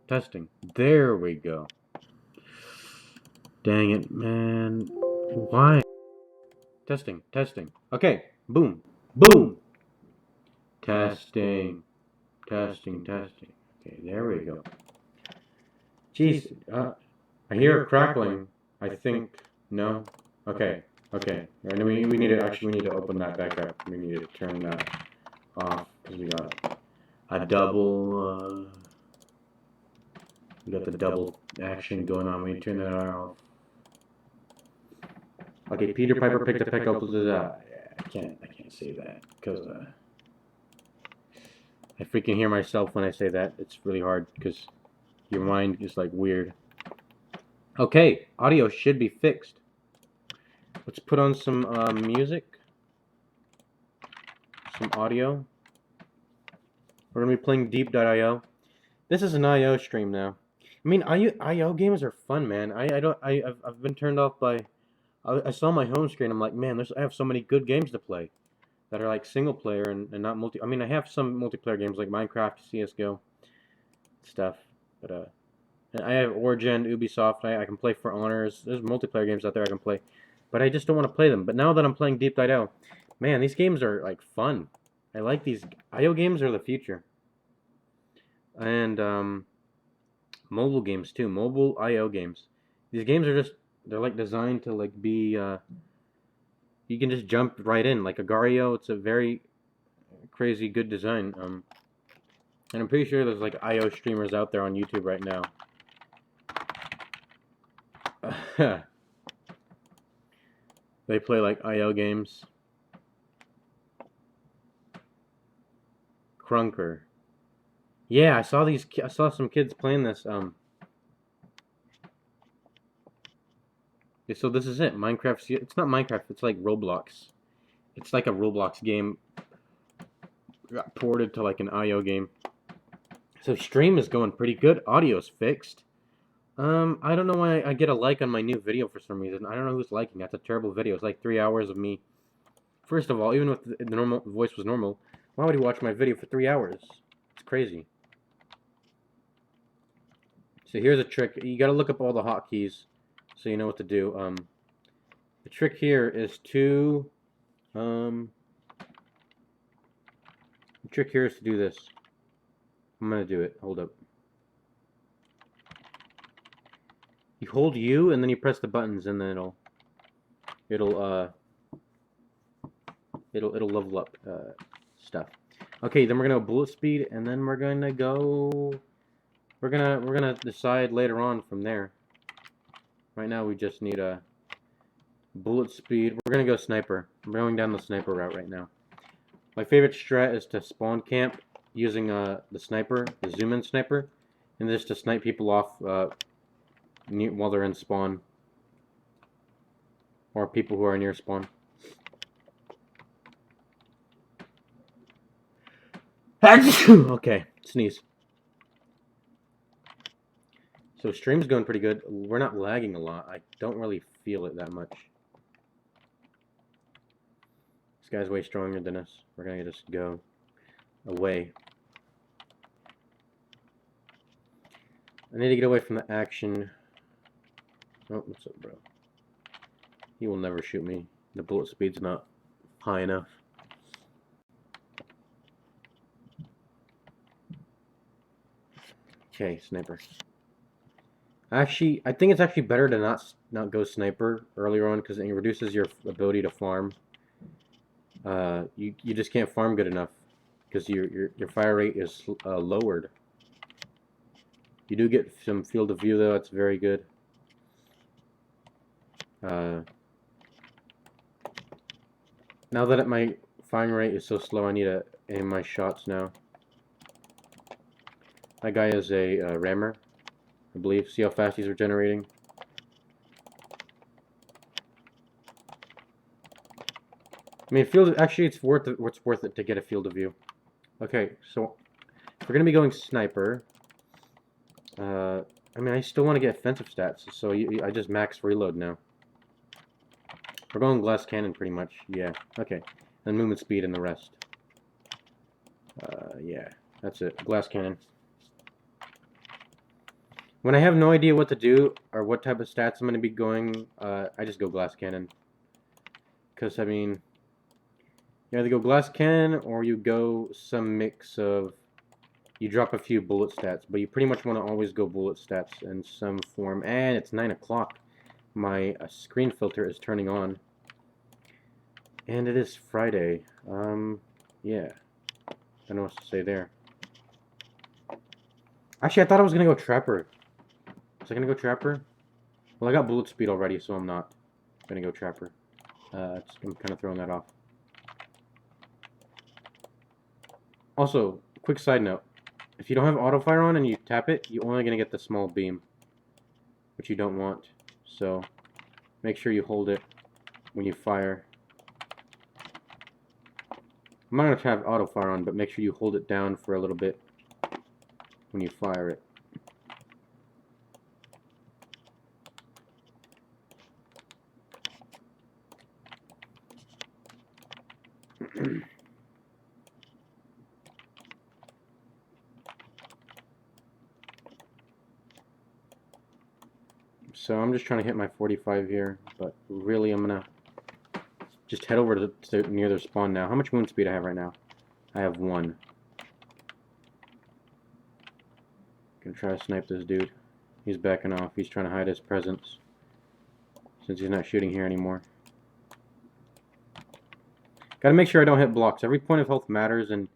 Testing. There we go. Dang it, man. Why? Testing. Testing. Okay. Boom. Boom. Testing. Testing. Testing. Okay, there we go. Jeez. I hear crackling. I think. No? Okay. Okay. And we need to actually we need to open that back up. We need to turn that off because we got a double. We got the double action going on. We turn that off. Okay, Peter Piper picked a peck up. I can't say that because I freaking hear myself when I say that. It's really hard because your mind is like weird. Okay, audio should be fixed. Let's put on some music, some audio. We're gonna be playing Deep.io. This is an IO stream now. I mean, IO games are fun, man. I've been turned off by. I saw my home screen. I'm like, man, I have so many good games to play that are like single player and not multi. I mean, I have some multiplayer games like Minecraft, CS:GO, stuff, but and I have Origin, Ubisoft. I can play For Honors. There's multiplayer games out there I can play, but I just don't want to play them. But now that I'm playing Deep Dive, man, these games are like fun. I like these. IO games are the future, and mobile games too. Mobile IO games. These games are just they're like designed to like be. You can just jump right in like Agario. It's a very crazy good design. And I'm pretty sure there's like IO streamers out there on YouTube right now. They play like IO games. Crunker. Yeah, I saw some kids playing this. So this is it. Minecraft. It's not Minecraft. It's like Roblox. It's like a Roblox game got ported to like an IO game. So stream is going pretty good. Audio's fixed. I don't know why I get a like on my new video for some reason. I don't know who's liking. That's a terrible video. It's like 3 hours of me. First of all, even if the normal voice was normal, why would he watch my video for 3 hours? It's crazy. So here's a trick. You gotta look up all the hotkeys so you know what to do. The trick here is to the trick here is to do this. I'm gonna do it. Hold up. You hold U and then you press the buttons and then it'll level up stuff. Okay, then we're gonna go bullet speed and then we're gonna decide later on from there. Right now we just need a bullet speed. We're gonna go sniper. I'm going down the sniper route right now. My favorite strat is to spawn camp using the sniper, the zoom in sniper, and just to snipe people off while they're in spawn, or people who are near spawn. Okay, sneeze. So stream's going pretty good. We're not lagging a lot. I don't really feel it that much. This guy's way stronger than us. We're gonna just go away. I need to get away from the action. Oh, what's up, bro? He will never shoot me. The bullet speed's not high enough. Okay, sniper. Actually, I think it's actually better to not go sniper earlier on because it reduces your ability to farm. You just can't farm good enough because your fire rate is lowered. You do get some field of view though. That's very good. Now that my firing rate is so slow, I need to aim my shots now. That guy is a rammer, I believe. See how fast he's regenerating? I mean, actually, it's worth it to get a field of view. Okay, so if we're gonna be going sniper. I mean, I still want to get offensive stats, so I just max reload now. We're going glass cannon pretty much, yeah. Okay, and movement speed and the rest. Yeah, that's it. Glass cannon. When I have no idea what to do or what type of stats I'm going to be going, I just go glass cannon. Because, I mean, you either go glass cannon or you go some mix of, you drop a few bullet stats. But you pretty much want to always go bullet stats in some form. And it's 9 o'clock. My screen filter is turning on. And it is Friday. Yeah. Don't know what to say there. Actually, I thought I was going to go Trapper. Was I going to go Trapper? Well, I got bullet speed already, so I'm not going to go Trapper. I'm kind of throwing that off. Also, quick side note. If you don't have auto fire on and you tap it, you're only going to get the small beam, which you don't want. So, make sure you hold it when you fire. I'm not going to have auto fire on, but make sure you hold it down for a little bit when you fire it. So I'm just trying to hit my 45 here, but really I'm going to just head over to near their spawn now. How much wound speed I have right now? I have 1. Gonna try to snipe this dude. He's backing off. He's trying to hide his presence since he's not shooting here anymore. Gotta make sure I don't hit blocks. Every point of health matters, and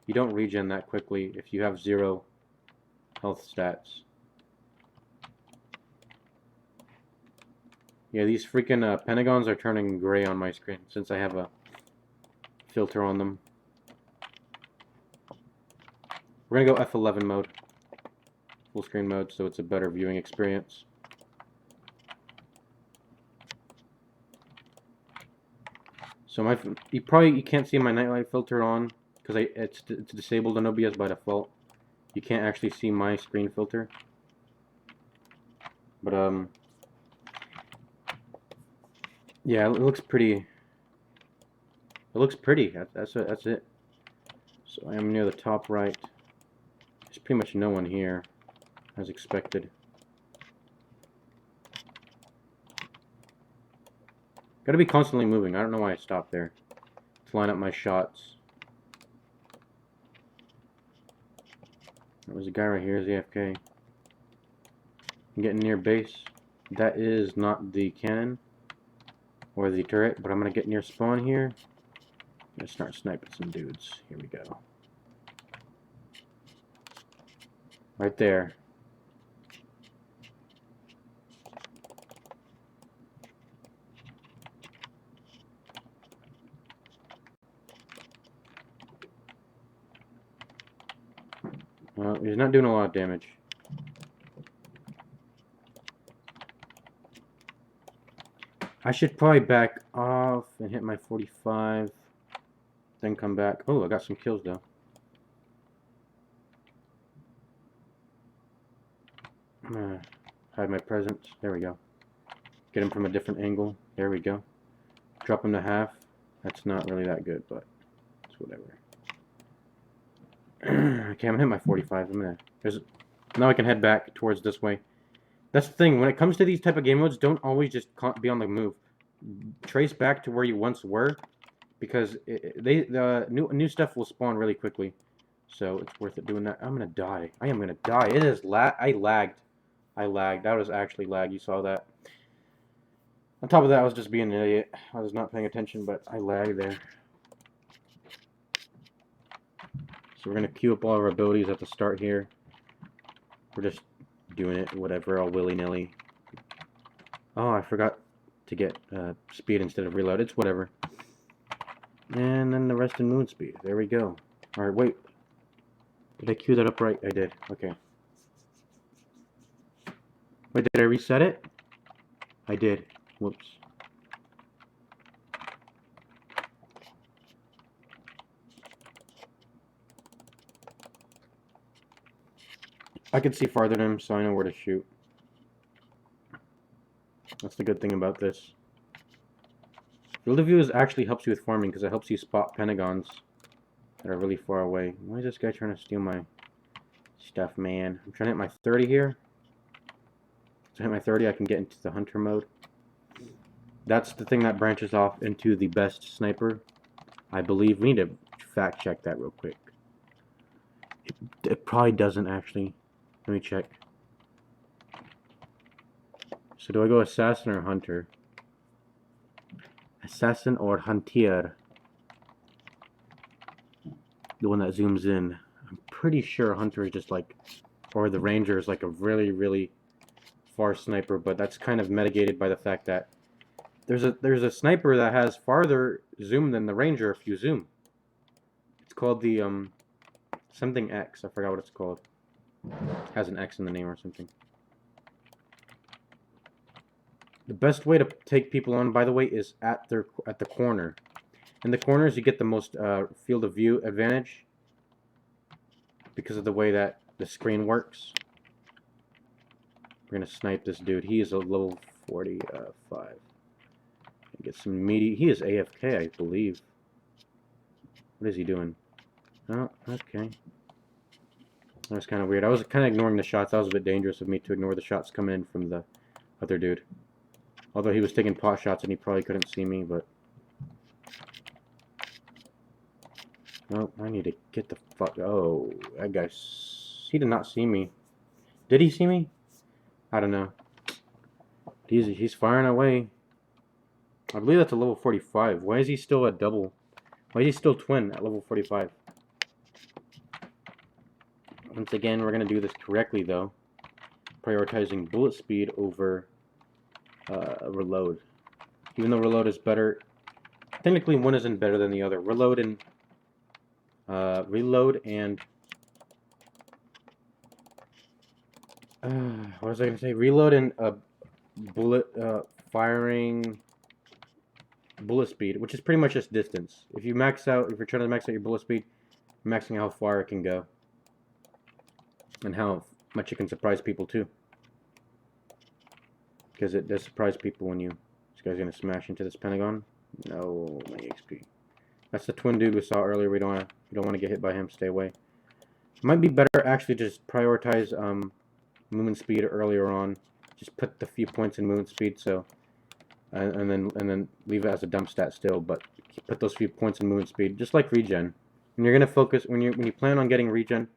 you don't regen that quickly if you have 0 health stats. Yeah, these freaking pentagons are turning gray on my screen since I have a filter on them. We're gonna go F11 mode. Full screen mode, so it's a better viewing experience. So you can't see my nightlight filter on because it's disabled on OBS by default. You can't actually see my screen filter. But yeah, it looks pretty. It looks pretty. That's it. So I am near the top right. There's pretty much no one here, as expected. Gotta be constantly moving. I don't know why I stopped there. To line up my shots. There's a guy right here, is AFK. I'm getting near base. That is not the cannon or the turret, but I'm gonna get near spawn here. I'm gonna start sniping some dudes. Here we go. Right there. He's not doing a lot of damage. I should probably back off and hit my 45, then come back. Oh, I got some kills though. I'm gonna hide my presence. There we go. Get him from a different angle. There we go. Drop him to half. That's not really that good, but it's whatever. Okay, I'm gonna hit my 45. Now I can head back towards this way. That's the thing. When it comes to these type of game modes, don't always just be on the move. Trace back to where you once were, because the new stuff will spawn really quickly. So it's worth it doing that. I'm gonna die. I am gonna die. It is I lagged. That was actually lag. You saw that. On top of that, I was just being an idiot. I was not paying attention, but I lagged there. So we're gonna queue up all of our abilities at the start here. We're just doing it, whatever, all willy-nilly. Oh, I forgot to get speed instead of reload. It's whatever. And then the rest in moon speed. There we go. Alright, wait. Did I queue that up right? I did. Okay. Wait, did I reset it? I did. Whoops. I can see farther than him, so I know where to shoot. That's the good thing about this. Field of view actually helps you with farming because it helps you spot pentagons that are really far away. Why is this guy trying to steal my stuff, man? I'm trying to hit my 30 here. I hit my 30, I can get into the hunter mode. That's the thing that branches off into the best sniper, I believe. We need to fact check that real quick. It probably doesn't actually. Let me check. So do I go assassin or hunter? Assassin or hunter? The one that zooms in. I'm pretty sure hunter is just like, or the ranger is like a really, really far sniper, but that's kind of mitigated by the fact that there's a sniper that has farther zoom than the ranger if you zoom. It's called the something X. I forgot what it's called. It has an X in the name or something. The best way to take people on, by the way, is at the corner. In the corners, you get the most field of view advantage because of the way that the screen works. We're gonna snipe this dude. He is a level 45. Get some meaty. He is AFK, I believe. What is he doing? Oh, okay. That was kind of weird. I was kind of ignoring the shots. That was a bit dangerous of me to ignore the shots coming in from the other dude. Although he was taking pot shots and he probably couldn't see me, but... Oh, I need to get the fuck... Oh, that guy... He did not see me. Did he see me? I don't know. He's firing away. I believe that's a level 45. Why is he still a double? Why is he still twin at level 45? Once again, we're going to do this correctly, though. Prioritizing bullet speed over reload. Even though reload is better, technically one isn't better than the other. Reload and what was I going to say? Reload and bullet firing bullet speed, which is pretty much just distance. If you max out, if you're trying to max out your bullet speed, you're maxing out how far it can go. And how much it can surprise people too. Because it does surprise people when you... This guy's gonna smash into this Pentagon. No, my XP. That's the twin dude we saw earlier. We don't want to get hit by him. Stay away. It might be better actually just prioritize movement speed earlier on. Just put the few points in movement speed, so and then leave it as a dump stat still. But put those few points in movement speed, just like regen. When you're gonna focus, when you plan on getting regen,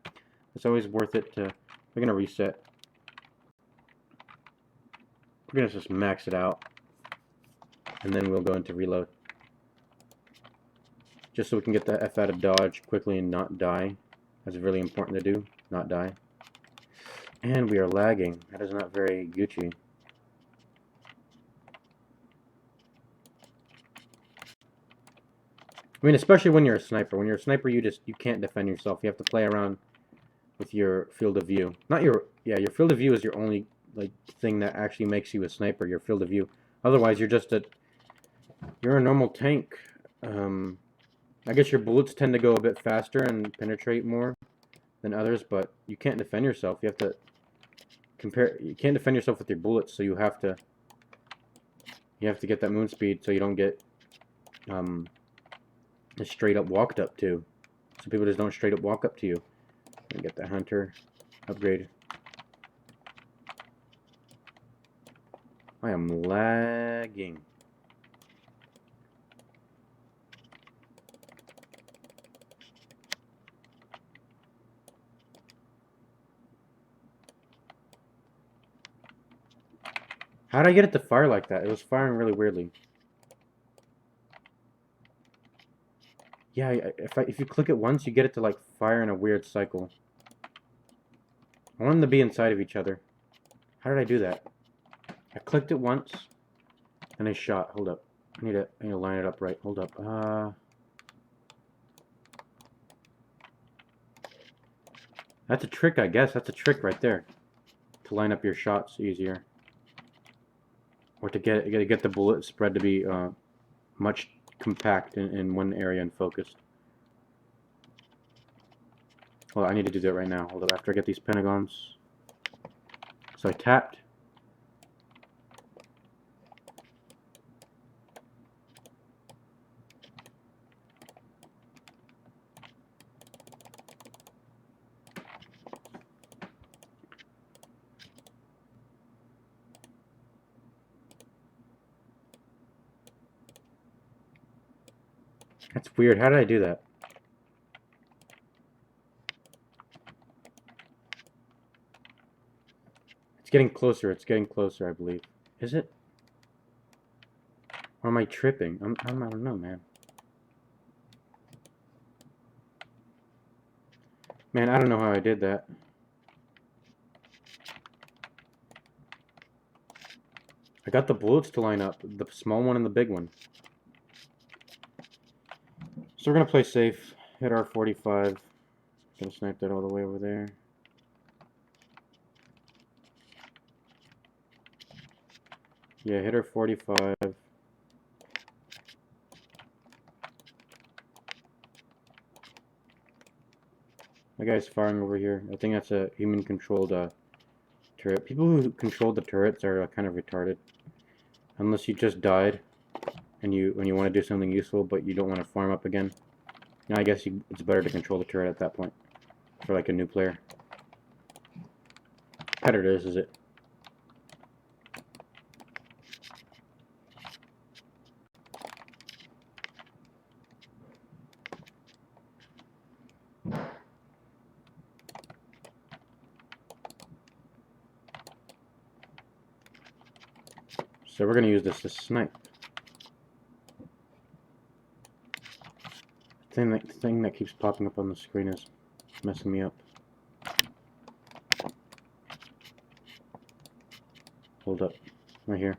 it's always worth it to... We're gonna reset. We're gonna just max it out, and then we'll go into reload. Just so we can get the F out of dodge quickly and not die. That's really important to do, not die. And we are lagging. That is not very Gucci. I mean, especially when you're a sniper. When you're a sniper, you can't defend yourself. You have to play around with your field of view. Not your... Yeah, your field of view is your only thing that actually makes you a sniper, your field of view. Otherwise, you're just you're a normal tank. I guess your bullets tend to go a bit faster and penetrate more than others, but you can't defend yourself. You have to you can't defend yourself with your bullets, so you have to get that moon speed so you don't get straight up walked up to. So people just don't straight up walk up to you. And get the hunter upgrade. I am lagging. How did I get it to fire like that? It was firing really weirdly. Yeah, if you click it once, you get it to like fire in a weird cycle. I want them to be inside of each other. How did I do that? I clicked it once, and I shot. Hold up. I need to line it up right. Hold up. That's a trick, I guess. That's a trick right there. To line up your shots easier. Or to get the bullet spread to be much compact in one area and focused. Well, I need to do that right now. Hold up, after I get these pentagons. So I tapped. That's weird. How did I do that? It's getting closer. It's getting closer, I believe. Is it? Or am I tripping? I don't know, man. Man, I don't know how I did that. I got the bullets to line up. The small one and the big one. So we're going to play safe. Hit our 45. Gonna snipe that all the way over there. Yeah, hit her 45. My guy's firing over here. I think that's a human-controlled turret. People who control the turrets are kind of retarded. Unless you just died, and when you want to do something useful, but you don't want to farm up again. Now I guess it's better to control the turret at that point, for like a new player. Competitors, is it? So we're going to use this to snipe. The thing that keeps popping up on the screen is messing me up. Hold up. Right here.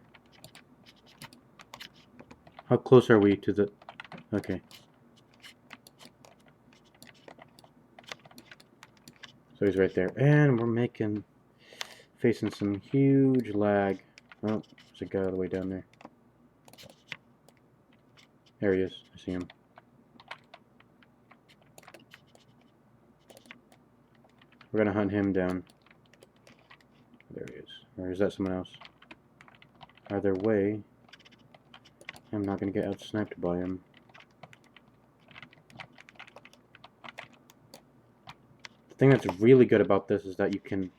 How close are we to the... Okay. So he's right there. And we're facing some huge lag. Oh, there's a guy all the way down there. There he is. I see him. We're gonna hunt him down. There he is. Or is that someone else? Either way, I'm not gonna get out-sniped by him. The thing that's really good about this is that you can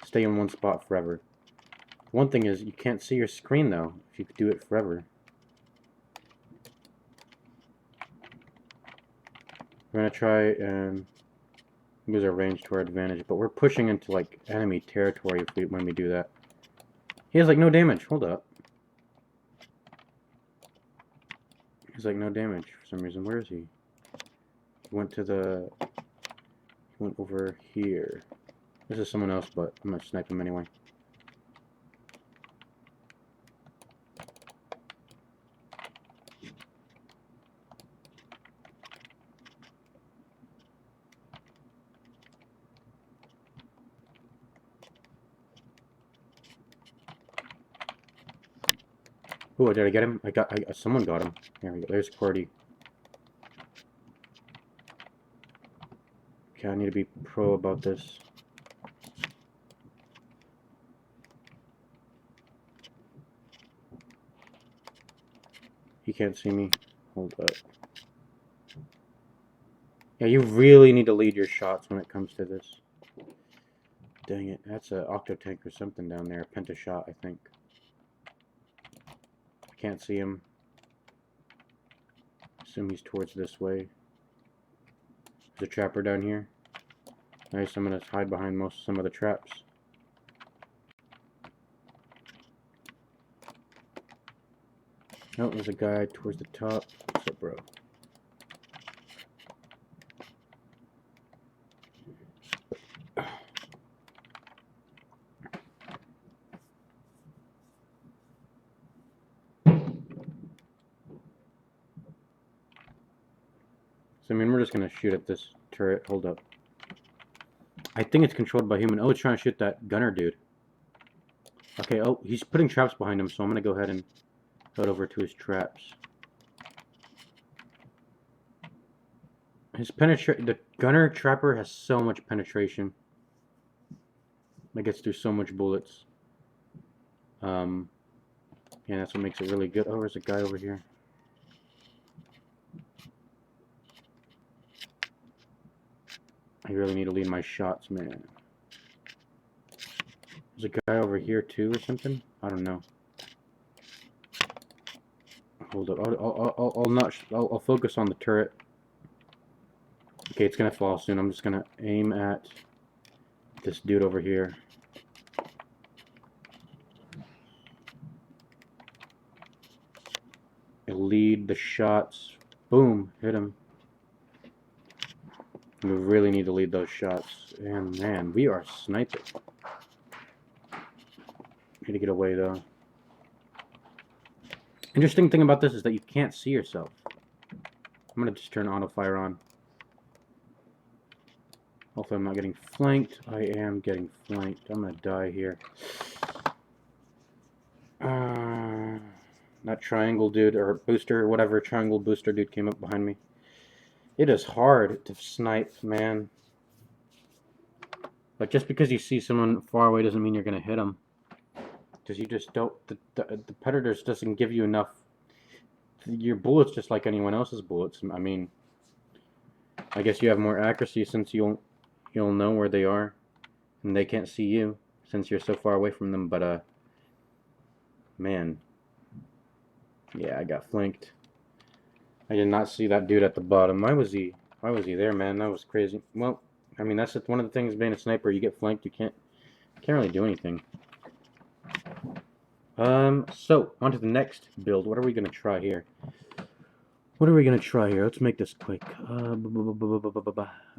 stay in one spot forever. One thing is, you can't see your screen though, if you could do it forever. We're gonna try and use our range to our advantage, but we're pushing into like enemy territory when we do that. He has like no damage. Hold up. He's like no damage for some reason. Where is he? He went over here. This is someone else, but I'm gonna snipe him anyway. Oh, did I get him? Someone got him. There we go. There's Cordy. Okay, I need to be pro about this. He can't see me. Hold up. Yeah, you really need to lead your shots when it comes to this. Dang it. That's an octo tank or something down there. A penta shot, I think. Can't see him. Assume he's towards this way. There's a trapper down here. Nice, I'm gonna hide behind some of the traps. Oh, there's a guy towards the top. What's up, bro? So, I mean, we're just gonna shoot at this turret. Hold up. I think it's controlled by human. Oh, it's trying to shoot that gunner dude. Okay, oh, he's putting traps behind him, so I'm gonna go ahead and head over to his traps. The gunner trapper has so much penetration. It gets through so much bullets. Yeah, that's what makes it really good. Oh, there's a guy over here. I really need to lead my shots, man. There's a guy over here too or something? I don't know. Hold up. I'll focus on the turret. Okay, it's gonna fall soon. I'm just gonna aim at this dude over here. Lead the shots. Boom, hit him. We really need to lead those shots. And man, we are sniping. Need to get away though. Interesting thing about this is that you can't see yourself. I'm gonna just turn auto fire on. Hopefully I'm not getting flanked. I am getting flanked. I'm gonna die here. That triangle dude, or booster, whatever triangle booster dude came up behind me. It is hard to snipe, man. Like, just because you see someone far away doesn't mean you're gonna hit them. Because you just don't, the Predators doesn't give you enough. Your bullets just like anyone else's bullets. I mean, I guess you have more accuracy since you'll know where they are. And they can't see you since you're so far away from them, but, man. Yeah, I got flanked. I did not see that dude at the bottom. Why was he there, man? That was crazy. Well, I mean, that's one of the things being a sniper. You get flanked, you can't really do anything. So on to the next build. What are we gonna try here? Let's make this quick. I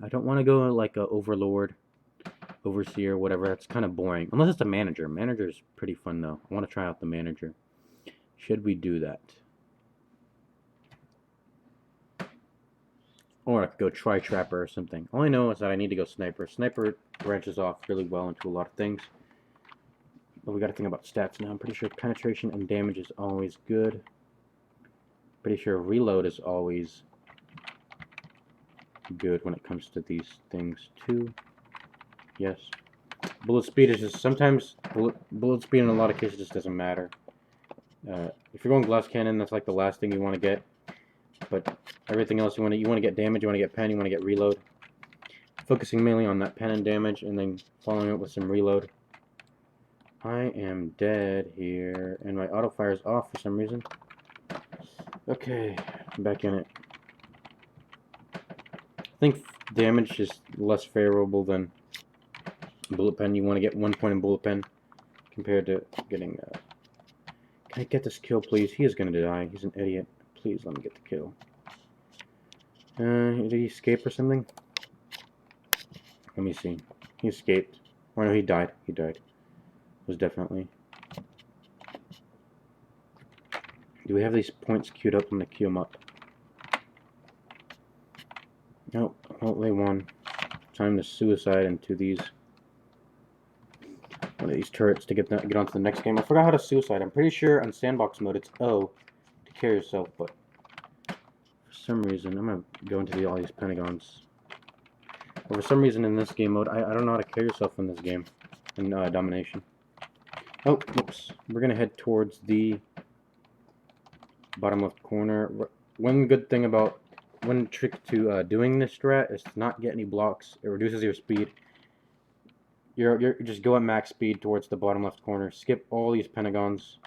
don't want to go like a overlord, overseer, whatever. That's kind of boring. Unless it's a manager. Manager's pretty fun though. I want to try out the manager. Should we do that? Or I could go Tri-Trapper or something. All I know is that I need to go Sniper. Sniper branches off really well into a lot of things. But we got to think about stats now. I'm pretty sure penetration and damage is always good. Pretty sure reload is always good when it comes to these things too. Yes. Bullet speed is just sometimes bullet speed in a lot of cases just doesn't matter. If you're going glass cannon, that's like the last thing you want to get. But everything else you want to get damage, you want to get pen, you want to get reload. Focusing mainly on that pen and damage, and then following it with some reload. I am dead here, and my auto fire is off for some reason. Okay, I'm back in it. I think damage is less favorable than bullet pen. You want to get 1 point in bullet pen compared to getting. Can I get this kill, please? He is going to die. He's an idiot. Please let me get the kill. Did he escape or something? Let me see. He escaped. Or no, he died. He died. It was definitely. Do we have these points queued up? I'm going to queue them up. Nope. Oh, they won. Time to suicide into these. One of these turrets to get onto the next game. I forgot how to suicide. I'm pretty sure on sandbox mode it's O to kill yourself, but for some reason I'm gonna go into all these pentagons. But for some reason in this game mode, I don't know how to kill yourself in this game in domination. Oh, whoops. We're gonna head towards the bottom left corner. One trick to doing this strat is to not get any blocks. It reduces your speed. You just go at max speed towards the bottom left corner. Skip all these pentagons.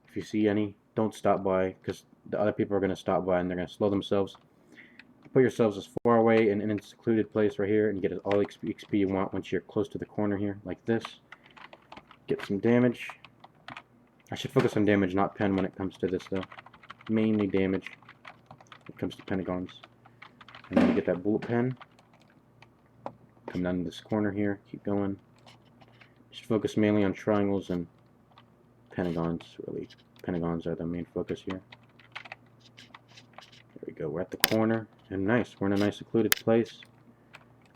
If you see any, don't stop by, because the other people are going to stop by and they're going to slow themselves. Put yourselves as far away and in a secluded place right here, and get all the XP you want once you're close to the corner here, like this. Get some damage. I should focus on damage, not pen when it comes to this though. Mainly damage when it comes to pentagons. And then you get that bullet pen. Come down to this corner here, keep going. Just focus mainly on triangles and pentagons, really. Pentagons are the main focus here. There we go, we're at the corner, and nice, we're in a nice secluded place.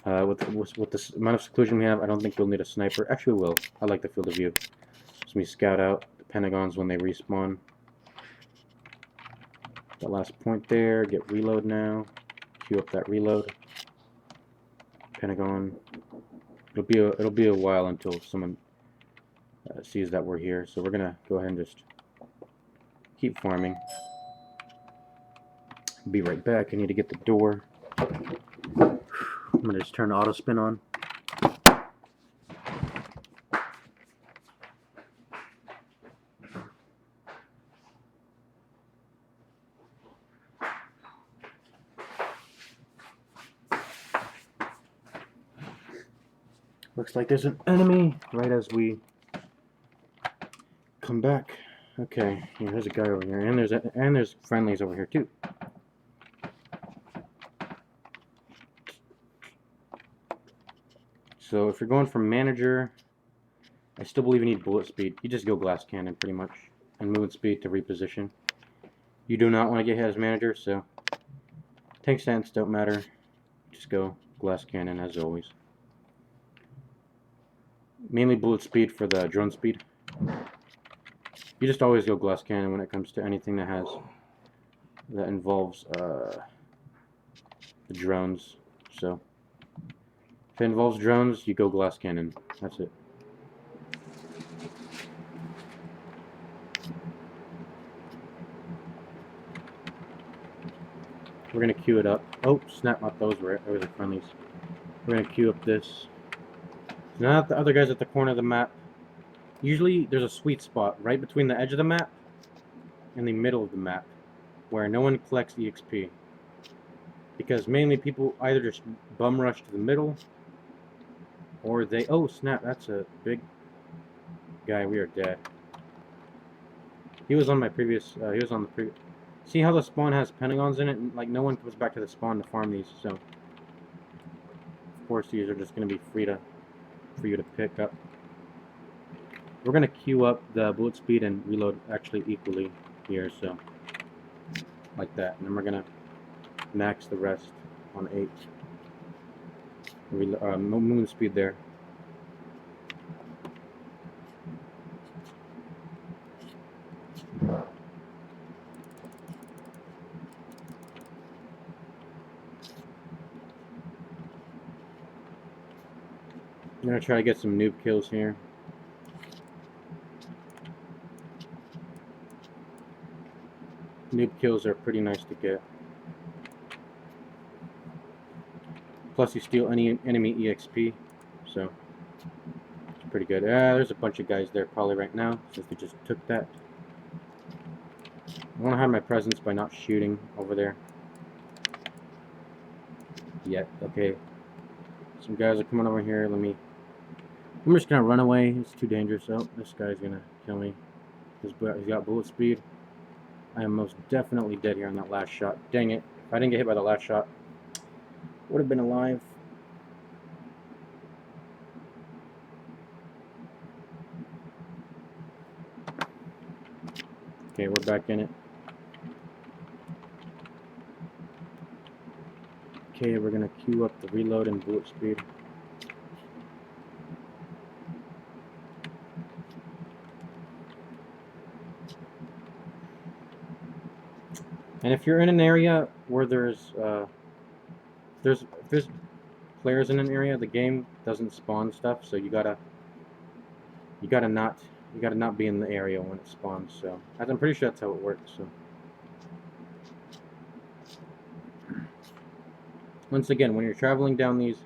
With this amount of seclusion we have, I don't think we'll need a sniper. Actually, we will. I like the field of view. So we scout out the pentagons when they respawn. The last point there, get reload now. Queue up that reload. Pentagon. It'll be a while until someone sees that we're here, so we're gonna go ahead and just keep farming. Be right back. I need to get the door. I'm gonna just turn auto spin on. Looks like there's an enemy right as we come back. Okay, yeah, there's a guy over here, and there's friendlies over here too. So if you're going for manager, I still believe you need bullet speed. You just go glass cannon pretty much, and movement speed to reposition. You do not want to get hit as manager, so tank stance don't matter. Just go glass cannon as always. Mainly bullet speed for the drone speed. You just always go glass cannon when it comes to anything that involves the drones. So if it involves drones, you go glass cannon. That's it. We're gonna queue it up. Oh snap! Not those were friendlies. We're gonna queue up this. Now that the other guy's at the corner of the map, usually there's a sweet spot right between the edge of the map and the middle of the map where no one collects EXP. Because mainly people either just bum rush to the middle or they... Oh snap, that's a big guy. We are dead. He was on my previous... he was on the previous... See how the spawn has pentagons in it? And, like, no one comes back to the spawn to farm these, so... Of course these are just going to be for you to pick up. We're going to queue up the bullet speed and reload actually equally here, so like that. And then we're going to max the rest on 8. Movement speed there. I'm going to try to get some noob kills here. Noob kills are pretty nice to get. Plus you steal any enemy EXP, so it's pretty good. There's a bunch of guys there probably right now, since they just took that. I want to hide my presence by not shooting over there. Yet, okay. Some guys are coming over here, I'm just gonna run away, it's too dangerous. Oh, this guy's gonna kill me. He's got bullet speed. I am most definitely dead here on that last shot. Dang it. If I didn't get hit by the last shot, would have been alive. Okay, we're back in it. Okay, we're gonna queue up the reload and bullet speed. And if you're in an area where there's players in an area, the game doesn't spawn stuff, so you gotta not be in the area when it spawns. So I'm pretty sure that's how it works. So once again, when you're traveling down these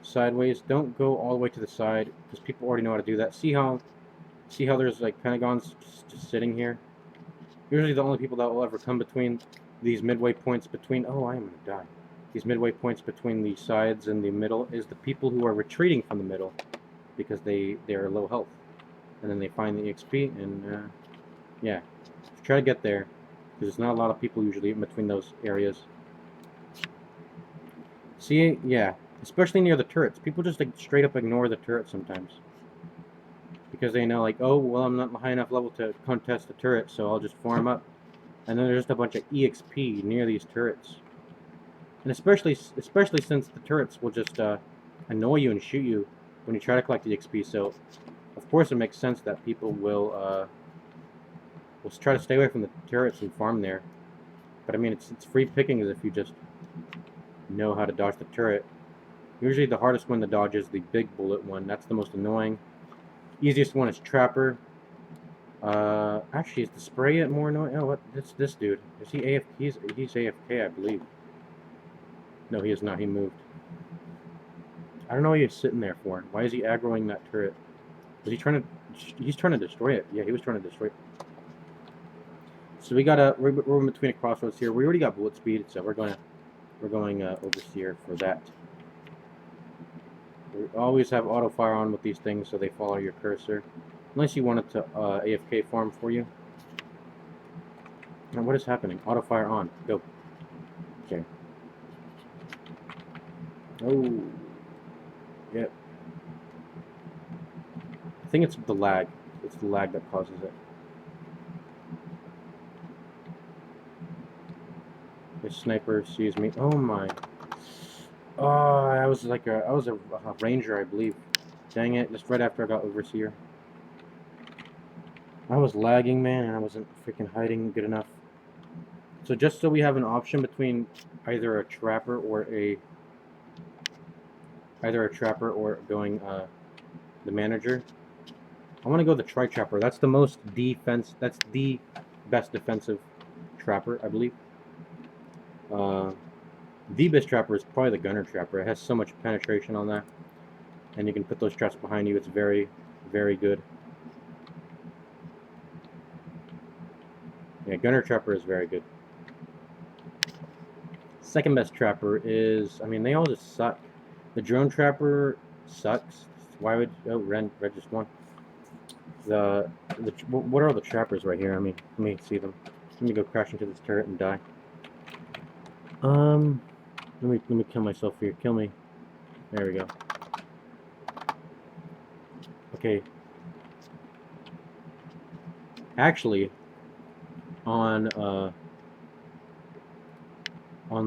sideways, don't go all the way to the side because people already know how to do that. See how there's like pentagons just sitting here. Usually the only people that will ever come between these midway points between... Oh, I am going to die. These midway points between the sides and the middle is the people who are retreating from the middle because they are low health. And then they find the XP and, yeah. Try to get there because there's not a lot of people usually in between those areas. See, yeah. Especially near the turrets. People just like straight up ignore the turrets sometimes. Because they know, like, oh, well, I'm not high enough level to contest the turret, so I'll just farm up. And then there's just a bunch of EXP near these turrets. And especially since the turrets will just annoy you and shoot you when you try to collect the XP. So, of course, it makes sense that people will try to stay away from the turrets and farm there. But, I mean, it's free pickings if you just know how to dodge the turret. Usually the hardest one to dodge is the big bullet one. That's the most annoying. Easiest one is Trapper. Actually, is the spray it more annoying? Oh, what? This dude. Is he AFK? He's AFK, I believe. No, he is not. He moved. I don't know what he's sitting there for. Why is he aggroing that turret? Was he trying to... He's trying to destroy it. Yeah, he was trying to destroy it. So we're in between a crossroads here. We already got bullet speed, so we're going overseer for that. Always have auto fire on with these things so they follow your cursor. Unless you want it to AFK farm for you. Now what is happening? Auto fire on. Go. Okay. Oh. Yep. I think it's the lag. It's the lag that causes it. The sniper sees me. Oh my. Oh, I was a ranger, I believe. Dang it! Just right after I got overseer. I was lagging, man, and I wasn't freaking hiding good enough. So just so we have an option between either a trapper or going the manager. I want to go the tri-trapper. That's the most defense. That's the best defensive trapper, I believe. The best trapper is probably the gunner trapper. It has so much penetration on that, and you can put those traps behind you. It's very, very good. Yeah, gunner trapper is very good. Second best trapper is, I mean, they all just suck. The drone trapper sucks. Why would, oh, Red just won. What are all the trappers right here? I mean, let me see them. Let me go crash into this turret and die. Let me kill myself here. Kill me. There we go. Okay. Actually, on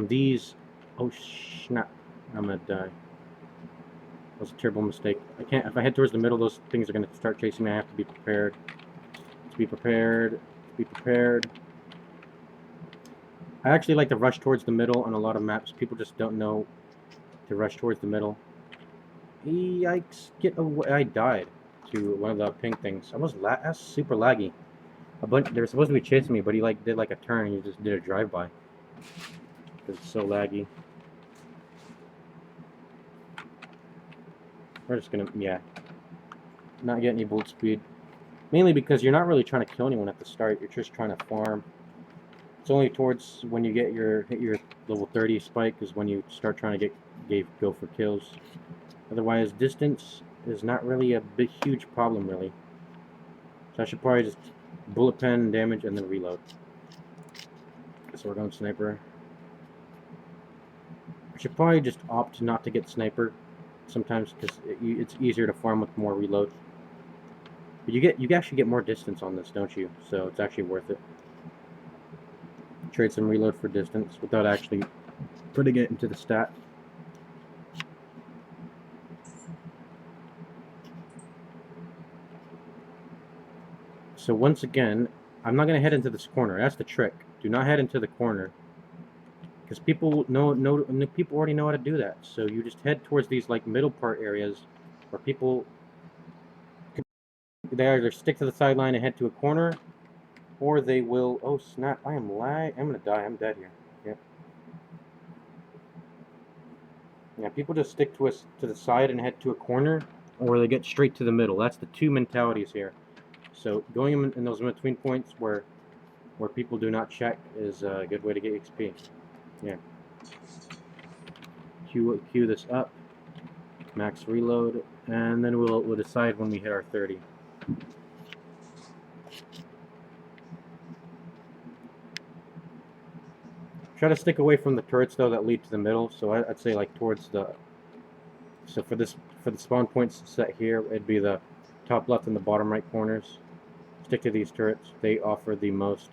these, oh snap! I'm gonna die. That was a terrible mistake. I can't. If I head towards the middle, those things are gonna start chasing me. I have to be prepared. To be prepared. To be prepared. I actually like to rush towards the middle on a lot of maps. People just don't know to rush towards the middle. Yikes! Get away! I died to one of the pink things. That's super laggy. They were supposed to be chasing me, but he did like a turn. And he just did a drive-by. It's so laggy. We're just gonna, yeah, not get any bullet speed. Mainly because you're not really trying to kill anyone at the start. You're just trying to farm. It's only towards when you hit your level 30 spike is when you start trying to go for kills. Otherwise, distance is not really a huge problem, really. So I should probably just bullet pen, damage, and then reload. So we're going sniper. I should probably just opt not to get sniper sometimes because it's easier to farm with more reload. But you actually get more distance on this, don't you? So it's actually worth it. Trade some reload for distance without actually putting it into the stat. So once again, I'm not going to head into this corner. That's the trick. Do not head into the corner. Because people people already know how to do that. So you just head towards these like middle part areas where people they either stick to the sideline and head to a corner, or they will. Oh snap! I'm gonna die. I'm dead here. Yep. Yeah, people just stick to the side and head to a corner, or they get straight to the middle. That's the two mentalities here. So going in those between points where people do not check is a good way to get XP. Yeah. Queue this up. Max reload, and then we'll decide when we hit our 30. Try to stick away from the turrets though that lead to the middle. So I'd say like towards the. So for the spawn points set here, it'd be the top left and the bottom right corners. Stick to these turrets. They offer the most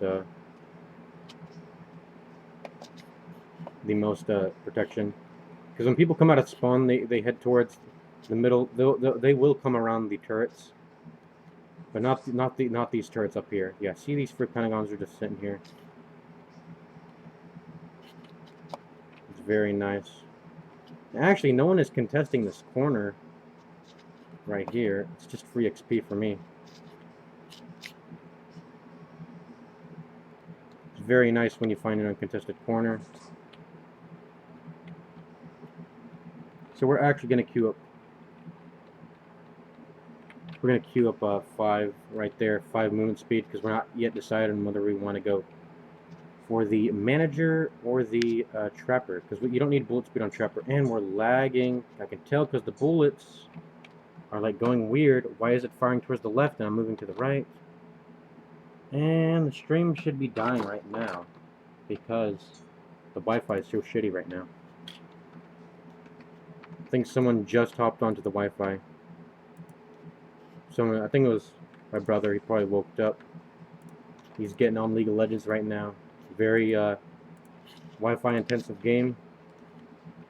protection. Because when people come out of spawn, they head towards the middle. They will come around the turrets, but not these turrets up here. Yeah, see these fruit pentagons are just sitting here. It's very nice. Actually, no one is contesting this corner right here. It's just free XP for me. It's very nice when you find an uncontested corner. So we're actually going to queue up. We're going to queue up 5 right there, 5 movement speed, because we're not yet decided on whether we want to go for the manager or the trapper, because you don't need bullet speed on trapper. And we're lagging. I can tell because the bullets are like going weird. Why is it firing towards the left and I'm moving to the right? And the stream should be dying right now because the Wi-Fi is so shitty right now. I think someone just hopped onto the Wi-Fi. Someone, I think it was my brother. He probably woke up. He's getting on League of Legends right now. Very Wi-Fi intensive game.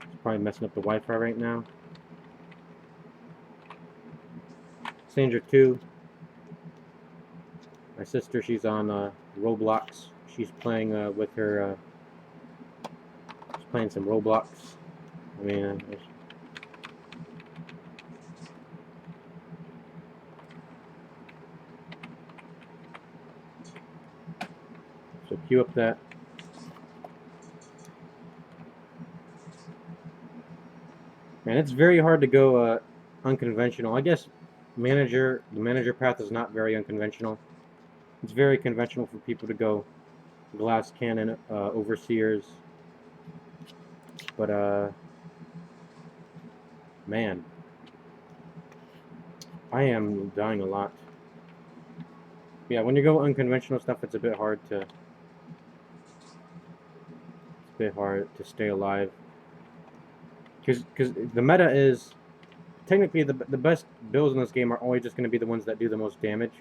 He's probably messing up the Wi-Fi right now. Stranger 2. My sister, she's on Roblox. She's playing with her. She's playing some Roblox. I mean, so queue up that. Man, it's very hard to go unconventional. I guess the manager path is not very unconventional. It's very conventional for people to go glass cannon, overseers. But man, I am dying a lot. Yeah, when you go unconventional stuff, it's a bit hard to stay alive. Because the meta is technically the best builds in this game are always just going to be the ones that do the most damage.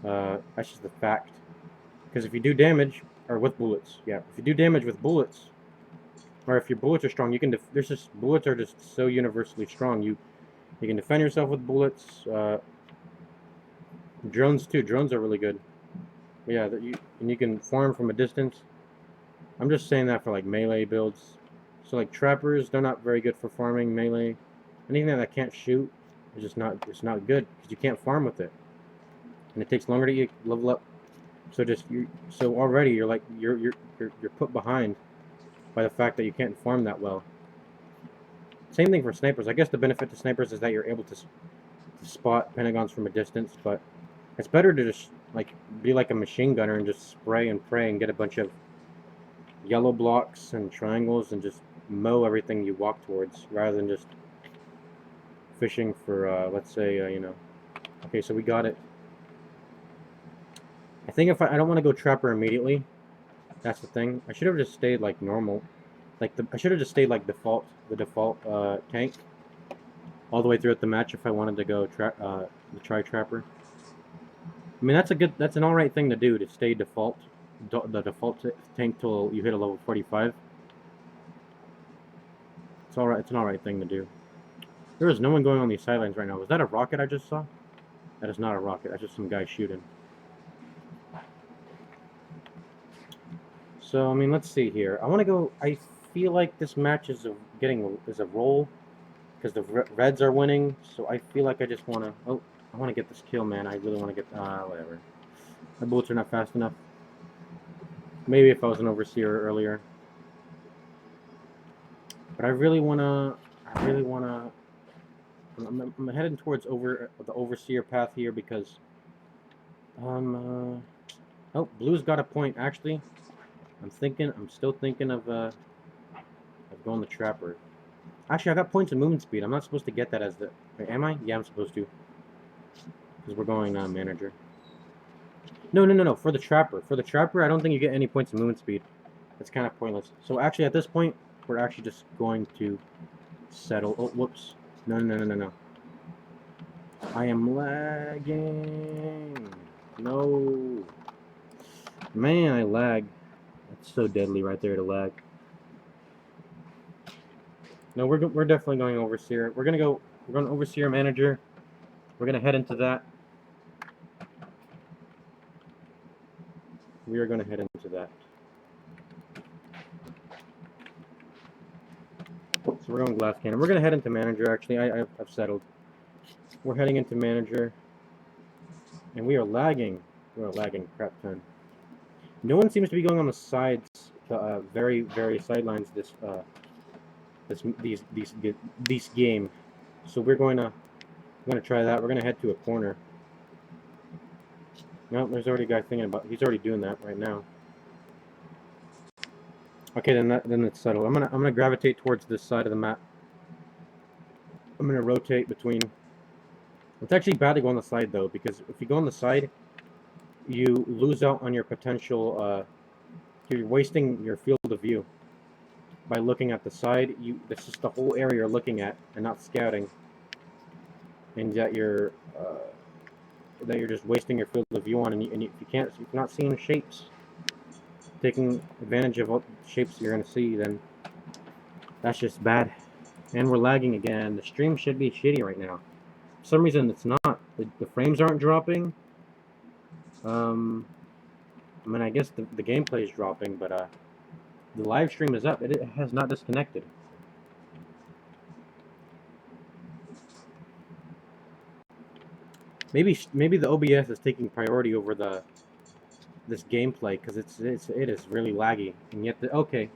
That's just the fact. Because if you do damage, or with bullets, yeah, if you do damage with bullets, or if your bullets are strong, you can. There's just bullets are just so universally strong. You can defend yourself with bullets. Drones too. Drones are really good. But yeah, and you can farm from a distance. I'm just saying that for like melee builds. So like trappers, they're not very good for farming melee. Anything that can't shoot is just not. It's not good because you can't farm with it, and it takes longer to level up. So so already you're like you're put behind by the fact that you can't farm that well. Same thing for snipers. I guess the benefit to snipers is that you're able to spot pentagons from a distance, but it's better to just like be like a machine gunner and just spray and pray and get a bunch of yellow blocks and triangles and just mow everything you walk towards, rather than just fishing for let's say you know. Okay, so we got it. I think if I don't want to go trapper immediately. That's the thing. I should have just stayed like normal. Like I should have just stayed like the default tank all the way throughout the match if I wanted to go try trapper. I mean that's an alright thing to do, to stay default the default tank till you hit a level 45. It's alright. It's an alright thing to do. There is no one going on these sidelines right now. Was that a rocket I just saw? That is not a rocket. That's just some guy shooting. So, I mean, let's see here. I want to go. I feel like this match is a roll because the Reds are winning. So I feel like I just want to. Oh, I want to get this kill, man. I really want to get. Whatever. My bullets are not fast enough. Maybe if I was an overseer earlier. But I really want to. I'm heading towards the overseer path here because. Oh, blue's got a point actually. I'm still thinking of going the trapper. Actually, I got points in movement speed. I'm not supposed to get that as the... Wait, am I? Yeah, I'm supposed to. Because we're going manager. No. For the trapper, I don't think you get any points in movement speed. That's kind of pointless. So actually, at this point, we're actually just going to settle. Oh, whoops. No. I am lagging. No. Man, I lag. It's so deadly right there to lag. No, we're definitely going overseer. We're going overseer manager. We're gonna head into that. We are gonna head into that. So we're going glass cannon. We're gonna head into manager. Actually, I've settled. We're heading into manager, and we are lagging. We're lagging crap ton. No one seems to be going on the sides, the very sidelines this game. So we're going to try that. We're going to head to a corner. No, there's already a guy thinking about. He's already doing that right now. Okay, then it's settled. I'm gonna gravitate towards this side of the map. I'm gonna rotate between. It's actually bad to go on the side though, because if you go on the side, you lose out on your potential. You're wasting your field of view by looking at the side. This is the whole area you're looking at and not scouting, and that you're just wasting your field of view on, and if you're not seeing shapes, taking advantage of what shapes you're gonna see, then that's just bad. And we're lagging again. The stream should be shitty right now. For some reason, it's not. The frames aren't dropping. I mean, I guess the gameplay is dropping, but the live stream is up. It has not disconnected. Maybe the OBS is taking priority over this gameplay because it is really laggy, and yet okay,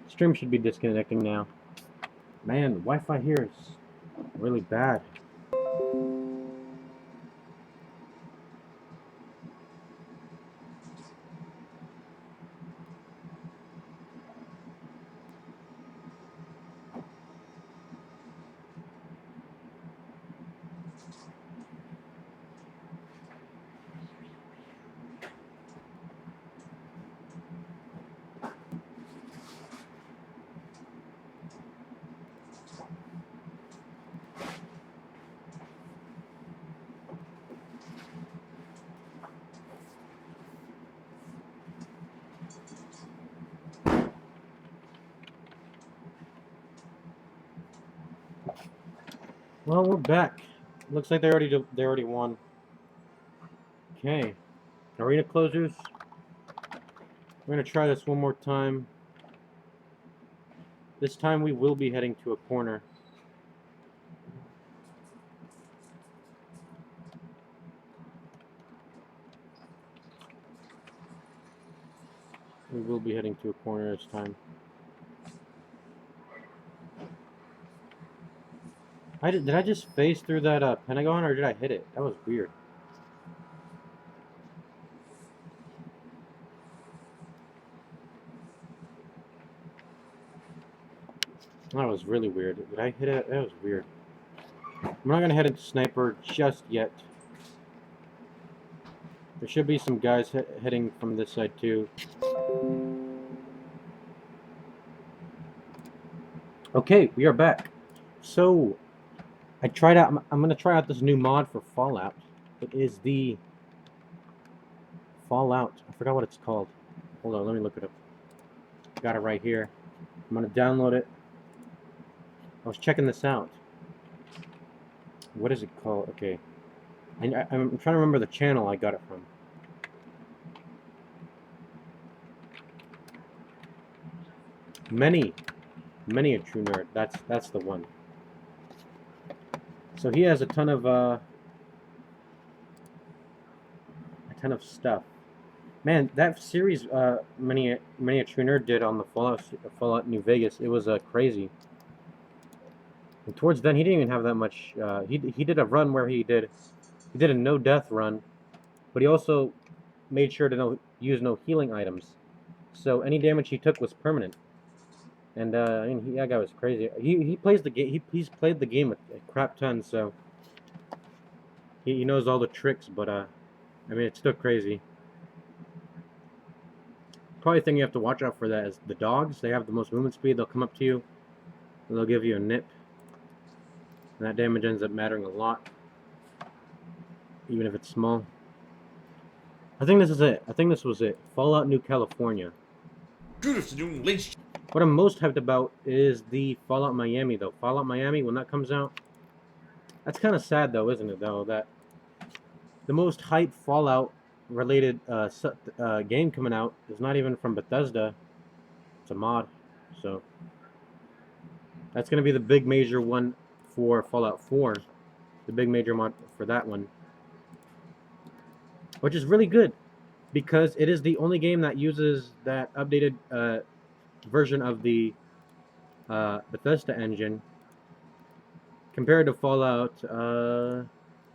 stream should be disconnecting now. Man, the Wi-Fi here is really bad. Well, we're back. Looks like they already won. Okay, arena closers. We're gonna try this one more time. This time we will be heading to a corner. We will be heading to a corner this time. Did I just phase through that Pentagon, or did I hit it? That was weird. That was really weird. Did I hit it? That was weird. I'm not gonna head into sniper just yet. There should be some guys heading from this side too. Okay, we are back. So, I'm gonna try out this new mod for Fallout. It is the Fallout. I forgot what it's called. Hold on, let me look it up. Got it right here. I'm gonna download it. I was checking this out. What is it called? Okay. I'm trying to remember the channel I got it from. Many a true nerd. That's the one. So he has a ton of stuff. Man, that series many a true nerd did on the Fallout New Vegas. It was crazy. And towards then, he didn't even have that much. He did a run where he did a no death run, but he also made sure to use no healing items. So any damage he took was permanent. And I mean, that guy was crazy. He plays the game. He's played the game a crap ton, so he knows all the tricks. But I mean, it's still crazy. Probably thing you have to watch out for that is the dogs. They have the most movement speed. They'll come up to you, and they'll give you a nip, and that damage ends up mattering a lot, even if it's small. I think this is it. I think this was it. Fallout New California. Good afternoon, ladies. What I'm most hyped about is the Fallout Miami, though. Fallout Miami, when that comes out, that's kind of sad, though, isn't it? Though that the most hyped Fallout-related game coming out is not even from Bethesda. It's a mod, so that's going to be the big major one for Fallout 4. The big major mod for that one, which is really good because it is the only game that uses that updated version of the Bethesda engine compared to Fallout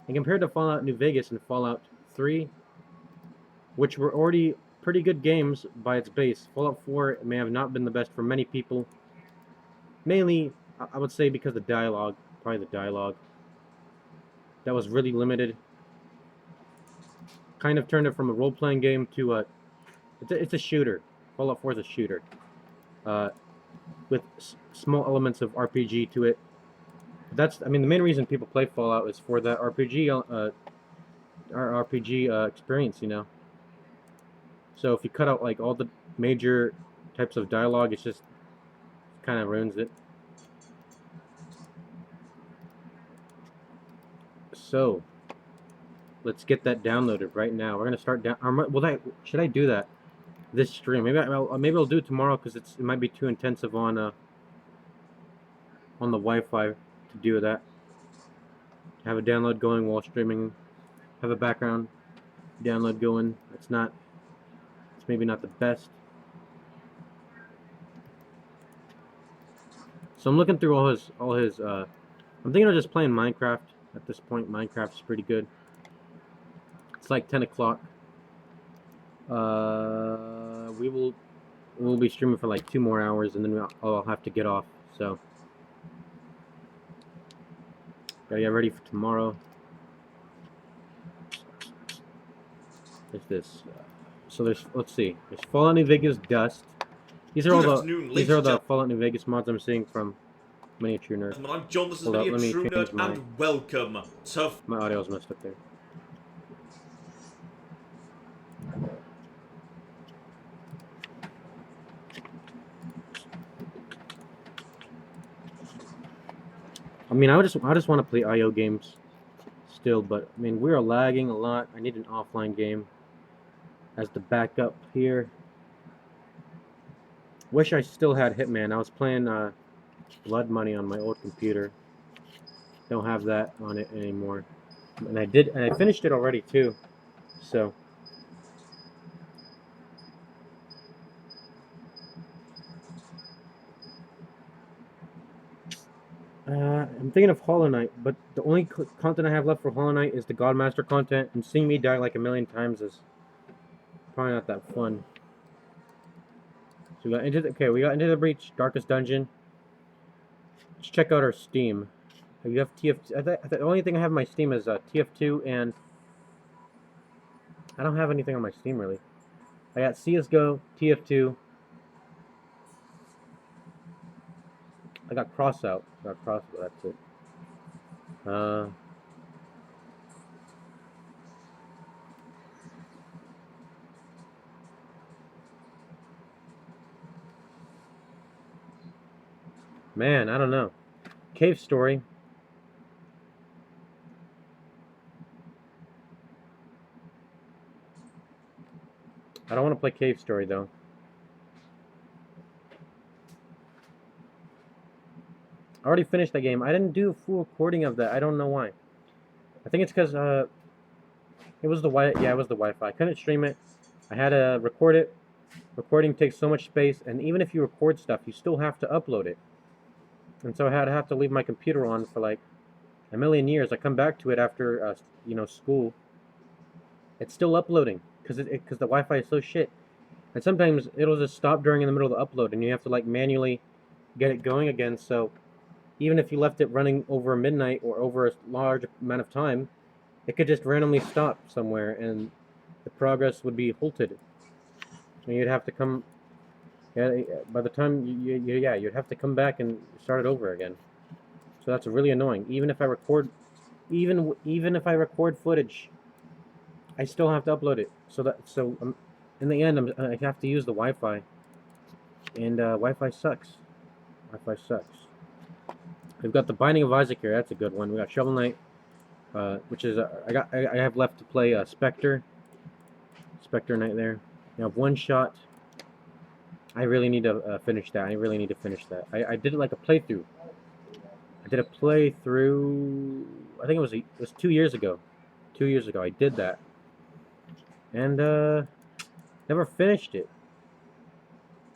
New Vegas and Fallout 3, which were already pretty good games by its base. Fallout 4 may have not been the best for many people. Mainly, I would say because the dialogue, probably the dialogue. That was really limited. Kind of turned it from a role-playing game to a... It's a shooter. Fallout 4 is a shooter. With small elements of RPG to it. I mean, the main reason people play Fallout is for that RPG experience, you know. So if you cut out like all the major types of dialogue, it's just kind of ruins it. So let's get that downloaded right now. We're gonna start down. Should I do that this stream? Maybe I'll do it tomorrow because it might be too intensive on the Wi-Fi to do that. Have a download going while streaming. Have a background download going. It's maybe not the best. So I'm looking through all his I'm thinking of just playing Minecraft at this point. Minecraft's pretty good. It's like 10 o'clock. We'll be streaming for like 2 more hours and then I'll have to get off. So gotta get ready for tomorrow. There's this. So let's see. There's Fallout New Vegas Dust. These are all the Fallout New Vegas mods I'm seeing from Miniature Nerd. I'm John, this is Miniature Nerd, and welcome to... My audio's messed up there. I mean, I just want to play IO games still, but I mean, we're lagging a lot. I need an offline game as the backup here. Wish I still had Hitman. I was playing Blood Money on my old computer. Don't have that on it anymore. And I finished it already too. So I'm thinking of Hollow Knight, but the only content I have left for Hollow Knight is the Godmaster content, and seeing me die like a million times is probably not that fun. So we got Into the Breach, Darkest Dungeon. Let's check out our Steam. You have TF2. The only thing I have on my Steam is TF2, and I don't have anything on my Steam really. I got CS:GO, TF2. I got Crossout. That's it. Man, I don't know. Cave Story. I don't want to play Cave Story though. I already finished that game. I didn't do a full recording of that. I don't know why. I think it's because it was the Wi-Fi. I couldn't stream it. I had to record it. Recording takes so much space, and even if you record stuff, you still have to upload it. And so I have to leave my computer on for like a million years. I come back to it after school. It's still uploading because the Wi-Fi is so shit. And sometimes it'll just stop during in the middle of the upload, and you have to like manually get it going again. So even if you left it running over midnight or over a large amount of time, it could just randomly stop somewhere, and the progress would be halted. And you'd have to come. Yeah, by the time you'd have to come back and start it over again. So that's really annoying. Even if I record footage, I still have to upload it. So in the end, I have to use the Wi-Fi, and Wi-Fi sucks. Wi-Fi sucks. We've got the Binding of Isaac here. That's a good one. We got Shovel Knight, which is I have left to play Spectre Knight there. You have One Shot. I really need to finish that. I did it like a playthrough. I did a playthrough. I think it was 2 years ago. 2 years ago, I did that, and never finished it.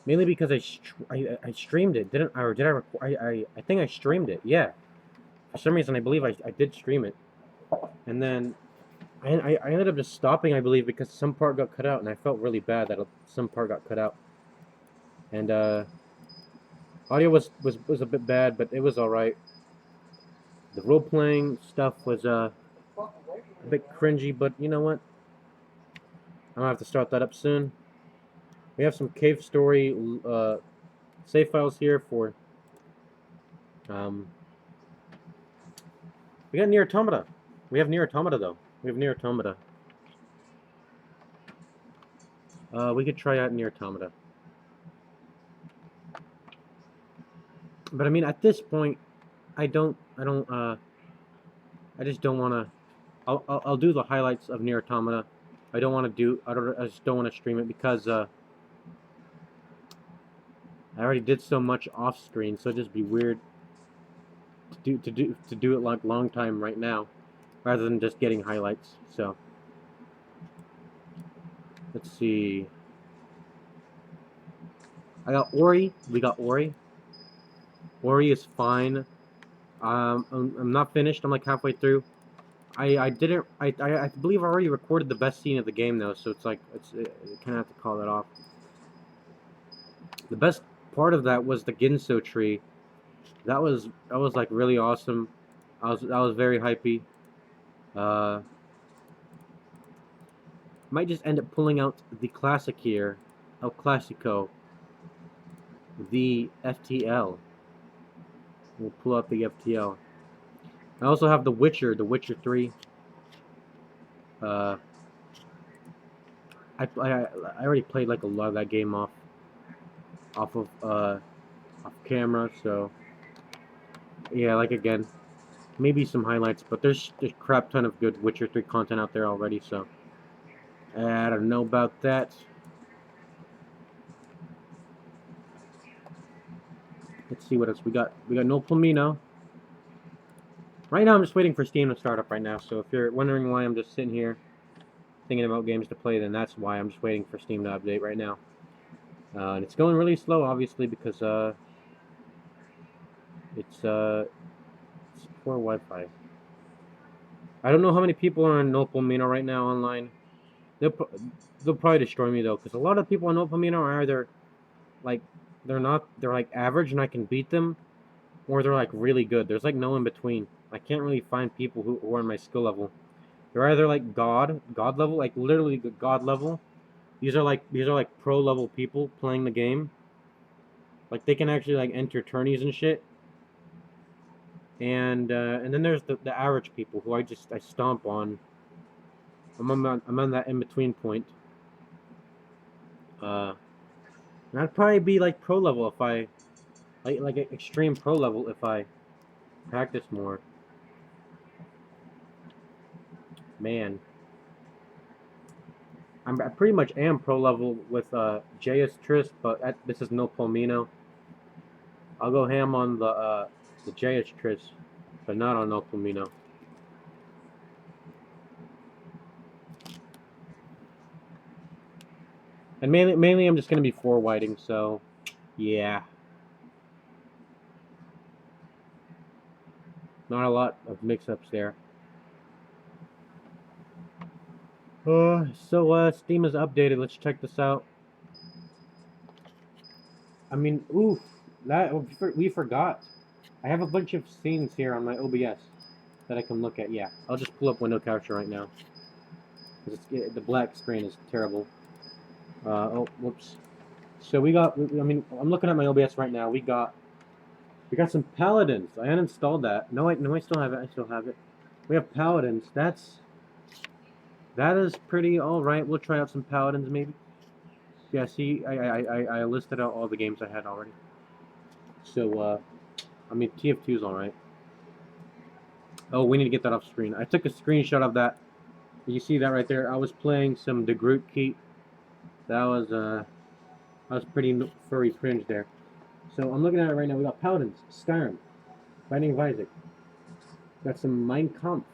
Mainly because I streamed it, didn't I? Or did I record? I think I streamed it. Yeah. For some reason, I believe I did stream it, and then I ended up just stopping, I believe, because some part got cut out, and I felt really bad that some part got cut out. And audio was a bit bad, but it was all right. The role playing stuff was a bit cringy, but you know what? I'm gonna have to start that up soon. We have some cave story save files here for. Um, we got Near Automata. We have Near Automata though. We have Near Automata. We could try out Near Automata. But I mean, at this point, I just don't want to. I'll do the highlights of Near Automata. I don't want to do. I just don't want to stream it because I already did so much off screen, so it'd just be weird to do it like long time right now, rather than just getting highlights. So let's see. I got Ori. We got Ori. Ori is fine. I'm not finished. I'm like halfway through. I didn't. I believe I already recorded the best scene of the game though, so it's like I kind of have to call that off. The best part of that was the Ginso tree. That was like really awesome. I was very hypey. Uh, might just end up pulling out the classic here, El Clasico, the FTL. We'll pull out the FTL. I also have The Witcher 3. Uh, I already played like a lot of that game off camera, so yeah, like again, maybe some highlights, but there's a crap ton of good Witcher 3 content out there already, so I don't know about that. Let's see what else we got. We got No Palomino. Right now, I'm just waiting for Steam to start up right now. So if you're wondering why I'm just sitting here thinking about games to play, then that's why I'm just waiting for Steam to update right now. And it's going really slow, obviously, because it's poor Wi-Fi. I don't know how many people are on No Palomino right now online. They'll probably destroy me though, because a lot of people on No Palomino are either like they're like average and I can beat them, or they're like really good. There's like no in between. I can't really find people who are on my skill level. They're either like god level, like literally god level. These are like pro level people playing the game. Like they can actually like enter tourneys and shit. And then there's the average people who I stomp on. I'm on that in between point. And I'd probably be like pro level if I like extreme pro level if I practice more. Man, I pretty much am pro level with JS Tris, but this is no Palomino. I'll go ham on the JS Tris, but not on no Palomino. And mainly I'm just gonna be 4-whiting, so yeah. Not a lot of mix-ups there. So Steam is updated. Let's check this out. I mean, oof, that we forgot. I have a bunch of scenes here on my OBS that I can look at. Yeah, I'll just pull up window capture right now. The black screen is terrible. Oh, whoops. So we got. I mean, I'm looking at my OBS right now. We got some paladins. I uninstalled that. No, I still have it. I still have it. We have paladins. That is pretty all right. We'll try out some paladins maybe. Yeah, see, I listed out all the games I had already. So, I mean, TF2 is all right. Oh, we need to get that off screen. I took a screenshot of that. You see that right there? I was playing some De Groot Keep. That was pretty furry cringe there. So I'm looking at it right now. We got Paladins, Skyrim, Binding of Isaac. Got some Mein Kampf.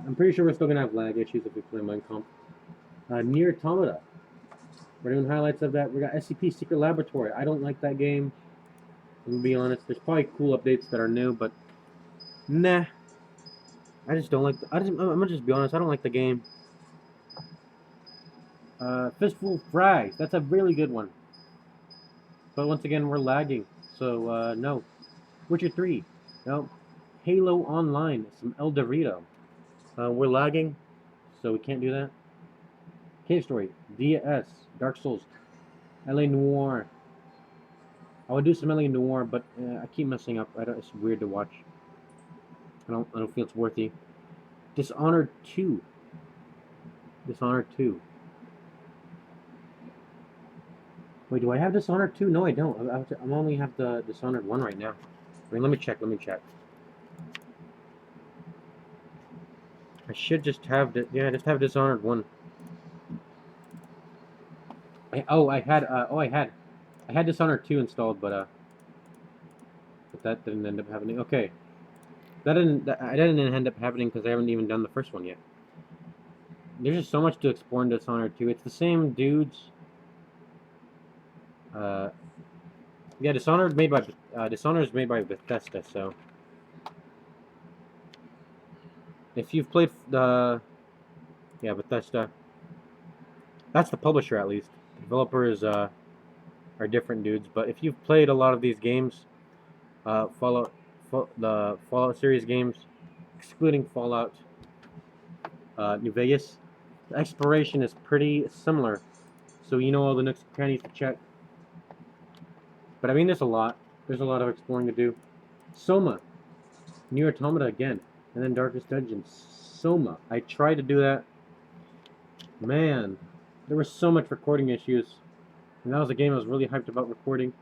I'm pretty sure we're still gonna have lag issues if we play Mein Kampf. Near Automata. We're doing highlights of that. We got SCP Secret Laboratory. I don't like that game. I'm gonna be honest. There's probably cool updates that are new, but nah. I just don't like. I'm gonna just be honest. I don't like the game. Fistful of Frags. That's a really good one. But once again, we're lagging. So no. Witcher 3. No. Halo Online. Some El Dorito. We're lagging, so we can't do that. Cave Story. DS. Dark Souls. LA Noir. I would do some LA Noir, but I keep messing up. It's weird to watch. I don't feel it's worthy. Dishonored 2. Dishonored 2. Wait, do I have Dishonored 2? No, I don't. I only have the Dishonored 1 right now. Wait, let me check. I should just have just have Dishonored 1. I had Dishonored 2 installed, but that didn't end up happening. Okay. I didn't end up happening because I haven't even done the first one yet. There's just so much to explore in Dishonored 2. It's the same dudes. Yeah, Dishonored is made by Bethesda, so if you've played Bethesda, that's the publisher at least. The developers are different dudes, but if you've played a lot of these games, the Fallout series games, excluding Fallout New Vegas, the exploration is pretty similar, so you know all the nooks and crannies to check. But I mean, there's a lot of exploring to do. Soma, New Automata again, and then Darkest Dungeons. Soma, I tried to do that. Man, there was so much recording issues, and that was a game I was really hyped about recording,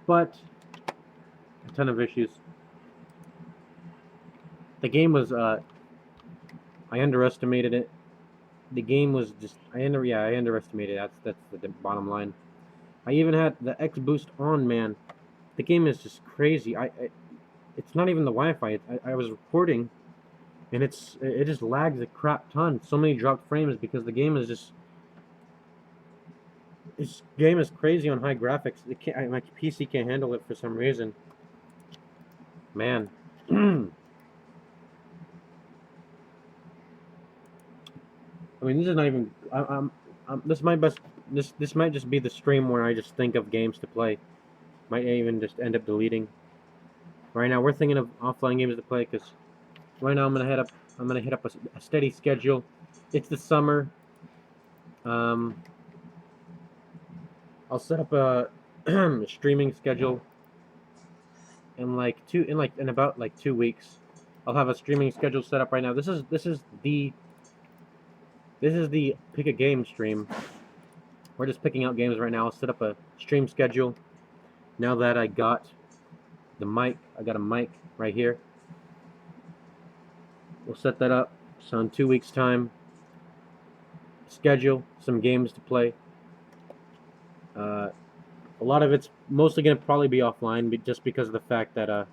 but a ton of issues. The game was, I underestimated it. The game was just, I underestimated it. That's the bottom line. I even had the X Boost on, man. The game is just crazy. It's not even the Wi-Fi. I was recording, and it just lags a crap ton. So many dropped frames because the game is just. This game is crazy on high graphics. My PC can't handle it for some reason. Man. I mean, this is not even. This might this might just be the stream where I just think of games to play. Might even just end up deleting. Right now, we're thinking of offline games to play because right now I'm gonna hit up a steady schedule. It's the summer. I'll set up a streaming schedule in about 2 weeks. I'll have a streaming schedule set up right now. This is the pick a game stream. We're just picking out games right now. I'll set up a stream schedule. Now that I got the mic, I got a mic right here. We'll set that up. So in 2 weeks' time, schedule some games to play. A lot of it's mostly going to probably be offline, but just because of the fact that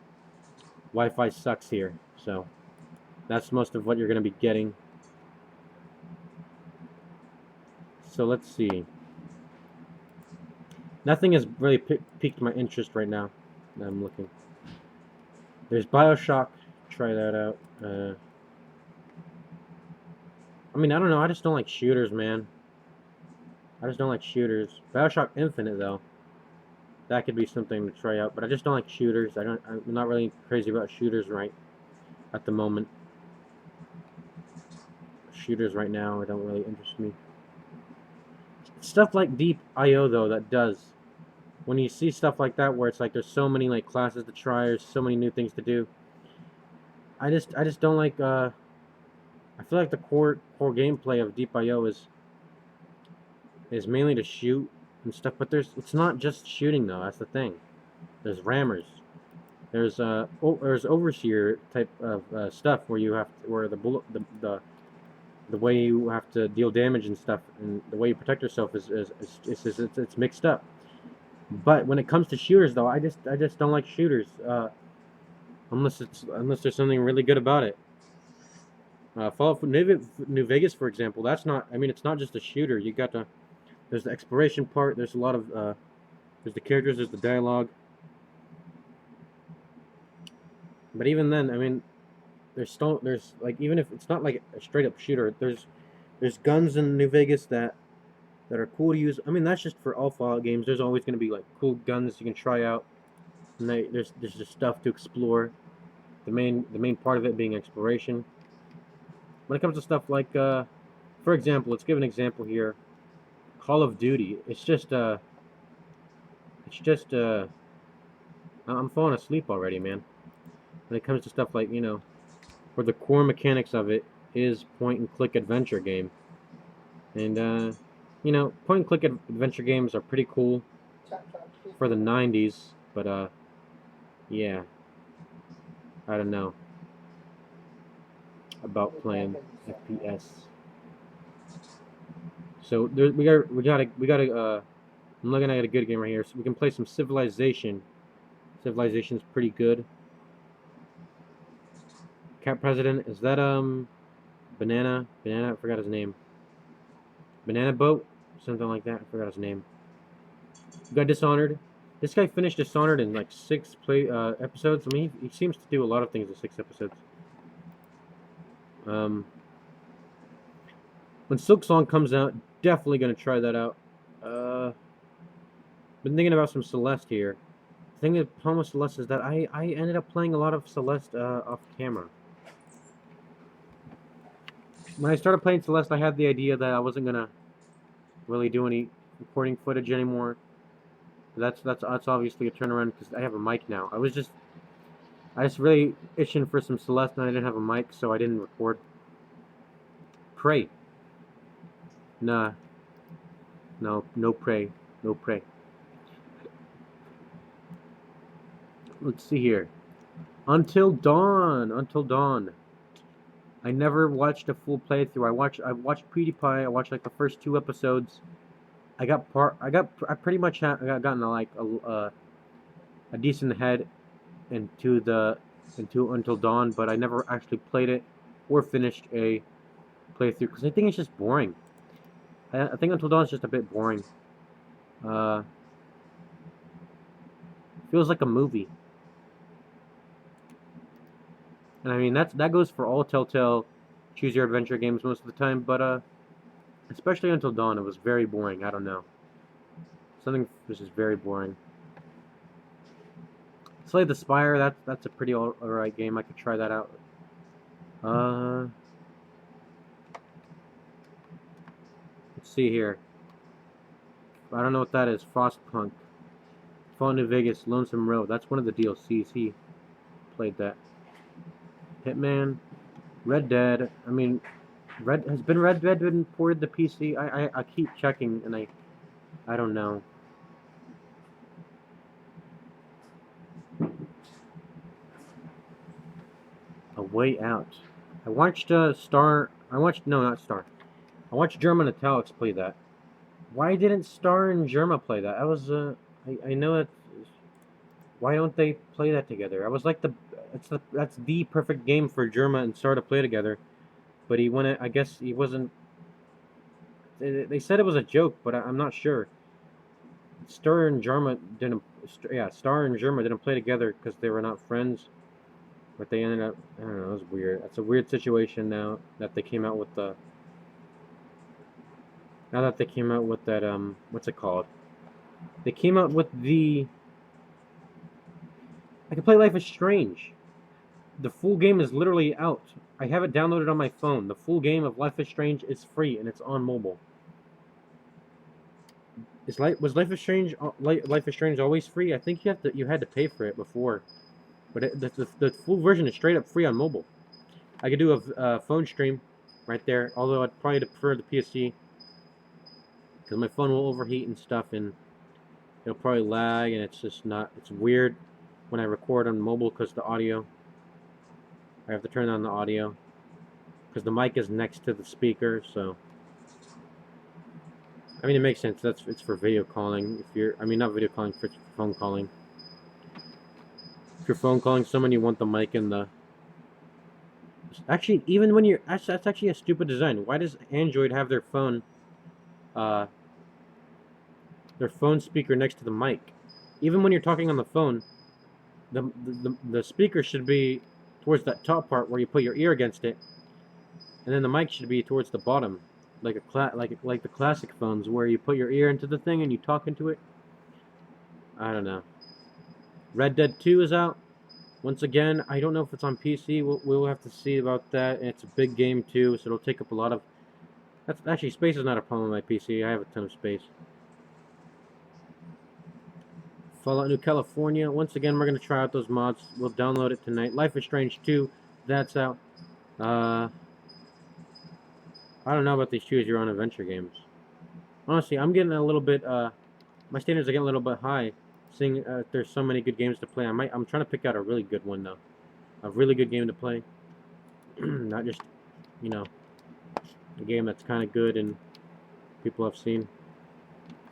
Wi-Fi sucks here. So that's most of what you're going to be getting. So let's see. Nothing has really piqued my interest right now. I'm looking. There's BioShock. Try that out. I mean, I don't know. I just don't like shooters, man. I just don't like shooters. BioShock Infinite, though. That could be something to try out. But I just don't like shooters. I'm not really crazy about shooters right at the moment. Shooters right now don't really interest me. Stuff like Deep IO, though, that does. When you see stuff like that, where it's like there's so many like classes to try, there's so many new things to do. I just don't like. I feel like the core gameplay of Deep IO is mainly to shoot and stuff, but it's not just shooting though. That's the thing. There's rammers. There's overseer type of stuff where you have where the way you have to deal damage and stuff, and the way you protect yourself it's mixed up. But when it comes to shooters, though, I just don't like shooters, unless there's something really good about it. Fallout New Vegas, for example, that's not. I mean, it's not just a shooter. You got there's the exploration part. There's a lot of there's the characters. There's the dialogue. But even then, I mean, there's like, even if it's not like a straight up shooter, there's guns in New Vegas that are cool to use. I mean, that's just for all Fallout games. There's always going to be like cool guns you can try out, and there's just stuff to explore. The main part of it being exploration. When it comes to stuff like, for example, let's give an example here. Call of Duty. It's just I'm falling asleep already, man. When it comes to stuff like, where the core mechanics of it is point and click adventure game, and point and click adventure games are pretty cool for the 90s, but yeah, I don't know about playing FPS. So we gotta. I'm looking at a good game right here. So we can play some Civilization. Civilization's pretty good. Cat President, is that Banana? I forgot his name. Banana Boat, something like that. I forgot his name. We got Dishonored. This guy finished Dishonored in like 6 episodes. I mean, he seems to do a lot of things in 6 episodes. When Silksong comes out, definitely gonna try that out. Been thinking about some Celeste here. The thing with problem with Celeste is that I ended up playing a lot of Celeste off camera. When I started playing Celeste, I had the idea that I wasn't gonna really do any recording footage anymore. That's obviously a turnaround because I have a mic now. I just really itching for some Celeste and I didn't have a mic, so I didn't record. Prey. Nah. No Prey. No Prey. Let's see here. Until Dawn. I never watched a full playthrough. I watched PewDiePie. I watched like the first 2 episodes. I pretty much gotten like a decent head into Until Dawn, but I never actually played it or finished a playthrough because I think it's just boring. I think Until Dawn is just a bit boring. Feels like a movie. And I mean that goes for all Telltale choose your adventure games most of the time, but especially Until Dawn, it was very boring. I don't know. Something was just very boring. Slay the Spire, that's a pretty alright game. I could try that out. Let's see here. I don't know what that is. Frostpunk. Fallout New Vegas, Lonesome Road. That's one of the DLCs. He played that. Hitman, Red Dead. I mean, Red Dead been ported to PC? I keep checking and I don't know. A Way Out. I watched no, not Star. I watched German Italics play that. Why didn't Star and Germa play that? I know it. Why don't they play that together? I was like that's the perfect game for Germa and Star to play together. But I guess he wasn't. They said it was a joke, but I'm not sure. Star and Germa didn't play together because they were not friends. But they ended up. I don't know. It was weird. It's a weird situation now that they came out with the. Now that they came out with that what's it called? They came out with the. I can play Life is Strange. The full game is literally out. I have it downloaded on my phone. The full game of Life is Strange is free and it's on mobile. Was Life is Strange always free? I think you had to pay for it before, but the full version is straight up free on mobile. I could do a phone stream right there. Although I'd probably prefer the PC because my phone will overheat and stuff, and it'll probably lag, and it's just not. It's weird when I record on mobile because the audio. I have to turn on the audio because the mic is next to the speaker, so I mean it makes sense. It's for video calling. Not video calling, for phone calling. If you're phone calling someone, you want the mic in the. Actually, even when you're that's actually a stupid design. Why does Android have their phone speaker next to the mic? Even when you're talking on the phone, the speaker should be towards that top part where you put your ear against it, and then the mic should be towards the bottom, like like the classic phones where you put your ear into the thing and you talk into it. I don't know. Red Dead 2 is out. Once again, I don't know if it's on PC. We'll have to see about that. It's a big game too, so it'll take up a lot of... That's actually, space is not a problem on my PC. I have a ton of space. Fallout New California. Once again, we're going to try out those mods. We'll download it tonight. Life is Strange 2. That's out. I don't know about these choose your own adventure games. Honestly, I'm getting a little bit... my standards are getting a little bit high. Seeing there's so many good games to play. I'm trying to pick out a really good one, though. A really good game to play. Not just, you know, a game that's kind of good and people have seen.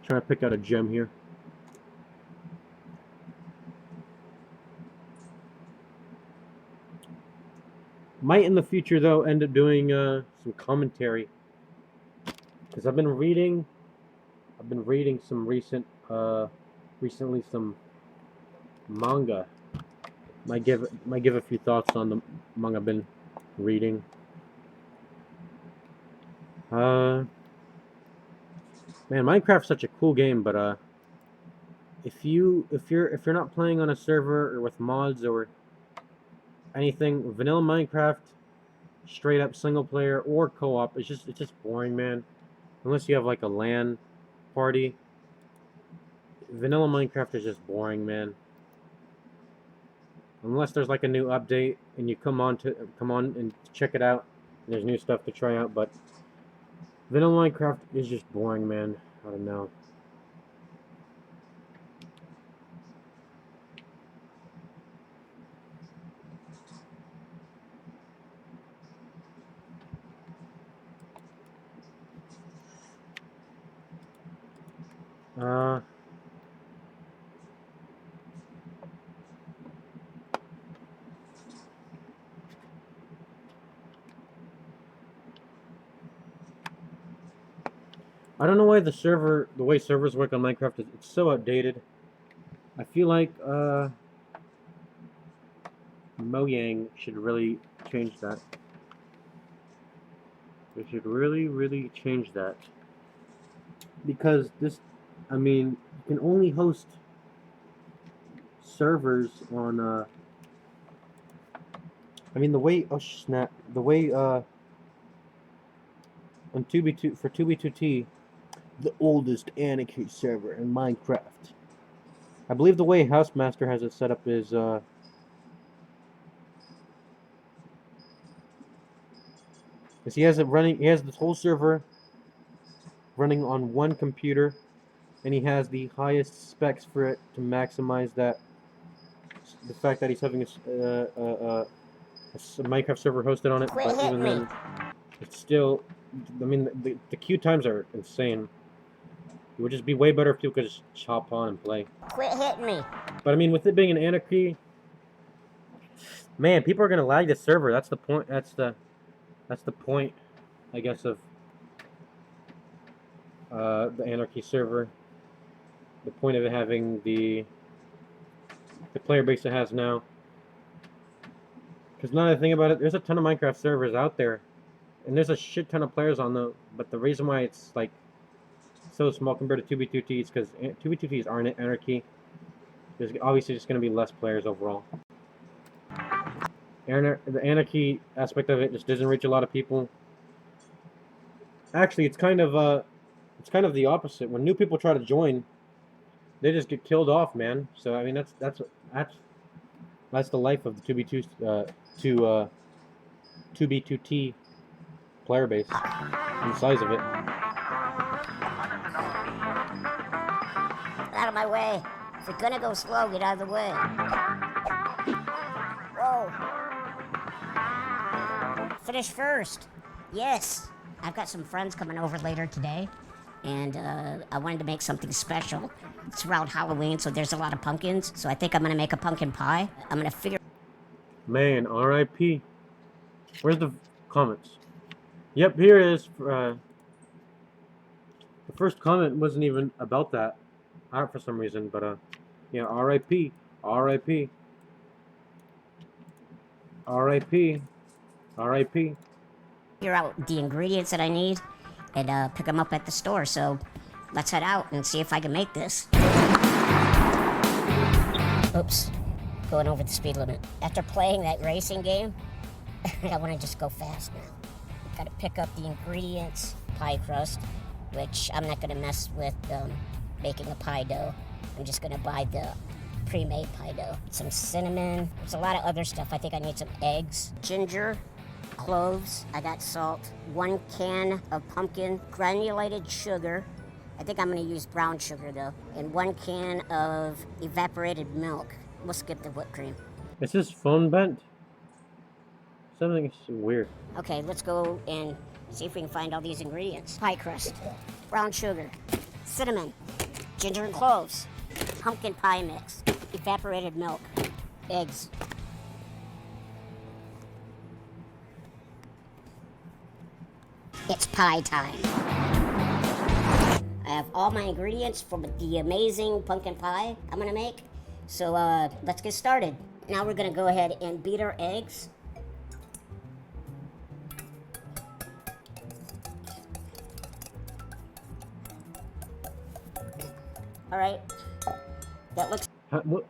Trying to pick out a gem here. Might in the future though end up doing some commentary, because I've been reading some recently some manga. Might give a few thoughts on the manga I've been reading. Man, Minecraft's such a cool game, but if you're not playing on a server or with mods or anything, vanilla Minecraft, straight up single player or co-op, it's just boring, man. Unless you have like a LAN party, vanilla Minecraft is just boring, man. Unless there's like a new update and you come on and check it out, and there's new stuff to try out, but vanilla Minecraft is just boring, man. I don't know. I don't know why the way servers work on Minecraft it's so outdated. I feel like Mojang should really change that. They should really change that. Because this, I mean, you can only host servers on I mean the way, oh snap, the way on 2b2 for 2b2t, the oldest anarchy server in Minecraft. I believe the way Housemaster has it set up is he has it running. He has this whole server running on one computer, and he has the highest specs for it to maximize that. The fact that he's having a Minecraft server hosted on it, but even then, it's still. I mean, the queue times are insane. It would just be way better if people could just chop on and play. Quit hitting me. But I mean, with it being an anarchy, man, people are gonna lag the server. That's the point. That's the point, I guess, of the anarchy server. The point of it having the player base it has now. Because another thing about it, there's a ton of Minecraft servers out there, and there's a shit ton of players on them. But the reason why it's like so small compared to 2b2t is because 2b2ts aren't anarchy. There's obviously just going to be less players overall. The anarchy aspect of it just doesn't reach a lot of people. Actually, it's kind of the opposite. When new people try to join, they just get killed off, man. So I mean, that's the life of the 2b2t player base and the size of it. Out of my way. If you're gonna go slow, get out of the way. Whoa. Finish first. Yes. I've got some friends coming over later today, and I wanted to make something special. It's around Halloween, so there's a lot of pumpkins, so I think I'm gonna make a pumpkin pie. I'm gonna figure... Man, R.I.P. Where's the comments? Yep, here it is. The first comment wasn't even about that. For some reason, but yeah, R.I.P. R.I.P. R.I.P. R.I.P. Figure out the ingredients that I need and pick them up at the store. So let's head out and see if I can make this. Oops, going over the speed limit. After playing that racing game, I want to just go fast now. Gotta pick up the ingredients, pie crust, which I'm not gonna mess with making a pie dough. I'm just gonna buy the pre-made pie dough. Some cinnamon, there's a lot of other stuff. I think I need some eggs, ginger, cloves, I got salt, 1 can of pumpkin granulated sugar. I think I'm gonna use brown sugar though, and 1 can of evaporated milk. We'll skip the whipped cream. Is this phone bent? Something's weird. Okay, let's go and see if we can find all these ingredients. Pie crust, brown sugar, cinnamon, ginger and cloves, pumpkin pie mix, evaporated milk, eggs. It's pie time. I have all my ingredients for the amazing pumpkin pie I'm gonna make. So let's get started. Now we're gonna go ahead and beat our eggs. All right, that looks.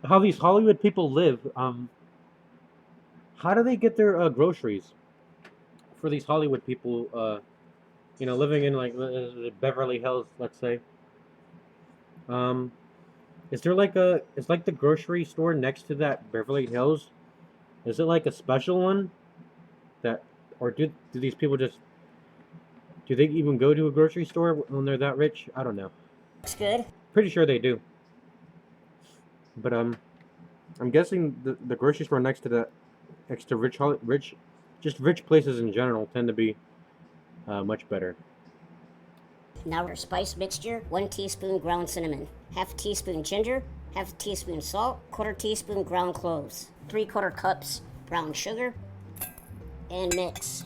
How these Hollywood people live? How do they get their groceries? For these Hollywood people, you know, living in like Beverly Hills, let's say. Is there like is like the grocery store next to that Beverly Hills? Is it like a special one? That, or do these people just, do they even go to a grocery store when they're that rich? I don't know. Looks good. Pretty sure they do. But I'm guessing the grocery store next to rich places in general tend to be much better. Now our spice mixture: 1 teaspoon ground cinnamon, half teaspoon ginger, half teaspoon salt, 1/4 teaspoon ground cloves, 3/4 cups brown sugar, and mix.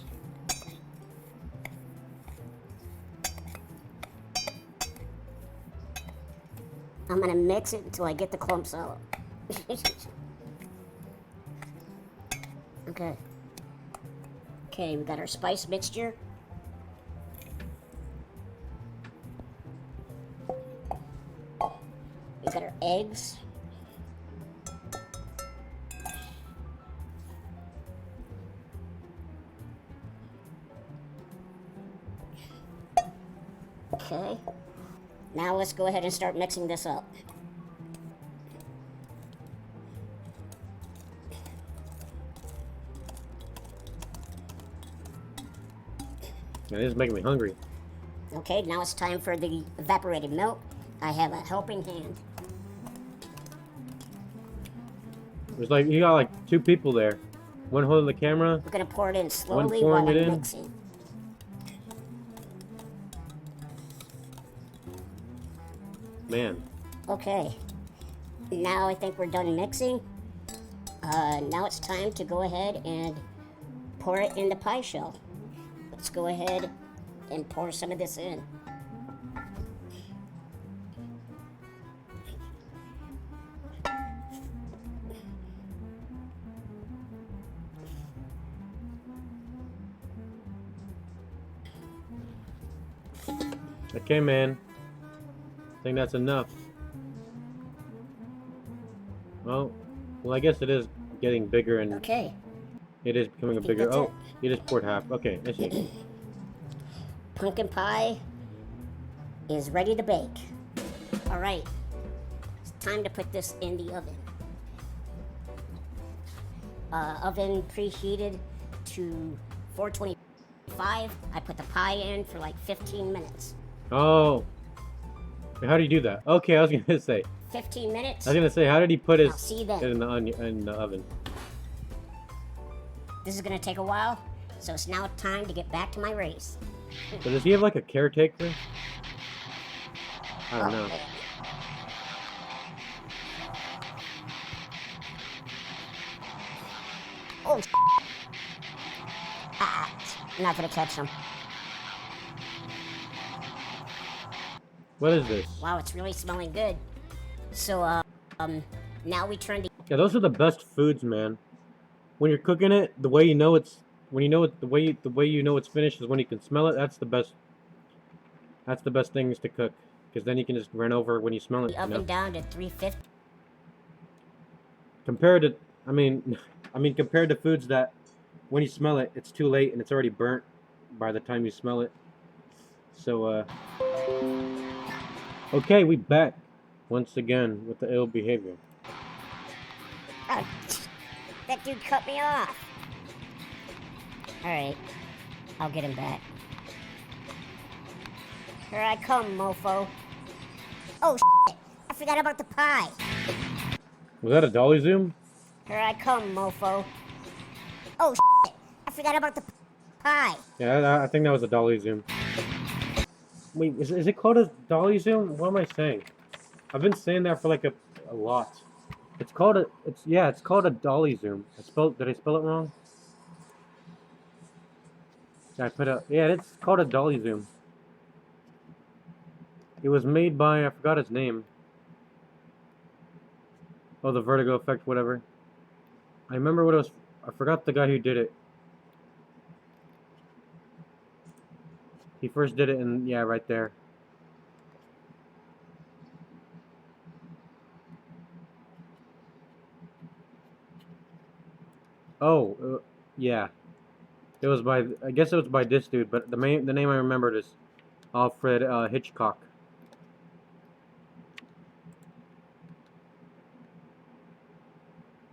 I'm gonna mix it until I get the clumps out. Okay. Okay, we got our spice mixture. We got our eggs. Okay. Now let's go ahead and start mixing this up. Yeah, this is making me hungry. Okay, now it's time for the evaporated milk. I have a helping hand. There's like, you got like 2 people there. One holding the camera. We're gonna pour it in slowly pouring while it I'm in. mixing. Man. Okay, now I think we're done mixing. Now it's time to go ahead and pour it in the pie shell. Let's go ahead and pour some of this in. Okay, man. I think that's enough. Well, I guess it is getting bigger and Okay. it is becoming a think bigger. that's Oh, it. you just poured half. Okay, I see. Pumpkin pie is ready to bake. All right, it's time to put this in the oven. Oven preheated to 425. I put the pie in for like 15 minutes. Oh. How do you do that? Okay, I was gonna say. 15 minutes. I was gonna say, how did he put his I'll see you then. it in the oven? This is gonna take a while, so it's now time to get back to my race. So does he have like a caretaker? I don't know. Oh, I'm not gonna catch him. What is this? Wow, it's really smelling good. So, now we turn the Yeah, those are the best foods, man. when you're cooking it, the way you know it's when you know it the way you know it's finished is when you can smell it. That's the best. That's the best thing is to cook, because then you can just run over when you smell it. The oven down to 350. Compared to, I mean, compared to foods that when you smell it, it's too late and it's already burnt by the time you smell it. So, okay, we back once again with the ill behavior. Oh, that dude cut me off. Alright, I'll get him back. Here I come, mofo. Oh, shit, I forgot about the pie. Was that a dolly zoom? Here I come, mofo. Oh, shit, I forgot about the pie. Yeah, I think that was a dolly zoom. Wait, is it called a dolly zoom? What am I saying? I've been saying that for like a lot. It's called a dolly zoom. Did I spell it wrong? It's called a dolly zoom. It was made by, I forgot his name. Oh, the vertigo effect, whatever. I remember what it was. I forgot the guy who did it. He first did it, and yeah, right there. Oh, yeah. It was by, I guess it was by this dude, but the name I remembered is Alfred Hitchcock.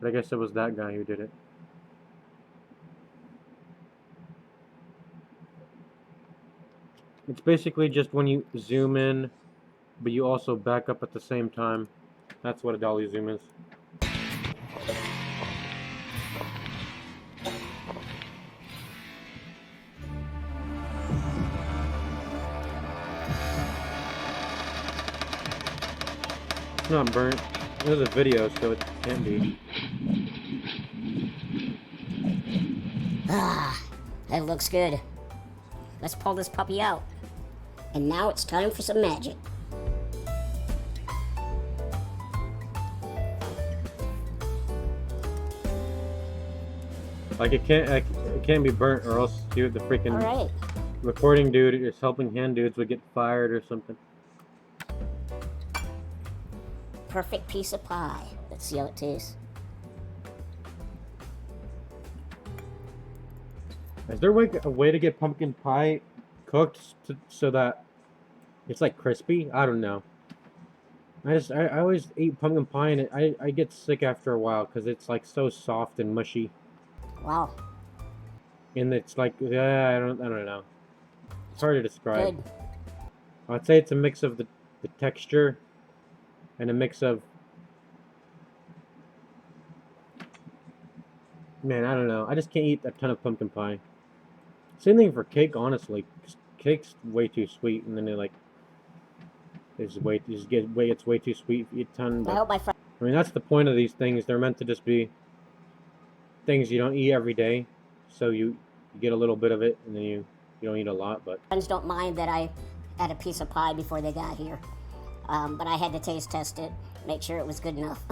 But I guess it was that guy who did it. It's basically just when you zoom in, but you also back up at the same time. That's what a dolly zoom is. It's not burnt. There's a video, so it can't be. Ah, that looks good. Let's pull this puppy out. And now it's time for some magic. Like it can't be burnt, or else dude, the freaking Alright. recording dude is helping hand dudes would get fired or something. Perfect piece of pie. Let's see how it tastes. Is there a way to get pumpkin pie cooked so that it's like crispy? I don't know. I always eat pumpkin pie and I get sick after a while because it's like so soft and mushy. Wow. And it's like I don't know. It's hard to describe. Good. I'd say it's a mix of the texture and a mix of, man, I don't know. I just can't eat a ton of pumpkin pie. Same thing for cake, honestly. Cake's way too sweet, and then it's way too sweet if you eat a ton. I hope my friend. I mean, that's the point of these things. They're meant to just be things you don't eat every day, so you get a little bit of it, and then you don't eat a lot. But Friends don't mind that I had a piece of pie before they got here. But I had to taste test it, make sure it was good enough.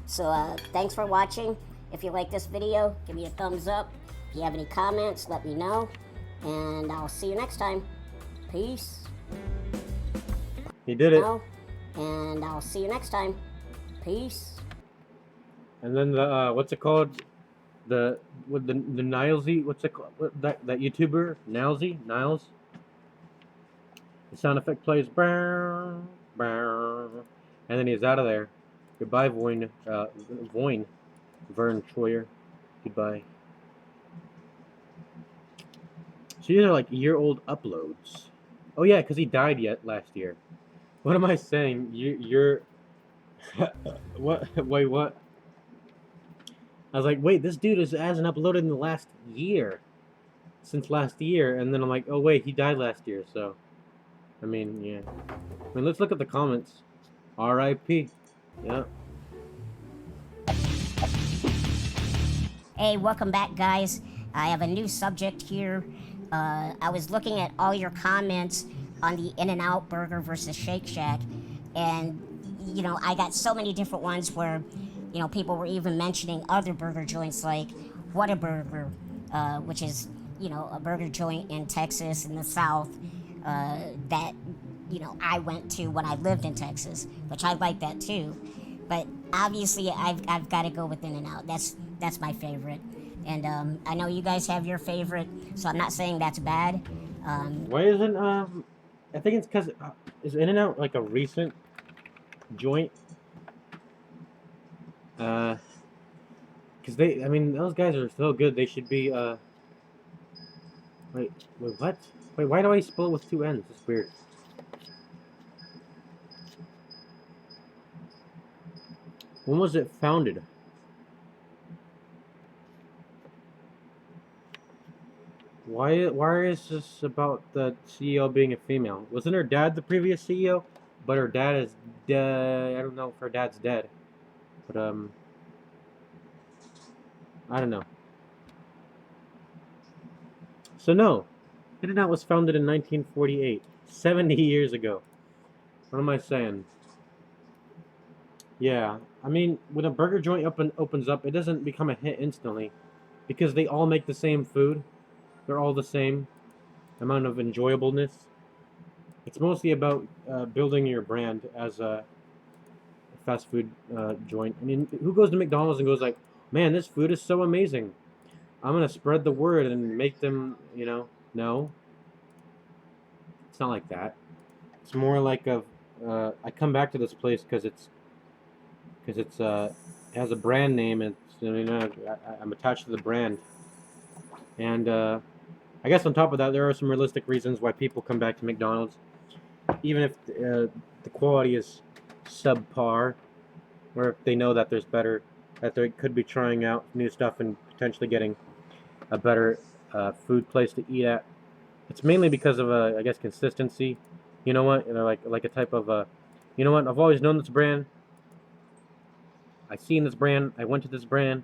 So thanks for watching. If you like this video, give me a thumbs up. If you have any comments, let me know. And I'll see you next time. Peace. he did it. And I'll see you next time. Peace. And then the what's it called? The Nilesy, what's it called? That YouTuber Niles. The sound effect plays, and then he's out of there. Goodbye, Vern Troyer. Goodbye. So these are like year-old uploads. Oh yeah, because he died last year. What am I saying? You're what? Wait, what? I was like, wait, this dude hasn't uploaded in the last year. Since last year, and then I'm like, oh wait, he died last year, so I mean, yeah. I mean, let's look at the comments. R.I.P. Yeah. Hey, welcome back, guys. I have a new subject here. I was looking at all your comments on the In-N-Out Burger versus Shake Shack, and you know, I got so many different ones where, you know, people were even mentioning other burger joints like Whataburger, which is, you know, a burger joint in Texas in the South that, you know, I went to when I lived in Texas, which I like that too. But obviously, I've got to go with In-N-Out. That's my favorite. And I know you guys have your favorite, so I'm not saying that's bad. Why isn't I think it's because is In-N-Out like a recent joint? Because I mean, those guys are so good. They should be wait, what? Wait, why do I spell it with two N's? It's weird. When was it founded? Why is this about the CEO being a female? Wasn't her dad the previous CEO? But her dad is dead. I don't know if her dad's dead. But I don't know. So no, In-N-Out was founded in 1948, 70 years ago. What am I saying? Yeah, I mean, when a burger joint opens up, it doesn't become a hit instantly, because they all make the same food. They're all the same amount of enjoyableness. It's mostly about building your brand as a fast food joint. I mean, who goes to McDonald's and goes like, "Man, this food is so amazing. I'm gonna spread the word and make them," you know? No, it's not like that. It's more like I come back to this place because it has a brand name, and it's, you know, I'm attached to the brand. And I guess on top of that, there are some realistic reasons why people come back to McDonald's, even if the quality is subpar, or if they know that there's better, that they could be trying out new stuff and potentially getting a better food place to eat at. It's mainly because of I guess consistency. You know what? You know, like a type of you know what? I've always known this brand. I've seen this brand. I went to this brand.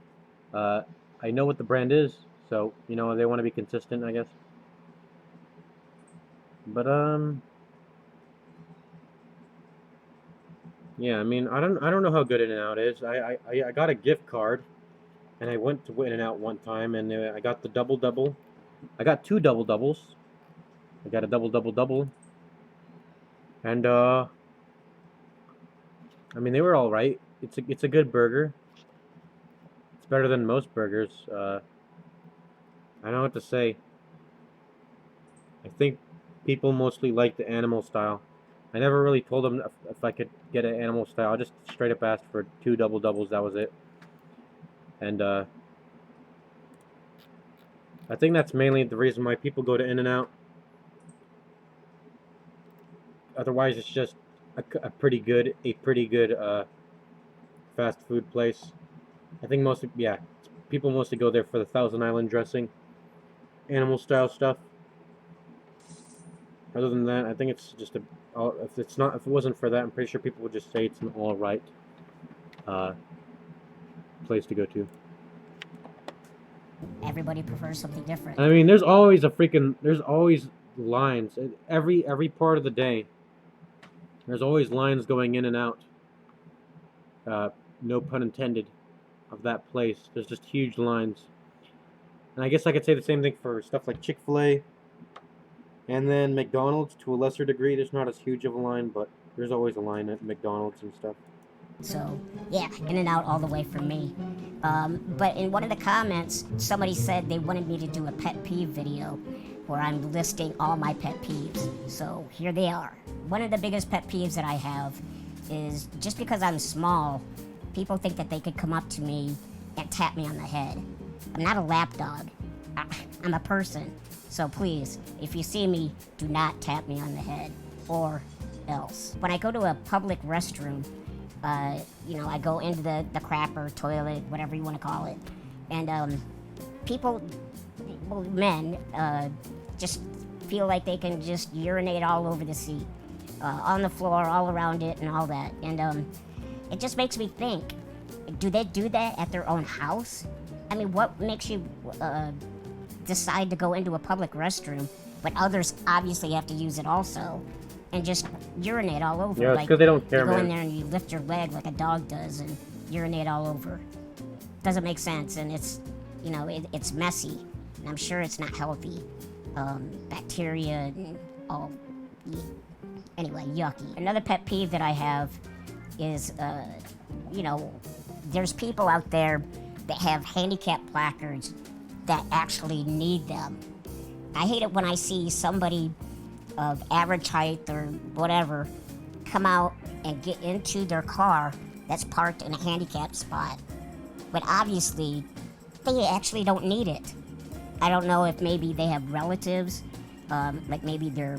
I know what the brand is. So, you know, they want to be consistent, I guess. But yeah, I mean, I don't know how good In-N-Out is. I got a gift card, and I went to In-N-Out one time, and I got the double. I got two doubles. I got a double, and I mean, they were all right. It's a good burger. It's better than most burgers. I don't know what to say. I think people mostly like the animal style. I never really told them if I could get an animal style. I just straight up asked for two doubles. That was it. And I think that's mainly the reason why people go to In-N-Out. Otherwise, it's just a pretty good fast food place. I think people mostly go there for the Thousand Island dressing, animal style stuff. Other than that, I think it's just if it wasn't for that, I'm pretty sure people would just say it's an all right place to go to. Everybody prefers something different. I mean, there's always lines every part of the day. There's always lines going in and out. No pun intended, of that place. There's just huge lines. And I guess I could say the same thing for stuff like Chick-fil-A. And then McDonald's, to a lesser degree. There's not as huge of a line, but there's always a line at McDonald's and stuff. So, yeah, In-N-Out all the way for me. But in one of the comments, somebody said they wanted me to do a pet peeve video where I'm listing all my pet peeves. So, here they are. One of the biggest pet peeves that I have is just because I'm small, people think that they could come up to me and tap me on the head. I'm not a lap dog. I'm a person. So please, if you see me, do not tap me on the head, or else. When I go to a public restroom, you know, I go into the crapper, toilet, whatever you want to call it, and men, just feel like they can just urinate all over the seat, on the floor, all around it, and all that. And it just makes me think, do they do that at their own house? I mean, what makes you decide to go into a public restroom, but others obviously have to use it also, and just urinate all over? Yeah, it's because they don't care, you go man. in there and you lift your leg like a dog does and urinate all over. Doesn't make sense, and it's you know, it's messy, and I'm sure it's not healthy. Bacteria and all. Anyway, yucky. Another pet peeve that I have is, you know, there's people out there that have handicap placards that actually need them. I hate it when I see somebody of average height or whatever come out and get into their car that's parked in a handicap spot. But obviously, they actually don't need it. I don't know if maybe they have relatives, like maybe their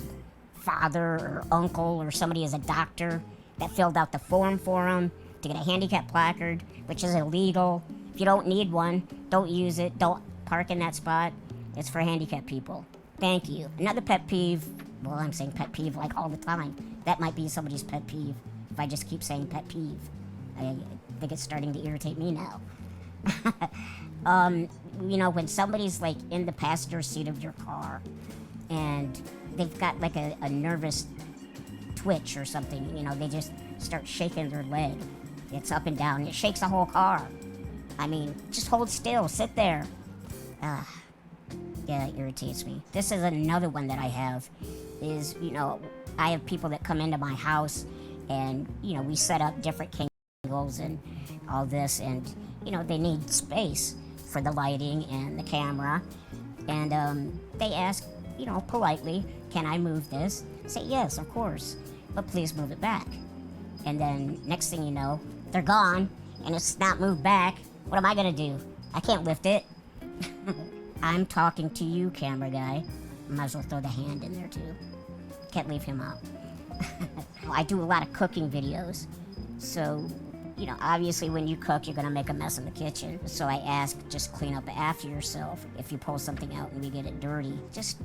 father or uncle or somebody is a doctor that filled out the form for them to get a handicap placard, which is illegal. If you don't need one, don't use it. Don't park in that spot. It's for handicapped people. Thank you. Another pet peeve. Well, I'm saying pet peeve like all the time. That might be somebody's pet peeve if I just keep saying pet peeve. I think it's starting to irritate me now. You know, when somebody's like in the passenger seat of your car and they've got like a nervous twitch or something, you know, they just start shaking their leg. It's up and down. It shakes the whole car. I mean, just hold still. Sit there. Yeah, it irritates me. This is another one that I have is, you know, I have people that come into my house and, you know, we set up different angles and all this and, you know, they need space for the lighting and the camera. And they ask, you know, politely, can I move this? I say, yes, of course, but please move it back. And then next thing you know, they're gone and it's not moved back. What am I gonna do? I can't lift it. I'm talking to you, camera guy. Might as well throw the hand in there too. Can't leave him out. I do a lot of cooking videos. So, you know, obviously when you cook, you're gonna make a mess in the kitchen. So I ask, just clean up after yourself. If you pull something out and we get it dirty, just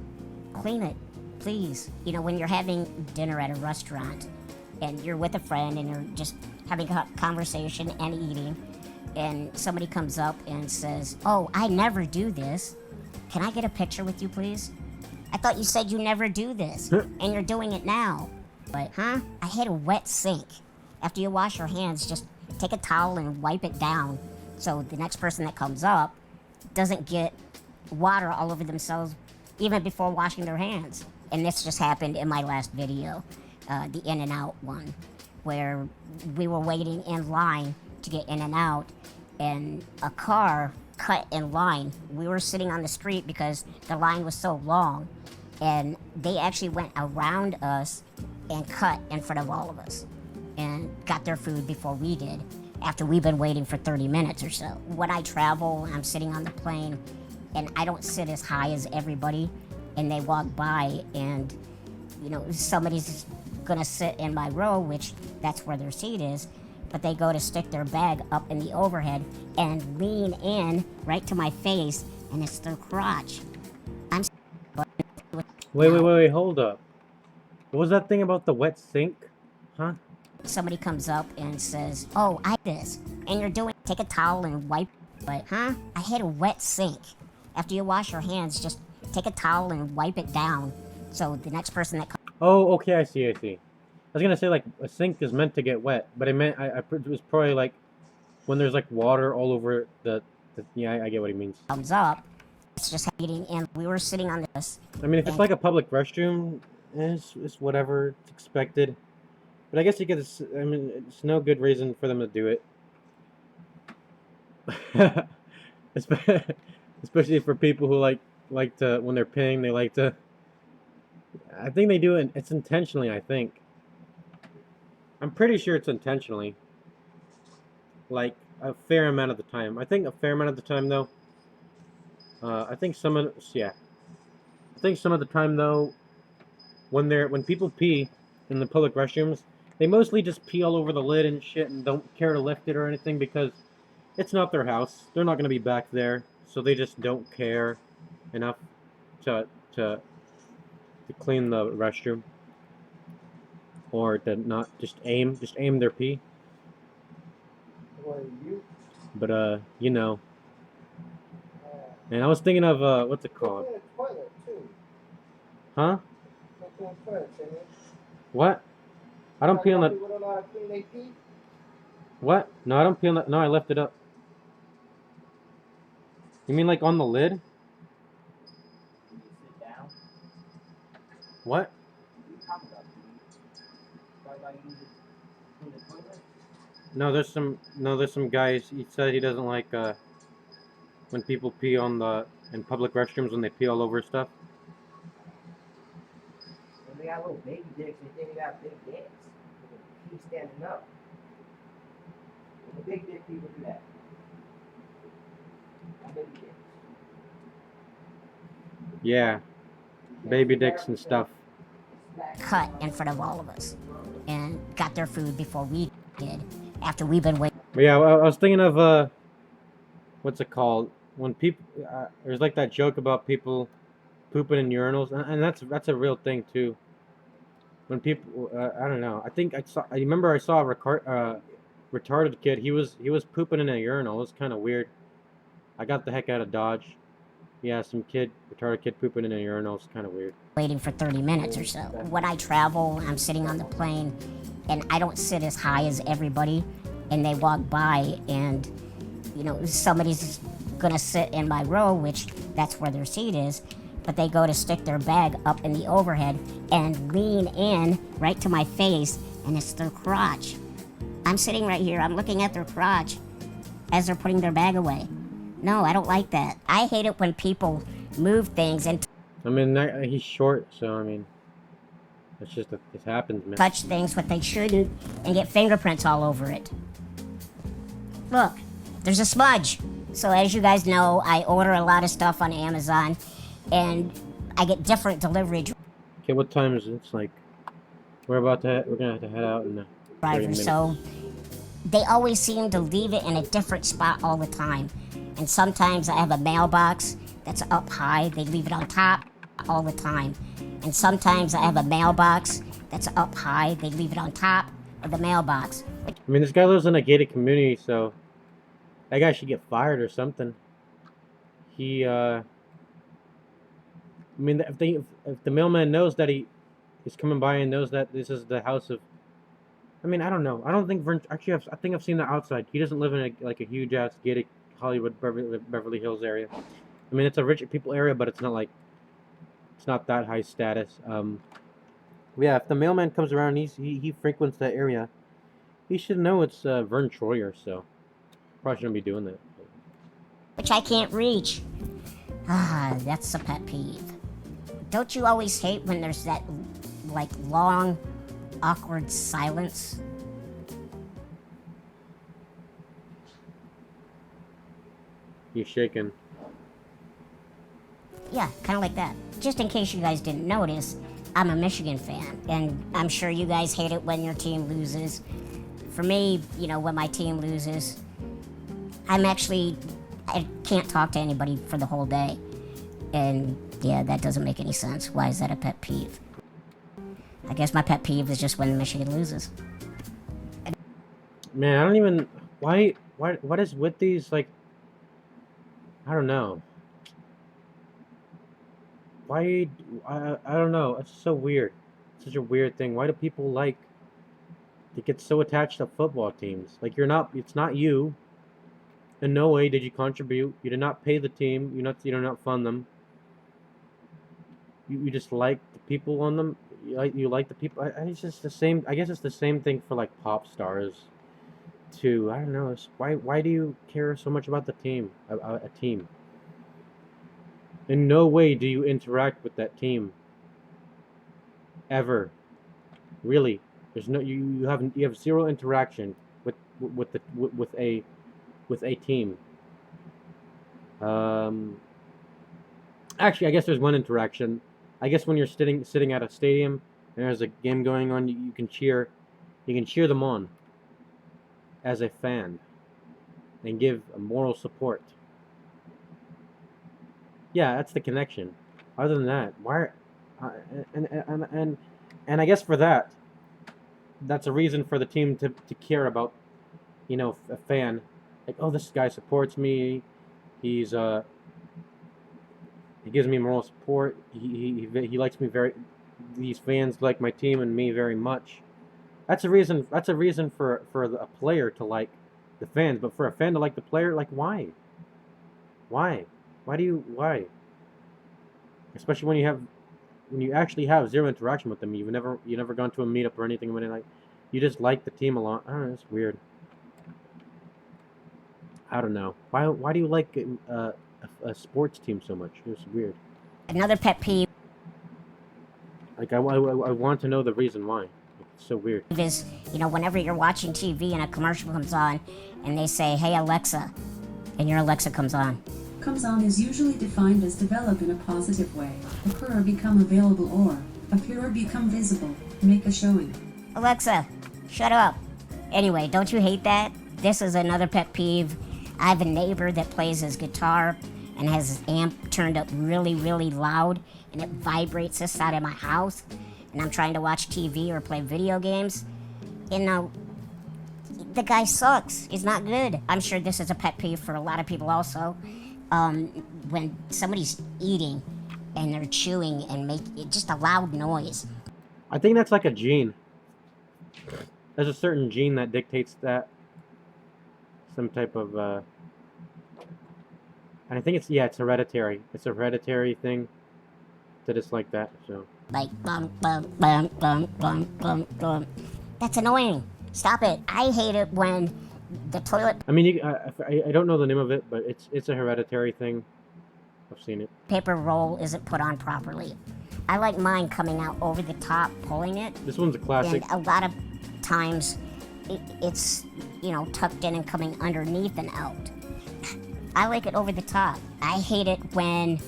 clean it, please. You know, when you're having dinner at a restaurant and you're with a friend and you're just having a conversation and eating, and somebody comes up and says, oh, I never do this. Can I get a picture with you, please? I thought you said you never do this, and you're doing it now. But, huh? I hate a wet sink. After you wash your hands, just take a towel and wipe it down so the next person that comes up doesn't get water all over themselves even before washing their hands. And this just happened in my last video, the In-N-Out one, where we were waiting in line to get in and out, and a car cut in line. We were sitting on the street because the line was so long, and they actually went around us and cut in front of all of us and got their food before we did, after we've been waiting for 30 minutes or so. When I travel, I'm sitting on the plane, and I don't sit as high as everybody, and they walk by, and, you know, somebody's gonna sit in my row, which that's where their seat is, but they go to stick their bag up in the overhead and lean in right to my face, and it's their crotch. I'm Wait, hold up. What was that thing about the wet sink? Huh? Somebody comes up and says, oh, I this, and you're doing, take a towel and wipe, but, huh? I hate a wet sink. After you wash your hands, just take a towel and wipe it down so the next person that comes. Oh, okay, I see. I was gonna say, like, a sink is meant to get wet, but it meant, it was probably, like, when there's, like, water all over yeah, I get what he means. Comes up, it's just eating, and we were sitting on this. I mean, if it's like a public restroom, it's whatever, it's expected. But I guess you get, I mean, it's no good reason for them to do it. Especially for people who like to, when they're peeing, they like to, I think they do it, it's intentionally, I think. I'm pretty sure it's intentionally. Like, a fair amount of the time. I think a fair amount of the time, though, I think some of the time, though, when people pee in the public restrooms, they mostly just pee all over the lid and shit and don't care to lift it or anything because it's not their house. They're not going to be back there, so they just don't care enough to clean the restroom, or to not just aim their pee. But you know. And I was thinking of what's it called? Huh? What? I don't pee on the. What? No, I don't pee on the. No, I left it up. You mean like on the lid? When you sit down, What? what are you talking about, dude? Why use it in the toilet? There's some guys. He said he doesn't like when people pee on the in public restrooms when they pee all over stuff. When they got little baby dicks, they think they got big dicks. Keep standing up. When the big dick people do that. Not baby dicks. Yeah, baby dicks and stuff. cut in front of all of us and got their food before we did, after we've been waiting. But yeah, I was thinking of what's it called? When people there's like that joke about people pooping in urinals, and that's a real thing too. When people, I don't know. I remember I saw a retarded kid. He was pooping in a urinal. It was kind of weird. I got the heck out of Dodge. Yeah, some retarded kid pooping in a urinal. It's kind of weird. Waiting for 30 minutes or so. When I travel, I'm sitting on the plane and I don't sit as high as everybody, and they walk by and, you know, somebody's gonna sit in my row, which that's where their seat is, but they go to stick their bag up in the overhead and lean in right to my face, and it's their crotch. I'm sitting right here, I'm looking at their crotch as they're putting their bag away. No, I don't like that. I hate it when people move things and I mean, he's short, so I mean, it's just it happens, man. touch things what they shouldn't and get fingerprints all over it. Look, there's a smudge. So as you guys know, I order a lot of stuff on Amazon and I get different delivery Okay, what time is it? It's like we're gonna have to head out in 30 drivers. minutes. So they always seem to leave it in a different spot all the time. And sometimes I have a mailbox that's up high. They leave it on top all the time. And sometimes I have a mailbox that's up high. They leave it on top of the mailbox. I mean, this guy lives in a gated community, so that guy should get fired or something. I mean, if the mailman knows that he is coming by and knows that this is the house of, I mean, I don't know. I don't think actually I think I've seen the outside. He doesn't live in like a huge ass gated Hollywood Beverly Hills area. I mean, it's a rich people area, but it's not that high status. Yeah, if the mailman comes around, he frequents that area, he should know it's Vern Troyer, so probably shouldn't be doing that. Which I can't reach. Ah, that's a pet peeve. Don't you always hate when there's that, like, long, awkward silence? He's shaking. Yeah, kind of like that. Just in case you guys didn't notice, I'm a Michigan fan, and I'm sure you guys hate it when your team loses. For me, you know, when my team loses, I can't talk to anybody for the whole day. And yeah, that doesn't make any sense. Why is that a pet peeve? I guess my pet peeve is just when Michigan loses. Man, I don't even what is with these, like, I don't know. I don't know. It's so weird. It's such a weird thing. Why do people they get so attached to football teams? Like, it's not you. In no way did you contribute. You did not pay the team. You did not fund them. You just like the people on them. You like the people. It's just the same. I guess it's the same thing for like pop stars, too. I don't know. Why do you care so much about the team? A team. In no way do you interact with that team. Ever. Really. There's no you have zero interaction with a team. Actually, I guess there's one interaction. I guess when you're sitting at a stadium and there's a game going on, you can cheer them on as a fan and give a moral support. Yeah, that's the connection. Other than that, why? And I guess for that's a reason for the team to care about, a fan. Like, oh, this guy supports me. He gives me moral support. He likes me these fans like my team and me very much. That's a reason. That's a reason for a player to like the fans, but for a fan to like the player, like, why? Why? Why? Especially when you actually have zero interaction with them. You never gone to a meetup or anything when like you just like the team a lot. I don't know, it's weird. I don't know. Why do you like a sports team so much? It's weird. Another pet peeve Like I want to know the reason why. It's so weird. is, whenever you're watching TV and a commercial comes on and they say, "Hey Alexa," and your Alexa comes on. Comes on is usually defined as develop in a positive way, occur, become available, or appear or become visible, make a showing. Alexa, shut up. Anyway, don't you hate that? This is another pet peeve. I have a neighbor that plays his guitar and has his amp turned up really, really loud, and it vibrates this side of my house, and I'm trying to watch TV or play video games. The guy sucks. He's not good. I'm sure this is a pet peeve for a lot of people also. When somebody's eating and they're chewing and make just a loud noise. I think that's like a gene. There's a certain gene that dictates that. Some type of and I think it's hereditary. It's a hereditary thing to dislike that. So Like bum bum bum bum bum bum bum. That's annoying. Stop it. I hate it when the toilet I mean, I don't know the name of it, but it's a hereditary thing. I've seen it. paper roll isn't put on properly. I like mine coming out over the top, pulling it, This one's a classic. and a lot of times it's tucked in and coming underneath and out. I like it over the top. I hate it when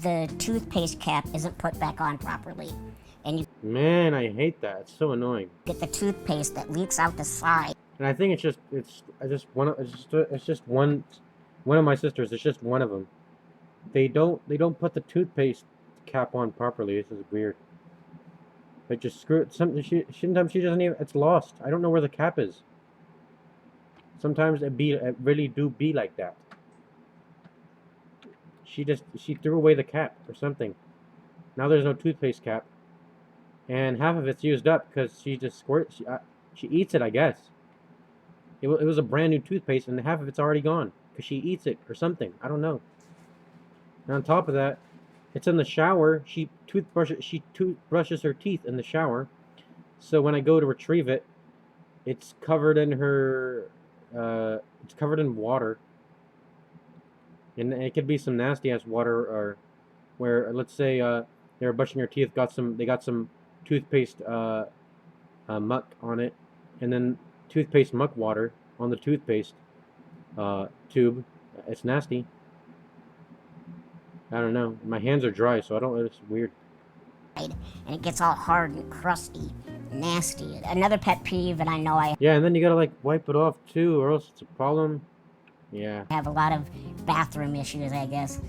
the toothpaste cap isn't put back on properly, and you Man, I hate that. It's so annoying. get the toothpaste that leaks out the side. And I think it's just one of my sisters. It's just one of them. They don't put the toothpaste cap on properly. This is weird. They just screw it. Sometimes she doesn't even. It's lost. I don't know where the cap is. Sometimes it really do be like that. She threw away the cap or something. Now there's no toothpaste cap, and half of it's used up because she just squirts. She eats it, I guess. It was a brand new toothpaste, and half of it's already gone because she eats it or something. I don't know. And on top of that, it's in the shower. She toothbrushes her teeth in the shower. So when I go to retrieve it, it's covered in her. It's covered in water. And it could be some nasty ass water, or where let's say they were brushing their teeth, they got some toothpaste muck on it, and then toothpaste muck water on the toothpaste tube. It's nasty. I don't know. My hands are dry, so I don't. It's weird. And it gets all hard and crusty, nasty. Another pet peeve, and I know I Yeah, and then you gotta like wipe it off too, or else it's a problem. Yeah. have a lot of bathroom issues, I guess.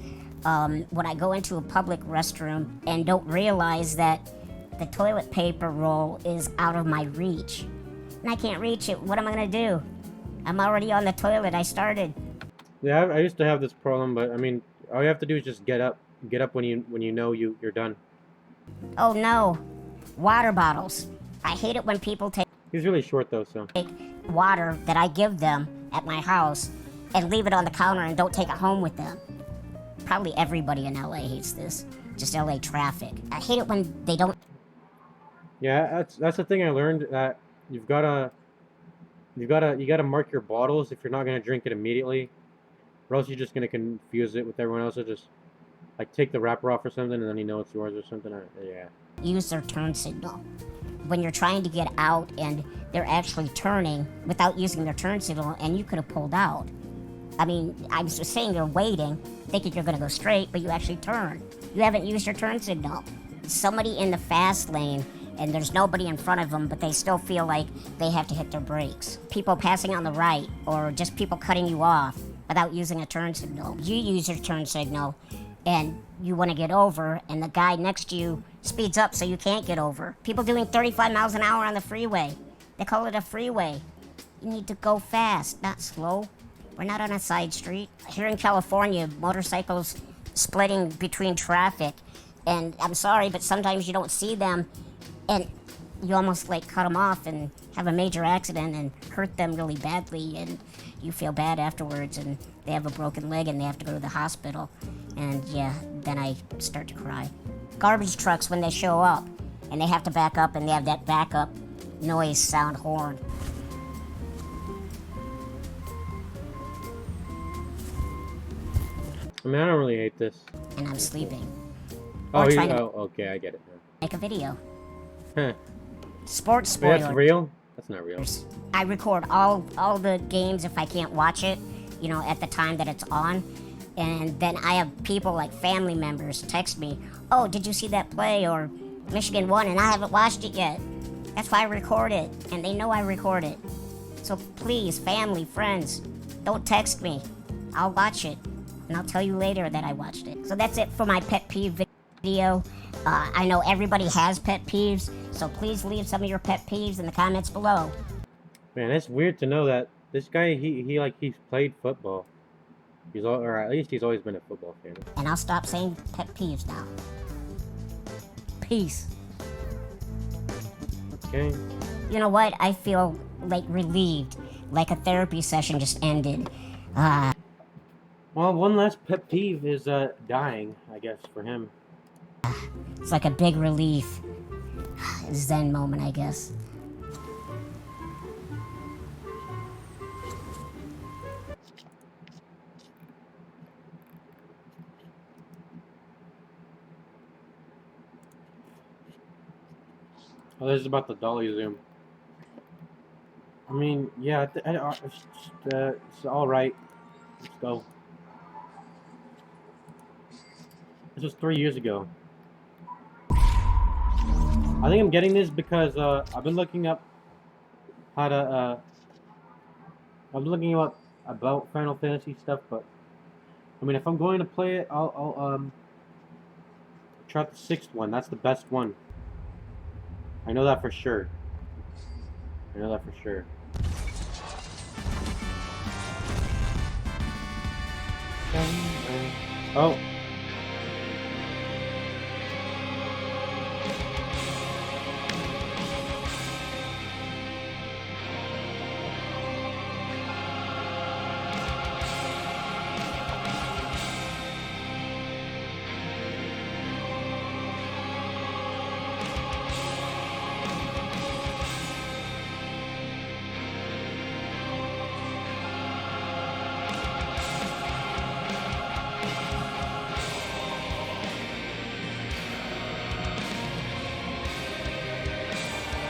When I go into a public restroom and don't realize that the toilet paper roll is out of my reach, and I can't reach it, what am I gonna do? I'm already on the toilet. I started. Yeah, I used to have this problem, but I mean, all you have to do is just get up. Get up when you know you're done. Oh no, water bottles. I hate it when people take He's really short though, so. water that I give them at my house and leave it on the counter and don't take it home with them. Probably everybody in LA hates this. Just LA traffic. I hate it when they don't. Yeah, that's the thing I learned, that you gotta mark your bottles if you're not gonna drink it immediately, or else you're just gonna confuse it with everyone else. So just like take the wrapper off or something, and then you know it's yours or something. Yeah. Use their turn signal. When you're trying to get out and they're actually turning without using their turn signal, and you could have pulled out. I mean, I'm just saying you're waiting, thinking you're going to go straight, but you actually turn. You haven't used your turn signal. Somebody in the fast lane, and there's nobody in front of them, but they still feel like they have to hit their brakes. People passing on the right, or just people cutting you off without using a turn signal. You use your turn signal, and you want to get over, and the guy next to you speeds up so you can't get over. People doing 35 miles an hour on the freeway. They call it a freeway. You need to go fast, not slow. We're not on a side street. Here in California, motorcycles splitting between traffic, and I'm sorry, but sometimes you don't see them, and you almost like cut them off and have a major accident and hurt them really badly, and you feel bad afterwards, and they have a broken leg and they have to go to the hospital, and yeah, then I start to cry. Garbage trucks, when they show up and they have to back up, and they have that backup noise sound horn. I mean, I don't really hate this. And I'm sleeping. Oh, Or trying to okay, I get it now. make a video. Huh. Sports Wait, spoiler. that's real? That's not real. I record all the games if I can't watch it, you know, at the time that it's on. And then I have people like family members text me, "Oh, did you see that play?" Or "Michigan won and I haven't watched it yet." That's why I record it, and they know I record it. So please, family, friends, don't text me. I'll watch it, and I'll tell you later that I watched it. So that's it for my pet peeve video. I know everybody has pet peeves, so please leave some of your pet peeves in the comments below. Man, it's weird to know that this guy, he's played football. Or at least he's always been a football fan. And I'll stop saying pet peeves now. Peace. Okay. You know what? I feel like relieved, like a therapy session just ended. Well, one last pet peeve is dying, I guess, for him. It's like a big relief. Zen moment, I guess. Oh, this is about the dolly zoom. I mean, yeah, it's all right. Let's go. This was 3 years ago. I think I'm getting this because I've been looking up how to. I'm looking up about Final Fantasy stuff, but I mean, if I'm going to play it, I'll try out the 6th one. That's the best one. I know that for sure. I know that for sure. Oh.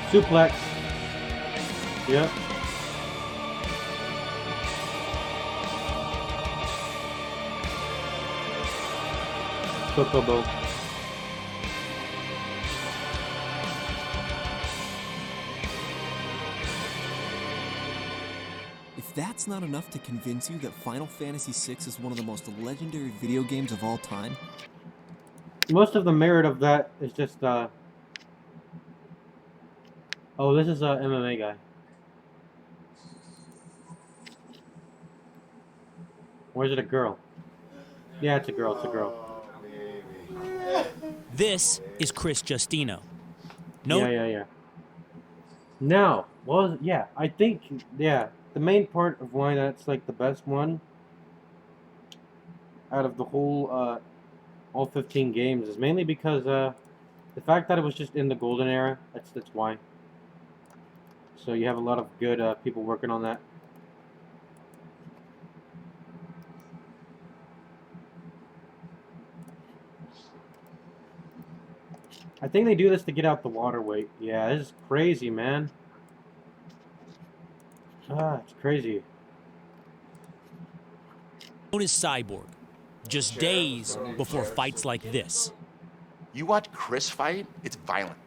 Suplex. Yep. Chocobo. If that's not enough to convince you that Final Fantasy VI is one of the most legendary video games of all time, Most of the merit of that is just oh, this is a MMA guy. Or is it a girl? Yeah, it's a girl. It's a girl. This is Chris Justino. No, Yeah. Now, well, yeah, I think, yeah, the main part of why that's like the best one out of the whole, all 15 games is mainly because, the fact that it was just in the golden era, that's why. So you have a lot of good, people working on that. I think they do this to get out the water weight. Yeah, this is crazy, man. It's crazy. known as Cyborg. Just days before fights like this. You watch Chris fight, it's violent.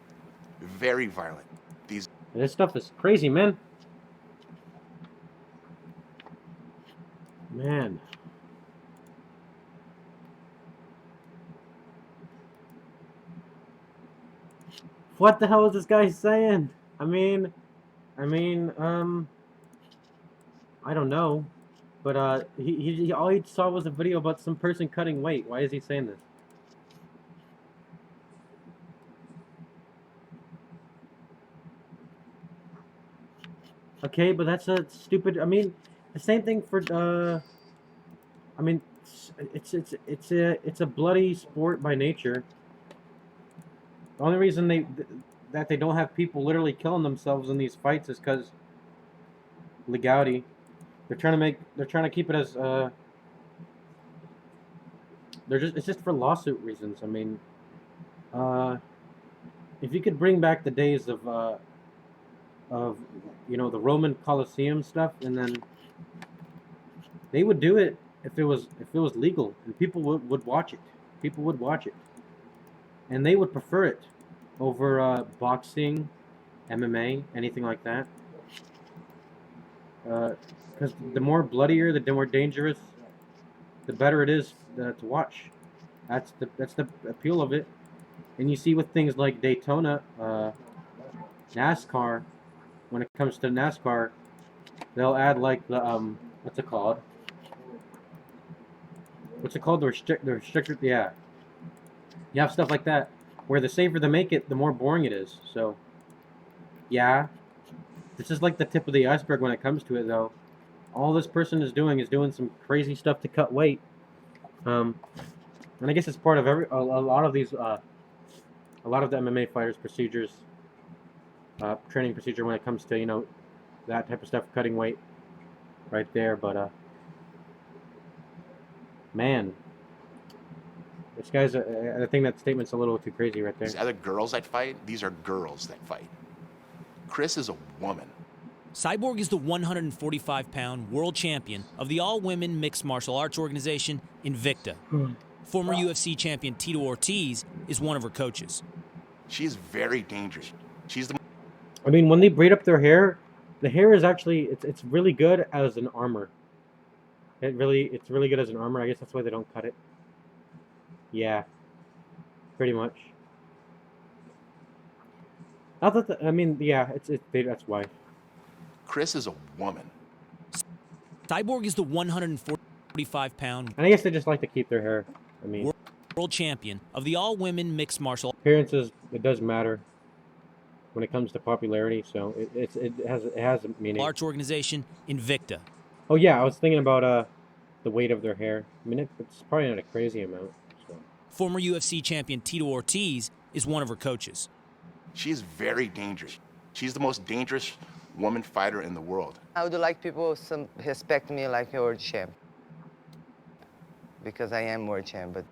Very violent. This stuff is crazy, man. Man. What the hell is this guy saying? I don't know. But, all he saw was a video about some person cutting weight. Why is he saying this? Okay, but that's a stupid. I mean, the same thing for. I mean, it's a bloody sport by nature. The only reason that they don't have people literally killing themselves in these fights is because legality. They're trying to keep it as it's just for lawsuit reasons. I mean, if you could bring back the days of the Roman Colosseum stuff, and then they would do it if it was legal, and people would watch it. People would watch it, and they would prefer it over boxing, MMA, anything like that. Because the more bloodier, the more dangerous, the better it is to watch. That's the appeal of it. And you see with things like Daytona, NASCAR. When it comes to NASCAR, they'll add like the what's it called? What's it called? The restricted. Yeah. You have stuff like that where the safer they make it, the more boring it is. So, yeah, this is like the tip of the iceberg when it comes to it, though. All this person is doing some crazy stuff to cut weight. And I guess it's part of a lot of these a lot of the MMA fighters' procedures, training procedure when it comes to that type of stuff, cutting weight, right there. But man, this guy's I think that statement's a little too crazy right there. These other girls that fight, these are girls that fight. Chris is a woman. Cyborg is the 145-pound world champion of the all-women mixed martial arts organization Invicta. Former UFC champion Tito Ortiz is one of her coaches. She is very dangerous. She's the. I mean, when they braid up their hair, the hair is actually it's really good as an armor. It's really good as an armor. I guess that's why they don't cut it. Yeah, pretty much. That's why. Chris is a woman. Cyborg is the 145-pound And I guess they just like to keep their hair. I mean, world champion of the all-women mixed martial appearances, it does matter when it comes to popularity. So it has a meaning. arts organization Invicta. Oh yeah, I was thinking about the weight of their hair. I mean, it's probably not a crazy amount. So. Former UFC champion Tito Ortiz is one of her coaches. She is very dangerous. She's the most dangerous woman fighter in the world. I would like people to respect me like a world champ. Because I am world champ, but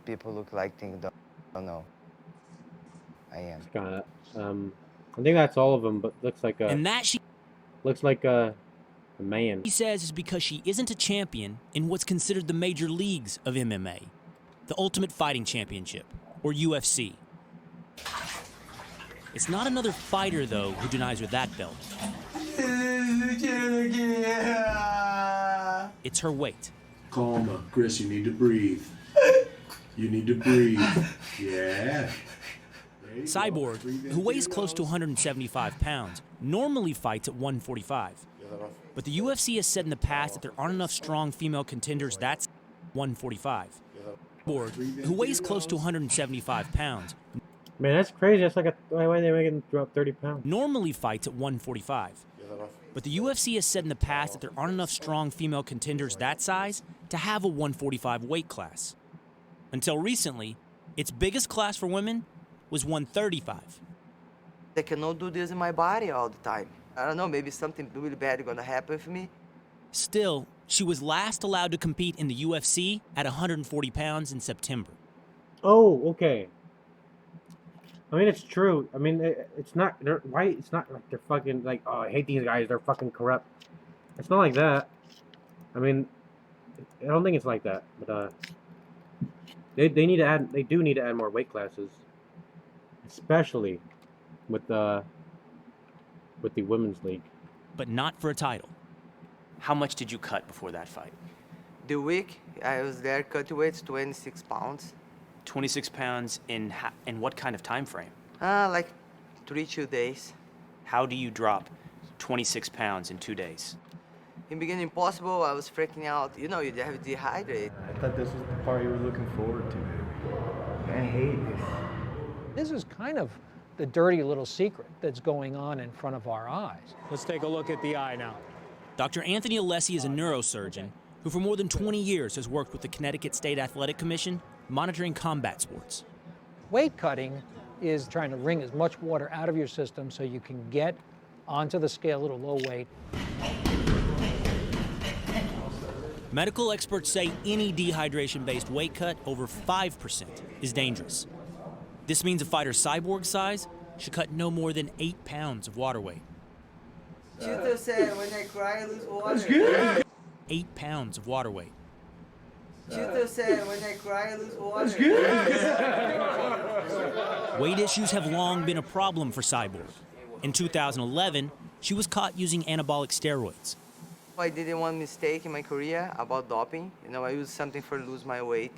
people look like things don't know. I am. It's kinda, I think that's all of them, but looks like a man. He says is because she isn't a champion in what's considered the major leagues of MMA, the Ultimate Fighting Championship, or UFC. It's not another fighter, though, who denies her that belt. It's her weight. Calm up, Chris. You need to breathe. You need to breathe. Yeah. Cyborg, who weighs close to 175 pounds, normally fights at 145. But the UFC has said in the past that there aren't enough strong female contenders that's 145. Cyborg, who weighs close to 175 pounds, Man, that's crazy. That's like why are they making him drop 30 pounds? normally fights at 145. But the UFC has said in the past that there aren't enough strong female contenders that size to have a 145 weight class. Until recently, its biggest class for women was 135. I cannot do this in my body all the time. I don't know, maybe something really bad is gonna happen with me. Still, she was last allowed to compete in the UFC at 140 pounds in September. Oh, okay. I mean, it's true. I mean, it's not. It's not like they're fucking like. Oh, I hate these guys. They're fucking corrupt. It's not like that. I mean, I don't think it's like that. But they need to add. They do need to add more weight classes, especially with the women's league. But not for a title. How much did you cut before that fight? The week I was there, cut weights 26 pounds. 26 pounds in what kind of time frame? Like 2 days. How do you drop 26 pounds in 2 days? In the beginning, impossible. I was freaking out. You know, you have dehydrated. I thought this was the part you were looking forward to. I hate this. This was kind of the dirty little secret that's going on in front of our eyes. Let's take a look at the eye now. Dr. Anthony Alessi is a neurosurgeon who for more than 20 years has worked with the Connecticut State Athletic Commission monitoring combat sports. Weight cutting is trying to wring as much water out of your system so you can get onto the scale at a low weight. Medical experts say any dehydration-based weight cut over 5% is dangerous. This means a fighter Cyborg size should cut no more than 8 pounds of water weight. Chuto said, when I cry, I lose water. 8 pounds of water weight. Chuto said, when I cry, I lose water. Weight issues have long been a problem for Cyborg. In 2011, she was caught using anabolic steroids. I didn't want mistake in my career about doping. You know, I used something for lose my weight.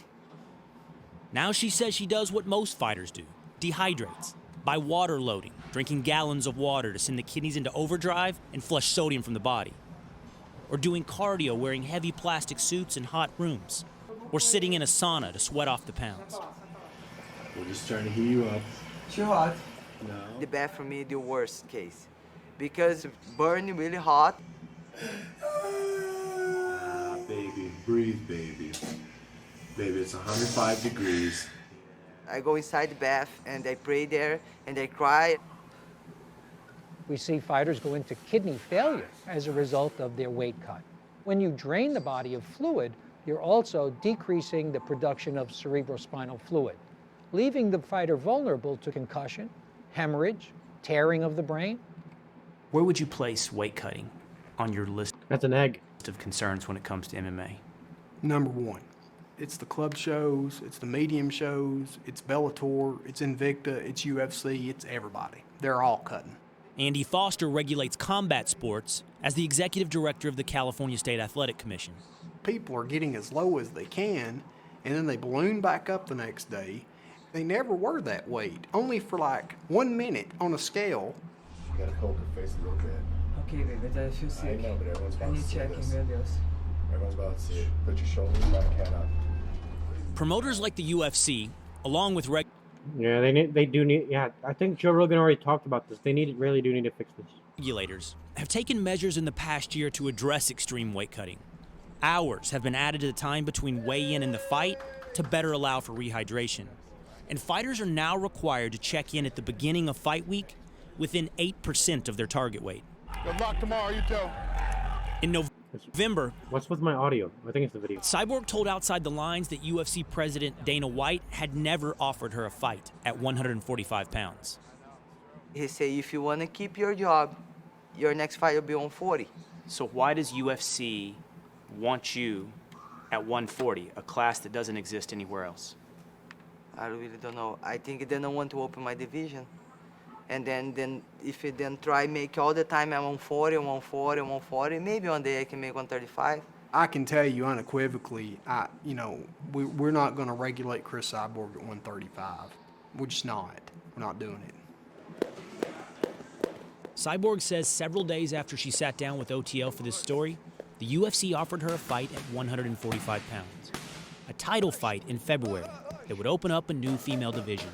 Now she says she does what most fighters do, dehydrates, by water loading, drinking gallons of water to send the kidneys into overdrive and flush sodium from the body. Or doing cardio wearing heavy plastic suits in hot rooms. Or sitting in a sauna to sweat off the pounds. We're just trying to heat you up. Too hot. No. The bath for me, the worst case. Because burn really hot. Baby, breathe, baby. Baby, it's 105 degrees. I go inside the bath and I pray there and I cry. We see fighters go into kidney failure as a result of their weight cut. When you drain the body of fluid, you're also decreasing the production of cerebrospinal fluid, leaving the fighter vulnerable to concussion, hemorrhage, tearing of the brain. Where would you place weight cutting on your list? That's an egg. Of concerns when it comes to MMA? Number one, it's the club shows, it's the medium shows, it's Bellator, it's Invicta, it's UFC, it's everybody. They're all cutting. Andy Foster regulates combat sports as the executive director of the California State Athletic Commission. People are getting as low as they can, and then they balloon back up the next day. They never were that weight, only for like 1 minute on a scale. You gotta poke her face a little bit. Okay, baby, I feel sick. I know, but everyone's about to see this. meu Deus. Everyone's about to see it. Put your shoulders back, head up. Promoters like the UFC, along with Yeah, they do need. Yeah, I think Joe Rogan already talked about this. They really do need to fix this. Regulators have taken measures in the past year to address extreme weight cutting. Hours have been added to the time between weigh-in and the fight to better allow for rehydration. And fighters are now required to check in at the beginning of fight week within 8% of their target weight. Good luck tomorrow, you two. In November, what's with my audio? I think it's the video. Cyborg told Outside the Lines that UFC president Dana White had never offered her a fight at 145 pounds. He said, if you want to keep your job, your next fight will be 140. So why does UFC want you at 140, a class that doesn't exist anywhere else? I really don't know. I think they don't want to open my division. And then if you then try make all the time at 140, 140, 140, maybe one day I can make 135. I can tell you unequivocally, we're not going to regulate Chris Cyborg at 135. We're just not. We're not doing it. Cyborg says several days after she sat down with OTL for this story, the UFC offered her a fight at 145 pounds. A title fight in February that would open up a new female division.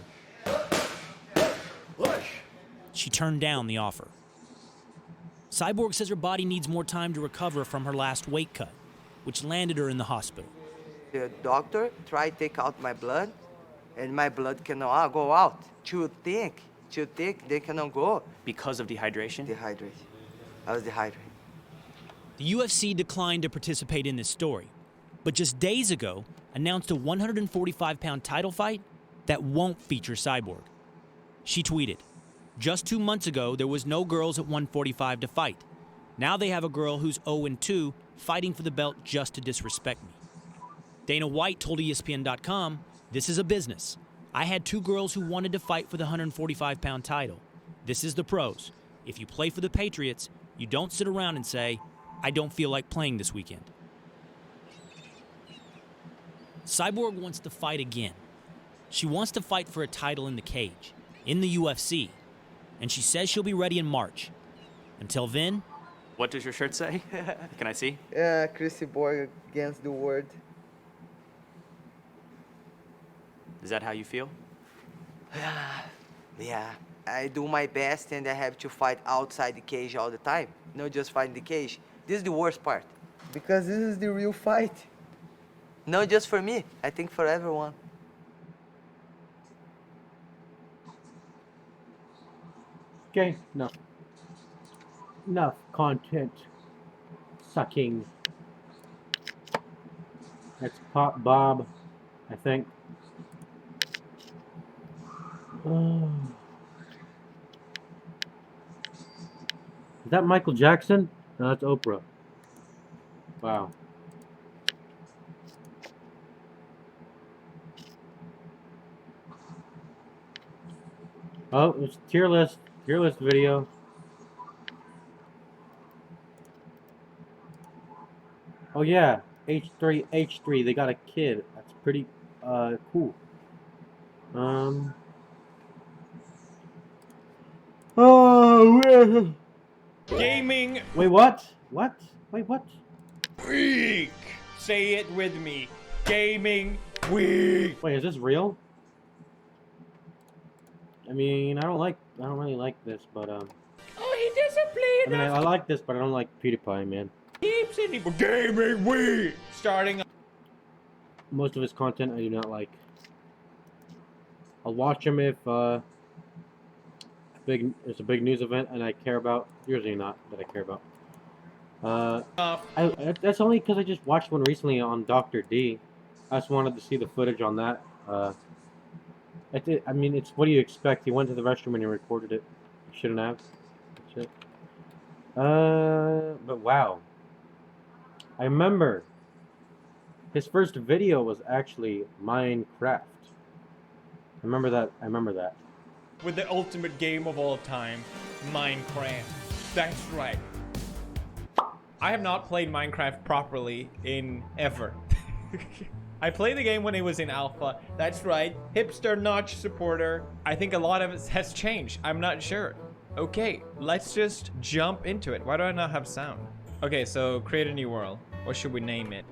She turned down the offer. Cyborg says her body needs more time to recover from her last weight cut, which landed her in the hospital. The doctor tried to take out my blood, and my blood cannot go out. Too thick, they cannot go. Because of dehydration? Dehydration. I was dehydrated. The UFC declined to participate in this story, but just days ago announced a 145-pound title fight that won't feature Cyborg. She tweeted, "Just 2 months ago, there was no girls at 145 to fight. Now they have a girl who's 0-2 fighting for the belt just to disrespect me." Dana White told ESPN.com, "This is a business. I had 2 girls who wanted to fight for the 145-pound title. This is the pros. If you play for the Patriots, you don't sit around and say, 'I don't feel like playing this weekend.'" Cyborg wants to fight again. She wants to fight for a title in the cage, in the UFC, and she says she'll be ready in March. Until then, what does your shirt say? Can I see? Yeah, Chris Cyborg against the world. Is that how you feel? Yeah. I do my best and I have to fight outside the cage all the time. Not just fight in the cage. This is the worst part. Because this is the real fight. Not just for me, I think for everyone. Okay, no. Enough content sucking. That's Pop Bob, I think. Is that Michael Jackson? No, that's Oprah. Wow. Oh, it's tier list video. Oh yeah, H3, they got a kid. That's pretty cool. Oh man. Gaming. Wait, what? What? Wait, what? Week. Say it with me. Gaming week. Wait, is this real? I mean, I don't really like this, but Oh, he doesn't play I mean, I like this, but I don't like PewDiePie, man. Keeps anymore. Gaming week. Starting. Most of his content I do not like. I'll watch him if it's a big news event and I care about. Usually not that I care about. That's only because I just watched one recently on Dr. D. I just wanted to see the footage on that. I mean, it's what do you expect? He went to the restroom and he recorded it. He shouldn't have. That's it. But wow. I remember his first video was actually Minecraft. I remember that. With the ultimate game of all time, Minecraft. That's right. I have not played Minecraft properly in ever. I played the game when it was in alpha. That's right. Hipster Notch supporter. I think a lot of it has changed. I'm not sure. Okay, let's just jump into it. Why do I not have sound? Okay, so create a new world. What should we name it?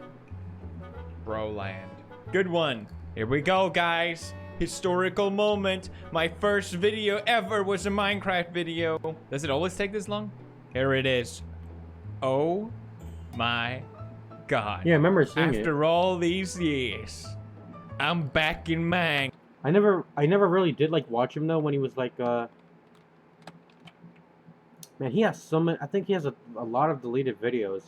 Broland. Good one. Here we go, guys. Historical moment. My first video ever was a Minecraft video. Does it always take this long? Here it is. Oh my god. Yeah, I remember seeing it. After all these years, I'm back in Mang. I never really did like watch him though when he was like man, he has so many. I think he has a lot of deleted videos.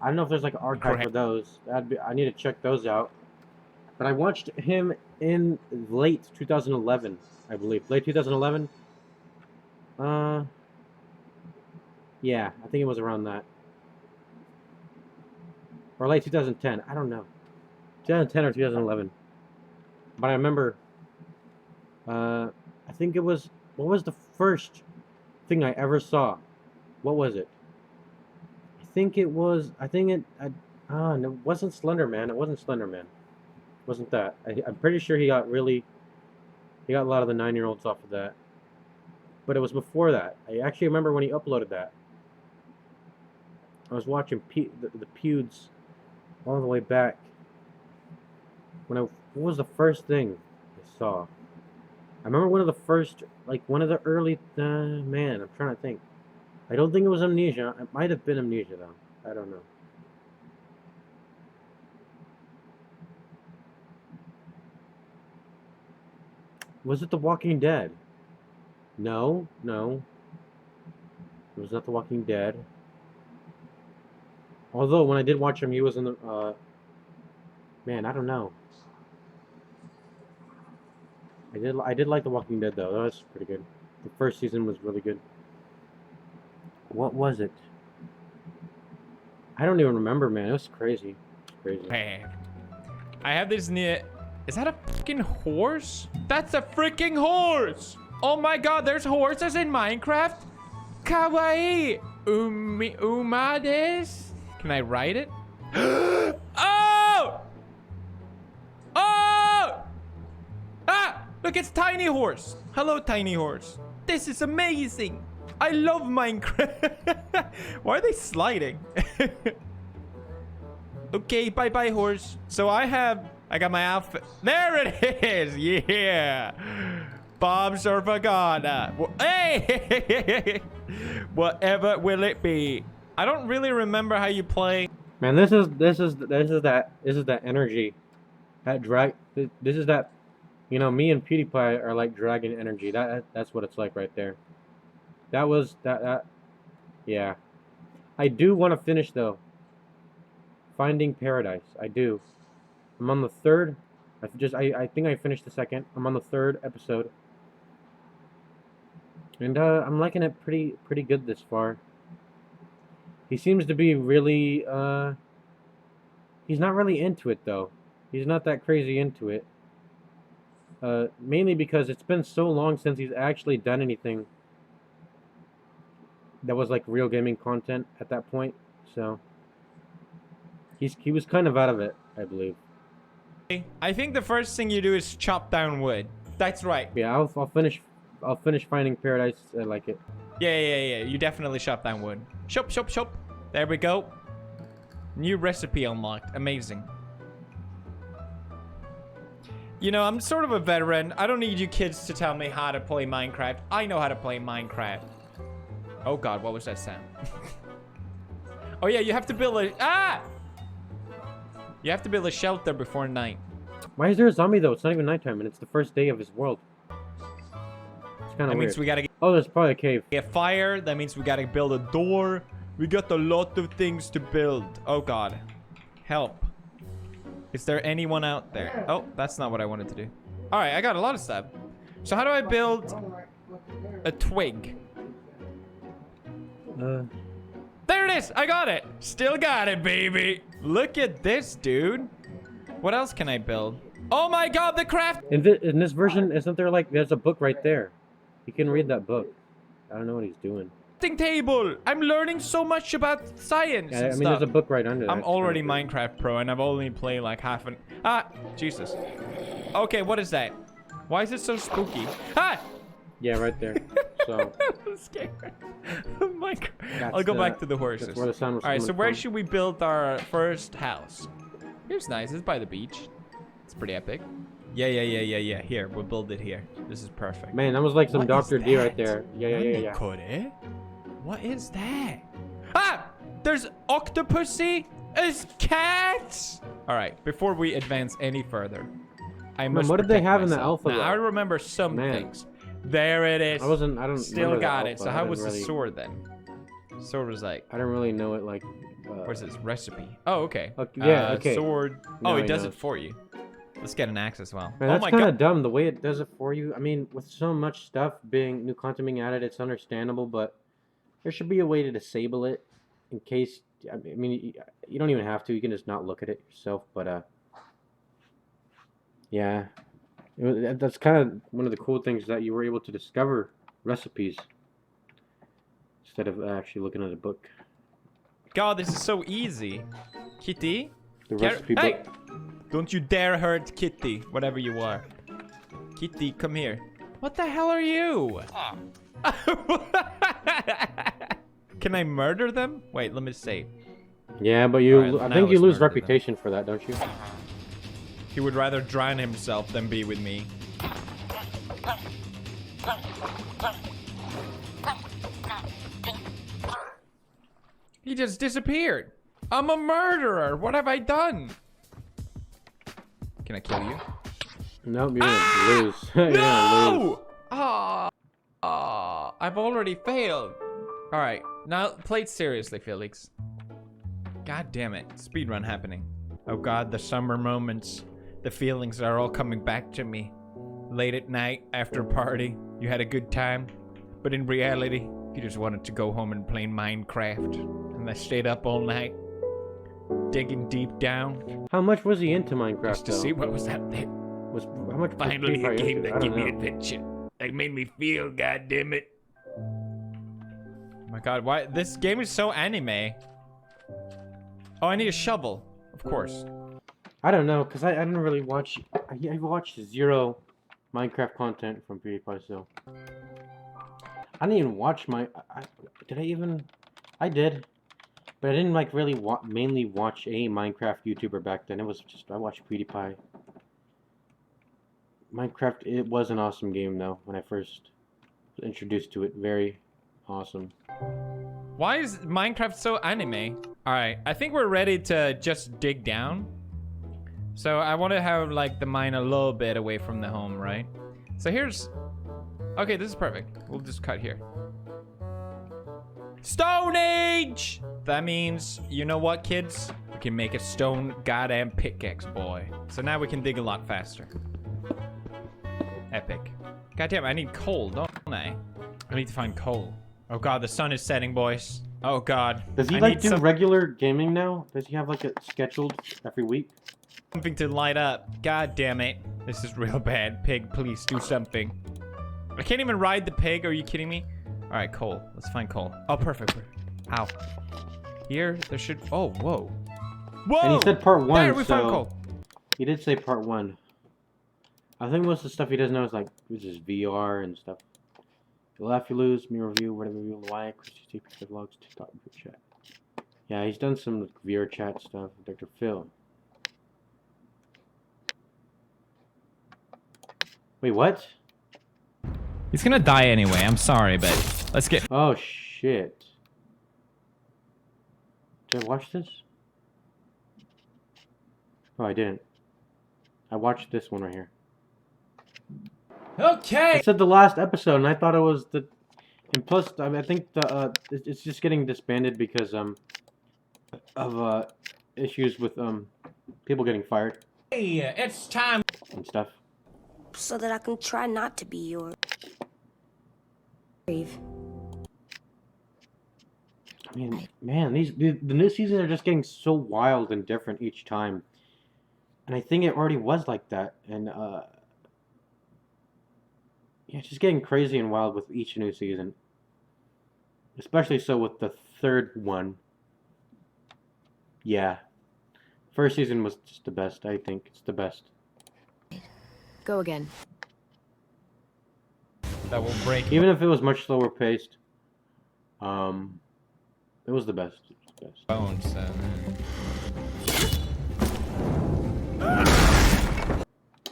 I don't know if there's like an archive for those. I need to check those out. But I watched him in late 2011, I believe. Late 2011. Yeah, I think it was around that. Or late 2010. I don't know. 2010 or 2011. But I remember. I think it was. What was the first thing I ever saw? What was it? No, it wasn't Slender Man. It wasn't Slender Man. It wasn't that. I'm pretty sure he got a lot of the 9-year-olds off of that. But it was before that. I actually remember when he uploaded that. I was watching the Pewds all the way back. What was the first thing I saw? I remember one of the first, like one of the early, man, I'm trying to think. I don't think it was Amnesia. It might have been Amnesia though. I don't know. Was it The Walking Dead? No. It was not The Walking Dead. Although when I did watch him, he was in the man, I don't know. I did like The Walking Dead though. That was pretty good. The first season was really good. What was it? I don't even remember, man. It was crazy. Man. I have this near. Is that a freaking horse? That's a freaking horse! Oh my god, there's horses in Minecraft? Kawaii! Umades? Can I write it? Oh! Oh! Ah! Look, it's Tiny Horse. Hello, Tiny Horse. This is amazing. I love Minecraft. Why are they sliding? Okay, bye-bye, horse. So I got my outfit. There it is. Yeah. Bombs are vagina. Hey! Whatever will it be? I don't really remember how you play. Man, this is that energy, that drag. This is that, you know, me and PewDiePie are like dragon energy. That's what it's like right there. That was that. Yeah, I do want to finish though. Finding Paradise. I do. I'm on the third. I think I finished the second. I'm on the third episode. And I'm liking it pretty good this far. He seems to be really he's not really into it though. He's not that crazy into it. Mainly because it's been so long since he's actually done anything that was like real gaming content at that point. So he was kind of out of it, I believe. I think the first thing you do is chop down wood. That's right. Yeah, I'll finish Finding Paradise. I like it. Yeah. You definitely chop down wood. Chop. There we go. New recipe unlocked. Amazing. You know, I'm sort of a veteran. I don't need you kids to tell me how to play Minecraft. I know how to play Minecraft. Oh god, what was that sound? Oh yeah, you have to build a... Ah! You have to build a shelter before night. Why is there a zombie though? It's not even nighttime and it's the first day of his world. It's kind of weird. That means we gotta get... Oh, there's probably a cave. A fire. That means we gotta build a door. We got a lot of things to build. Oh god. Help. Is there anyone out there? Oh, that's not what I wanted to do. Alright, I got a lot of stuff. So how do I build a twig? There it is! I got it! Still got it, baby! Look at this, dude. What else can I build? Oh my god, the craft! In this version, isn't there like... There's a book right there. You can read that book. I don't know what he's doing. Table! I'm learning so much about science Yeah, and I mean, stuff. there's a book right under that. I'm already Minecraft pro and I've only played like half an... Ah! Jesus. Okay, what is that? Why is it so spooky? Ah! Yeah, right there. So... I'm scared. Oh my god. I'll go back to the horses. That's where the sound was Alright, so coming where from. should we build our first house? Here's nice. It's by the beach. It's pretty epic. Yeah. Here, we'll build it here. This is perfect. Man, that was like some What Dr. is D that? right there. Yeah. What is that? Ah! There's Octopussy! There's cats! Alright, before we advance any further, I must what did they protect have in the myself. alpha, Now, though? I remember some Man. things. There it is. I don't Still remember the got it. alpha. So I how didn't was the really- sword then? Sword was like... I don't really know it like... Where's this recipe? Oh, okay. Okay. Sword. Now Oh, it he does knows. it for you. Let's get an axe as well. Man, Oh that's my kind god. of dumb the way it does it for you. I mean, with so much stuff new content being added, it's understandable, but there should be a way to disable it in case. I mean, you don't even have to. You can just not look at it yourself. But yeah, that's kind of one of the cool things that you were able to discover recipes instead of actually looking at a book. God, this is so easy. Kitty? The recipe Hey! book. Don't you dare hurt Kitty, whatever you are. Kitty, come here. What the hell are you? Can I murder them? Wait, let me see. Yeah, but you. Alright, I now think you let's lose murder them. reputation for that, don't you? He would rather drown himself than be with me. He just disappeared. I'm a murderer. What have I done? Can I kill you? Nope, you're gonna lose. You're gonna lose. No! I've already failed. All right, now play it seriously, Felix. God damn it, speedrun happening. Oh god, the summer moments. The feelings are all coming back to me. Late at night, after a party, you had a good time. But in reality, you just wanted to go home and play Minecraft. And I stayed up all night, digging deep down. How much was he into Minecraft? Just to though? see what was out there. How much? was Finally, PewDiePie a game into? that I gave don't me know. adventure. That made me feel, goddammit. Oh my god, why? This game is so anime. Oh, I need a shovel. Of course. I don't know, because I didn't really watch... I watched zero Minecraft content from PewDiePie, so... I didn't even watch did I even... I did. But I didn't, like, really mainly watch a Minecraft YouTuber back then. It was just... I watched PewDiePie. Minecraft, it was an awesome game though when I first was introduced to it. Very awesome. Why is Minecraft so anime? Alright, I think we're ready to just dig down. So I want to have like the mine a little bit away from the home, right? So here's... Okay, this is perfect. We'll just cut here. Stone Age! That means, you know what, kids? We can make a stone goddamn pickaxe, boy. So now we can dig a lot faster. Epic. Goddamn, I need coal, don't I? I need to find coal. Oh god, the sun is setting, boys. Oh god. Does he I like need do regular gaming now? Does he have like a scheduled every week? something to light up. God damn it. This is real bad. Pig, please do something. I can't even ride the pig. Are you kidding me? All right, coal. Let's find coal. Oh, perfect. Ow. Here, there should... Oh, whoa. Whoa! And he said part 1, there, we found coal. He did say part 1. I think most of the stuff he doesn't know is like, this is VR and stuff. You laugh, you lose, me review, whatever you like, Christy vlogs, TikTok, chat. Yeah, he's done some VR chat stuff, Dr. Phil. Wait, what? He's gonna die anyway. I'm sorry, but let's get... Oh, shit. Did I watch this? Oh, I didn't. I watched this one right here. Okay! It said the last episode, and I thought it was the... And plus, I think the it's just getting disbanded because of issues with people getting fired. Hey, it's time! And stuff. So that I can try not to be your... brave. I mean, man, the new seasons are just getting so wild and different each time. And I think it already was like that. And, yeah, it's just getting crazy and wild with each new season. Especially so with the third one. Yeah. First season was just the best, I think. It's the best. Go again. That will break. Even if it was much slower paced, it was the best. It was the best. Bones.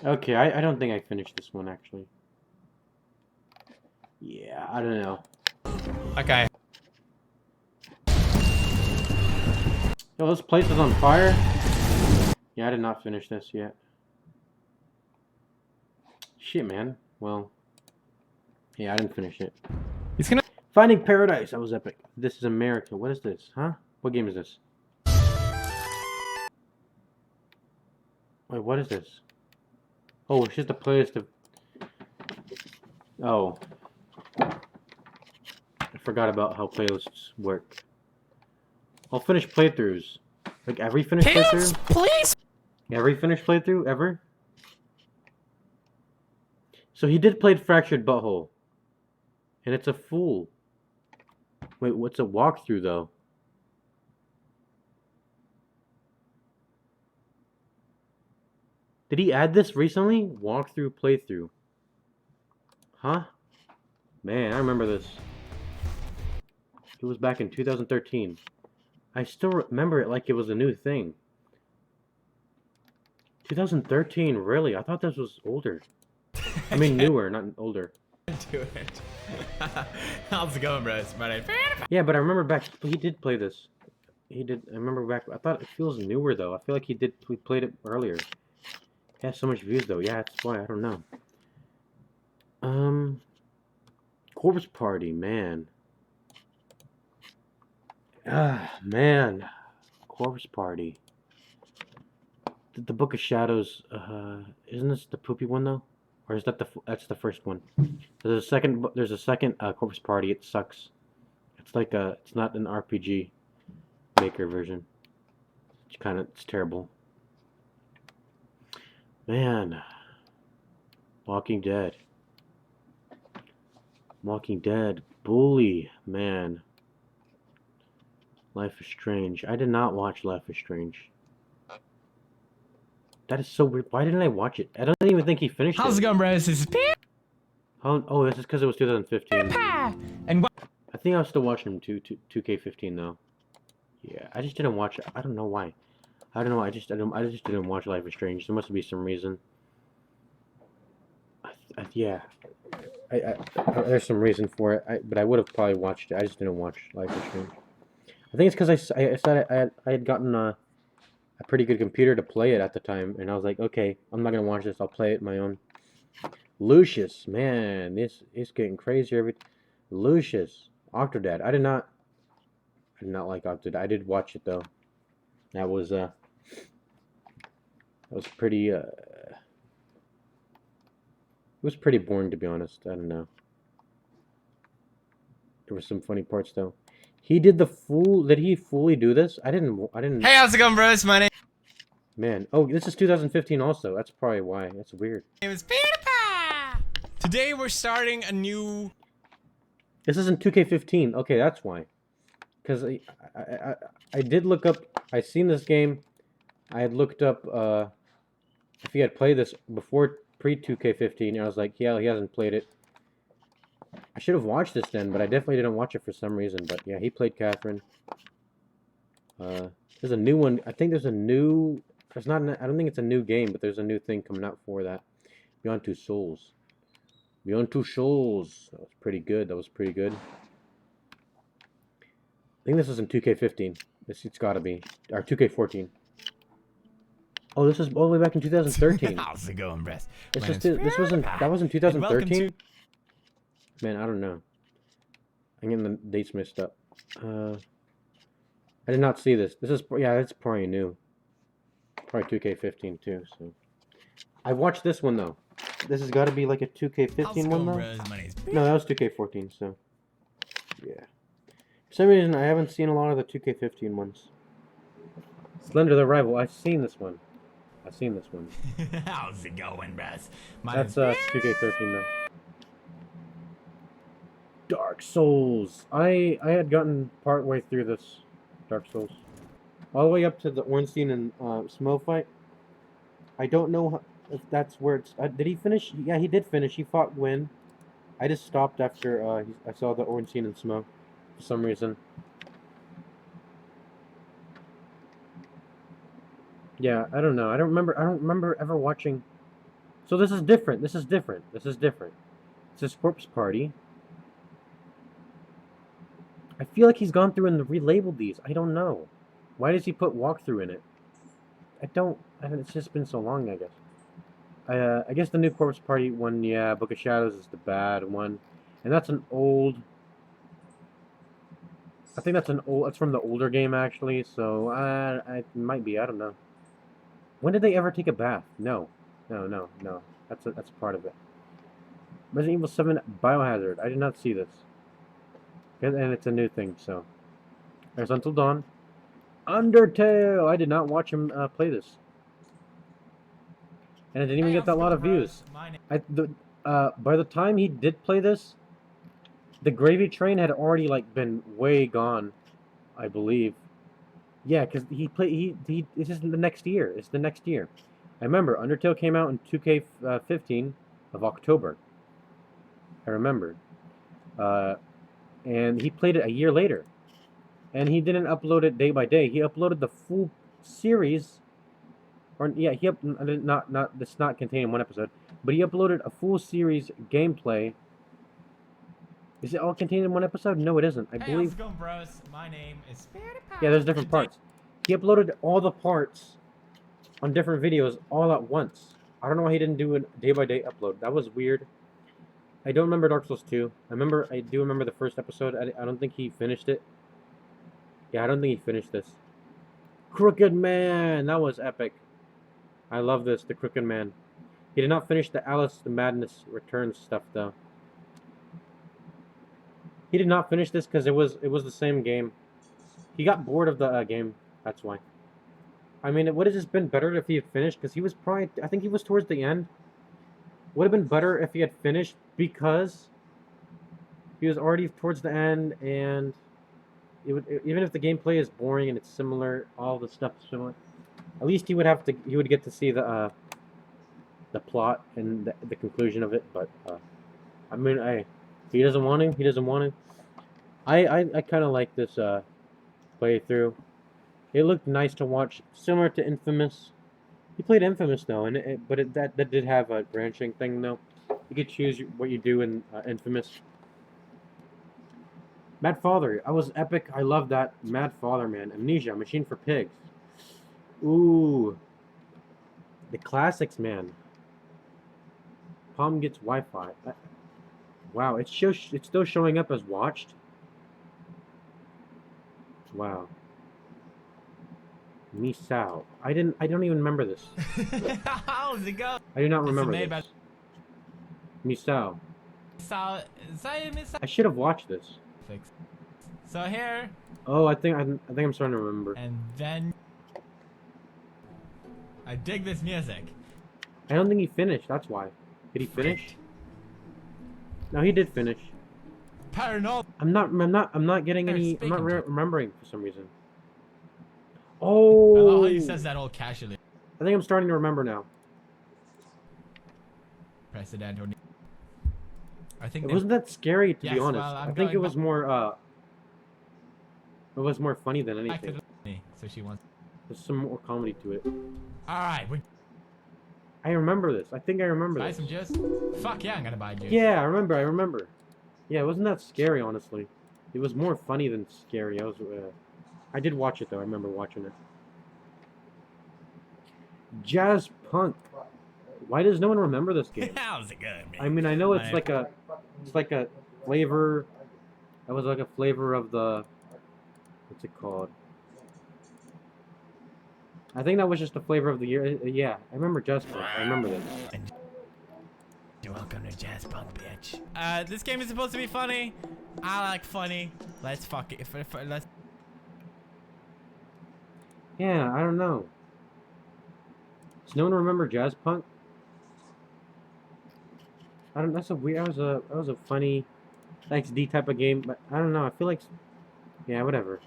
Okay, I don't think I finished this one actually. Yeah, I don't know. Okay. Yo, this place is on fire? Yeah, I did not finish this yet. Shit, man. Well, yeah, I didn't finish it. He's gonna... Finding Paradise. That was epic. This is America. What is this? Huh? What game is this? Wait, what is this? Oh, it's just a playlist of... Oh. I forgot about how playlists work. I'll finish playthroughs. Like every finished playthrough? Please! Every finished playthrough? Ever? So he did play Fractured Butthole. And it's a fool. Wait, what's a walkthrough though? Did he add this recently? Walkthrough playthrough. Huh? Man, I remember this. It was back in 2013. I still remember it like it was a new thing. 2013, really? I thought this was older. I mean newer, not older. Do it. How's it going, bros? My name. Yeah, but I remember back, he did play this. He did, I remember back, I thought it feels newer though. I feel like we played it earlier. It has so much views though. Yeah, that's why, I don't know. Corpse Party, man. Ah, man. Corpse Party. The Book of Shadows, isn't this the poopy one though? Or is that that's the first one? There's a second Corpse Party. It sucks. It's like it's not an RPG maker version. It's terrible. Man. Walking Dead. Walking Dead. Bully, man. Life is Strange. I did not watch Life is Strange. That is so weird. Why didn't I watch it? I don't even think he finished it. How's it going, bros? This is Oh, this is because it was 2015. And what? I think I was still watching 2K15 though. Yeah, I just didn't watch it. I don't know why. I don't know. I just didn't watch Life is Strange. There must be some reason. Yeah. There's some reason for it, but I would have probably watched it. I just didn't watch live stream. I think it's because I said I had gotten a pretty good computer to play it at the time, and I was like, okay, I'm not gonna watch this. I'll play it my own. Lucius, man, this is getting crazier every. Lucius, Octodad. I did not like Octodad. I did watch it though. That was pretty it was pretty boring, to be honest. I don't know. There were some funny parts though. He did the fool. Did he fully do this? I didn't. Hey, how's it going, bros? My name Man, oh, this is 2015 also. That's probably why. That's weird. is PewDiePie. Today we're starting a new. This isn't 2K15. Okay, that's why. Because I did look up. I seen this game. I had looked up if he had played this before pre-2K15, and I was like, yeah, he hasn't played it. I should have watched this then, but I definitely didn't watch it for some reason. But yeah, he played Catherine. There's a new one. I think there's a new. There's not. I don't think it's a new game, but there's a new thing coming out for that. Beyond Two Souls. Beyond Two Souls. That was pretty good. That was pretty good. I think this is in 2K15. It's got to be, or 2K14. Oh, this is all the way back in 2013. How's it going, bros? This wasn't. That was in 2013. Man, I don't know. I'm getting the dates mixed up. I did not see this. This is, yeah, it's probably new. Probably 2K15 too, so. I watched this one though. This has got to be like a 2K15 one though? No, that was 2K14, so. Yeah. For some reason, I haven't seen a lot of the 2K15 ones. Slender the Rival, I've seen this one. How's it going, bros? That's 2K13 though. Dark Souls. I had gotten part way through this Dark Souls, all the way up to the Ornstein and Smo fight. I don't know if that's where it's. Did he finish? Yeah, he did finish. He fought Gwyn. I just stopped after I saw the Ornstein and Smo for some reason. Yeah, I don't know. I don't remember ever watching. So this is different. This is different. It's his Corpse Party. I feel like he's gone through and relabeled these. I don't know. Why does he put walkthrough in it? It's just been so long, I guess. I guess the new Corpse Party one, yeah, Book of Shadows is the bad one. And that's an old... I think that's it's from the older game, actually, so it might be, I don't know. When did they ever take a bath? No. That's part of it. Resident Evil 7 Biohazard. I did not see this. And it's a new thing, so. There's Until Dawn. Undertale! I did not watch him play this. And it didn't even get that lot of views. By the time he did play this, the Gravy Train had already, like, been way gone, I believe. Yeah, because this is the next year. It's the next year. I remember, Undertale came out in 2K15 of October. I remember. And he played it a year later. And he didn't upload it day by day. He uploaded the full series. Or, yeah, it's not contained in one episode. But he uploaded a full series gameplay. Is it all contained in one episode? No, it isn't. I believe. How's it going, bros? My name is PewDiePie. Yeah, there's different parts. He uploaded all the parts on different videos all at once. I don't know why he didn't do a day-by-day upload. That was weird. I don't remember Dark Souls 2. I do remember the first episode. I don't think he finished it. Yeah, I don't think he finished this. Crooked Man! That was epic. I love this, the Crooked Man. He did not finish the Alice the Madness Returns stuff, though. He did not finish this because it was the same game. He got bored of the game. That's why. I mean, it would have just been better if he had finished, because he was probably... I think he was towards the end. Would have been better if he had finished, because he was already towards the end, and even if the gameplay is boring and it's similar, all the stuff is similar, at least he would get to see the plot and the conclusion of it. But I mean, he doesn't want to. I kind of like this playthrough. It looked nice to watch, similar to Infamous. He played Infamous though, and that did have a branching thing though. You could choose what you do in Infamous. Mad Father. I was epic. I love that. Mad Father, man. Amnesia. Machine for Pigs. Ooh. The classics, man. Palm gets Wi-Fi. Wow, it's still showing up as watched. Wow. Misao. I don't even remember this. How's it go? I do not It's remember made this. Misao. So, I should have watched this. so here, Oh, I think I'm starting to remember. and then I dig this music. I don't think he finished. That's why. Did he finish? No, he did finish. Paranormal. I'm not getting any. I'm not remembering for some reason. I love how he Oh. says that all casually. I think I'm starting to remember now. President. I think It wasn't that scary, to be Yes, honest. well, I'm I think it going was more. It was more funny than back to anything. me, so she wants. There's some more comedy to it. All right, we I remember this. I think I remember buy this. some juice. Fuck yeah, I'm gonna buy juice. Yeah, I remember. Yeah, it wasn't that scary, honestly. It was more funny than scary. I did watch it though. I remember watching it. Jazz Punk. Why does no one remember this game? How's it going, man? I mean, I know it's like a flavor. That was like a flavor of the. What's it called? I think that was just the flavor of the year. Yeah, I remember Jazz Punk. I remember this. You're welcome to Jazz Punk, bitch. This game is supposed to be funny. I like funny. Let's fuck it. Let's. Yeah, I don't know. Does no one remember Jazz Punk? I don't. That's a weird. That was a funny XD type of game, but I don't know. I feel like, yeah, whatever.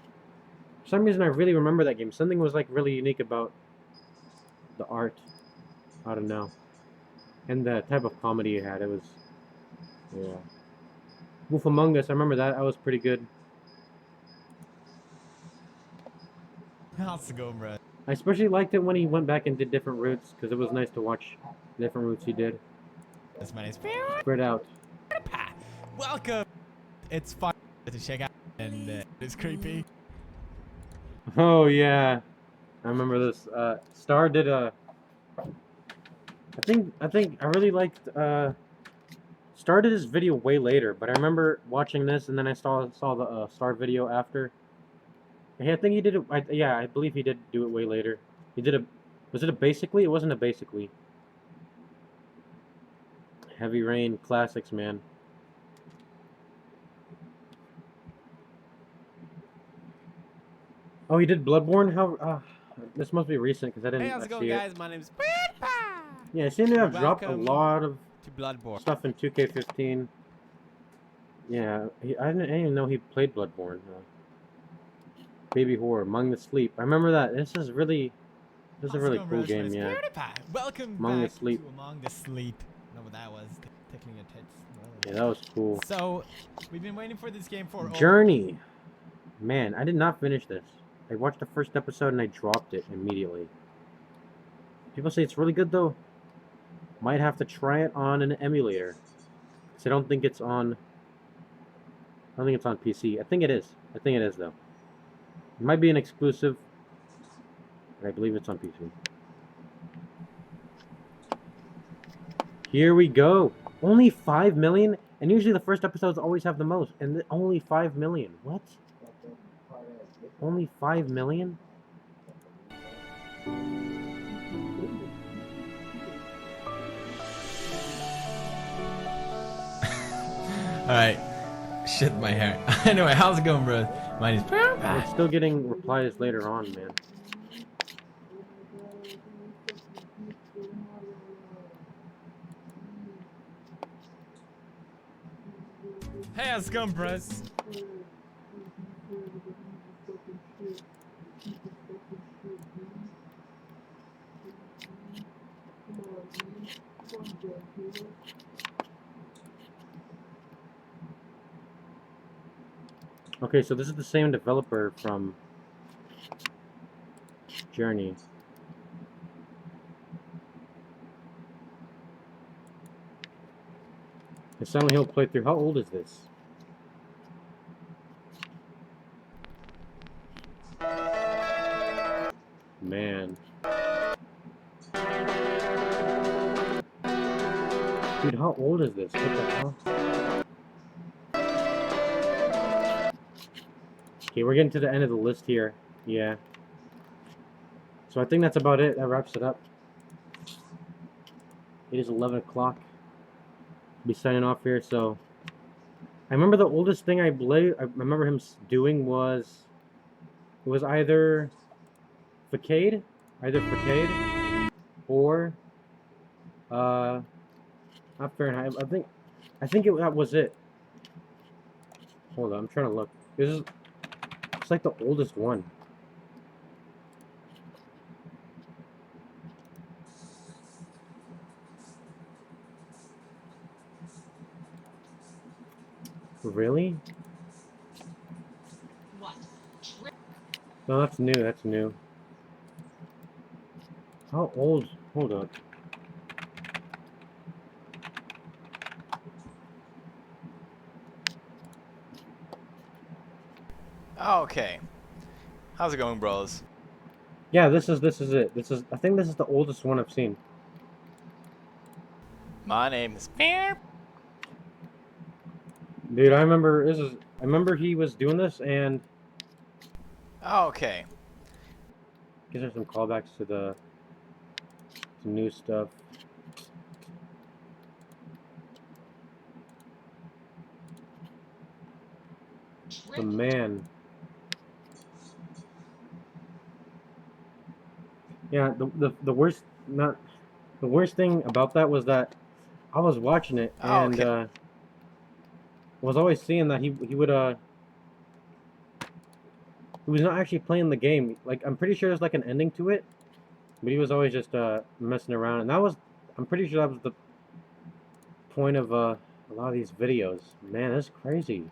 For some reason, I really remember that game. Something was like really unique about the art. I don't know, and the type of comedy it had. It was, yeah. Wolf Among Us. I remember that. That was pretty good. How's it going, bro? I especially liked it when he went back and did different routes because it was nice to watch different routes he did. That's my name. Spread out. Welcome. It's fun to check out, and it's creepy. Oh yeah, I remember this. Star did a. I think I really liked. Star did his video way later, but I remember watching this and then I saw the Star video after. Yeah, I think he did it. Yeah, I believe he did do it way later. He did a. Was it a basically? It wasn't a basically. Heavy Rain classics, man. Oh, he did Bloodborne? How? This must be recent because I didn't Hey, how's it see going, it. guys? My name's. Yeah, it seemed to have dropped a Welcome lot of to Bloodborne. stuff in 2K15. Yeah, I didn't even know he played Bloodborne. Baby Horror, Among the Sleep. I remember that. This is a really cool game, yeah. Welcome Among the back Sleep. to Among the Sleep. Know what that was? Tickling your tits. Yeah, that was cool. So, we've been waiting for this game for. Journey. Man, I did not finish this. I watched the first episode and I dropped it immediately. People say it's really good though. Might have to try it on an emulator. Cause I don't think it's on. I don't think it's on PC. I think it is. I think it is though. It might be an exclusive, but I believe it's on PC. Here we go. Only 5 million, and usually the first episodes always have the most, and only 5 million. What? Only 5 million? Alright. Shit, my hair. Anyway, how's it going, bro? Mine is. We're still getting replies later on, man. Hey, how's it going, bros? Okay, so this is the same developer from Journey. The Silent Hill playthrough. How old is this? Man. Dude, how old is this? What the hell? Okay, we're getting to the end of the list here. Yeah. So I think that's about it. That wraps it up. It is 11 o'clock. I'll be signing off here, so... I remember the oldest thing I remember him doing was... It was either... Facade? Either Facade or... Not Fahrenheit. I think that was it. Hold on, I'm trying to look. It's like the oldest one. Really? What? No, that's new. That's new. How old? Hold on. Okay. How's it going, bros? Yeah, this is it. I think this is the oldest one I've seen. My name is Dude, I remember he was doing this, and okay. These are some callbacks to some new stuff. The man. Yeah, the worst thing about that was that I was watching it and was always seeing that he was not actually playing the game. Like, I'm pretty sure there's like an ending to it, but he was always just messing around, and I'm pretty sure that was the point of a lot of these videos. Man, that's crazy.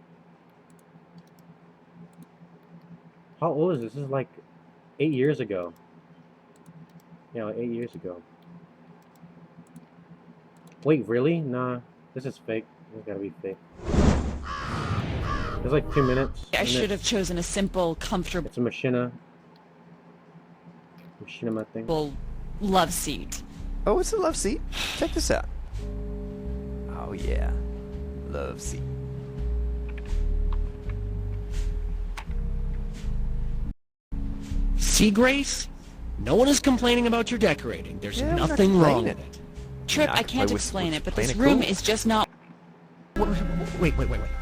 How old is this? This is like 8 years ago. Yeah, like 8 years ago. Wait, really? Nah, this is fake. This gotta be fake. It's like 2 minutes. I should have chosen a simple, comfortable... It's a machinima thing. Love seat. Oh, it's a love seat. Check this out. Oh, yeah. Love seat. See, Grace? No one is complaining about your decorating. There's nothing wrong with it. Trip, I can't explain it, but this room is just not... Wait.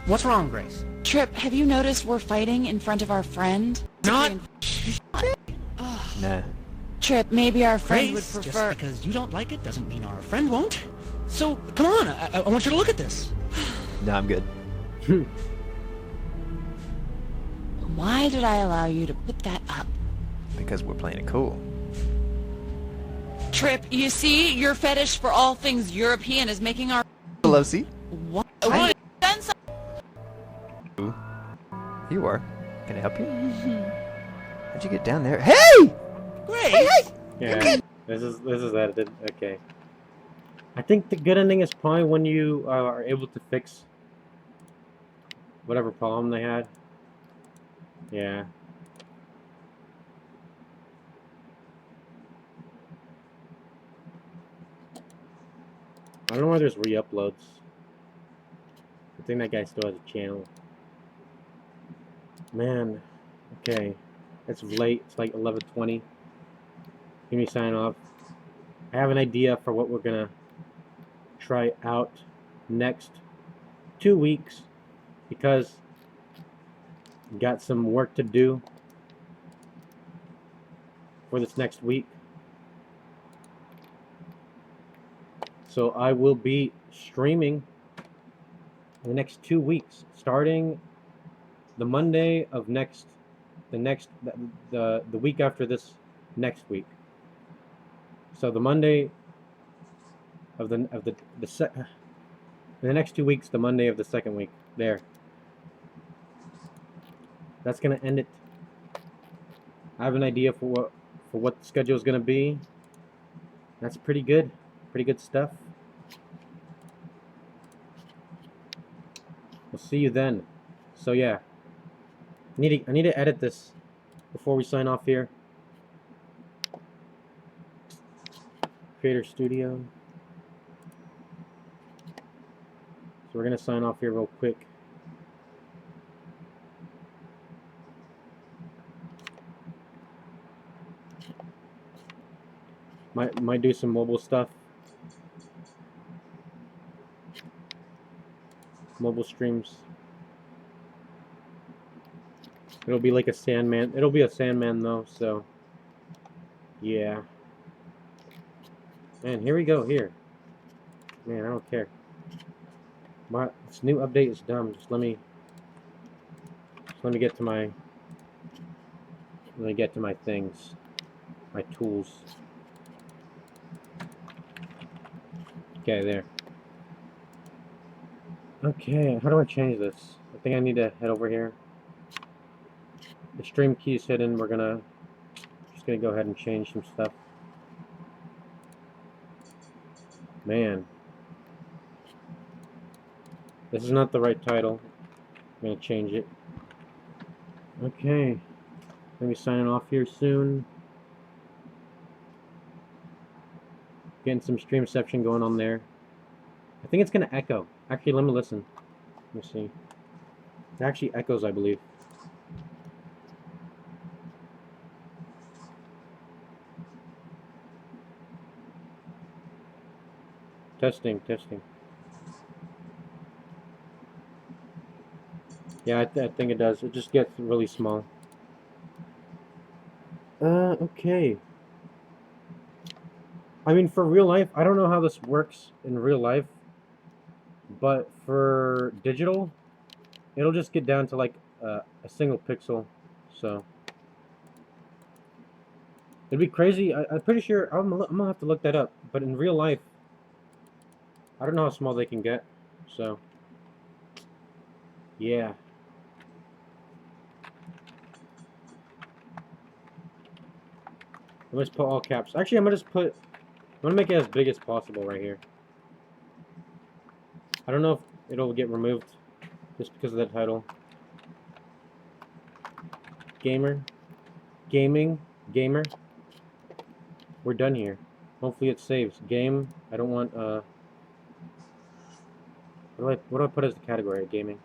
What's wrong, Grace? Trip, have you noticed we're fighting in front of our friend? Not... Nah. Trip, maybe our friend Grace, would prefer... just because you don't like it doesn't mean our friend won't. So, come on, I want you to look at this. No, I'm good. Why did I allow you to put that up? Because we're playing it cool. Trip, you see, your fetish for all things European is making our... Love seat? What? What? Done some... Ooh. You are. Can I help you? How'd you get down there? Hey! Grace! Hey! Yeah, this is edited. Okay. I think the good ending is probably when you are able to fix whatever problem they had. Yeah. I don't know why there's re-uploads. I think that guy still has a channel. Man. Okay. It's late. It's like 11:20. Give me sign off. I have an idea for what we're gonna try out next 2 weeks because we got some work to do for this next week. So I will be streaming in the next 2 weeks, starting the Monday of the week after this next week. So the Monday of the next 2 weeks, the Monday of the second week. There. That's gonna end it. I have an idea for what the schedule is gonna be. That's pretty good. Pretty good stuff. I'll see you then. So yeah, I need to edit this before we sign off here. Creator Studio. So we're gonna sign off here real quick. Might do some mobile stuff. Mobile streams. It'll be like a Sandman. It'll be a Sandman though, so yeah. Man, here we go here. Man, I don't care. This new update is dumb. Just let me get to my things. My tools. Okay, there. Okay, how do I change this? I think I need to head over here. The stream key is hidden. We're just gonna go ahead and change some stuff. Man, this is not the right title. I'm gonna change it. Okay, gonna be signing off here soon. Getting some streamception going on there. I think it's gonna echo. Actually, let me listen. Let me see. It actually echoes, I believe. Testing. Yeah, I think it does. It just gets really small. Okay. I mean, for real life, I don't know how this works in real life, but for digital, it'll just get down to like a single pixel, so it'd be crazy. I'm pretty sure I'm gonna have to look that up, but in real life, I don't know how small they can get, so yeah. I'm gonna just put all caps. Actually, I'm gonna make it as big as possible right here. I don't know if it'll get removed just because of that title. Gamer. Gaming. Gamer. We're done here. Hopefully it saves. Game. I don't want, what do I put as the category? Gaming.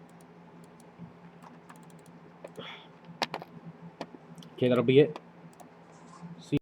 Okay, that'll be it.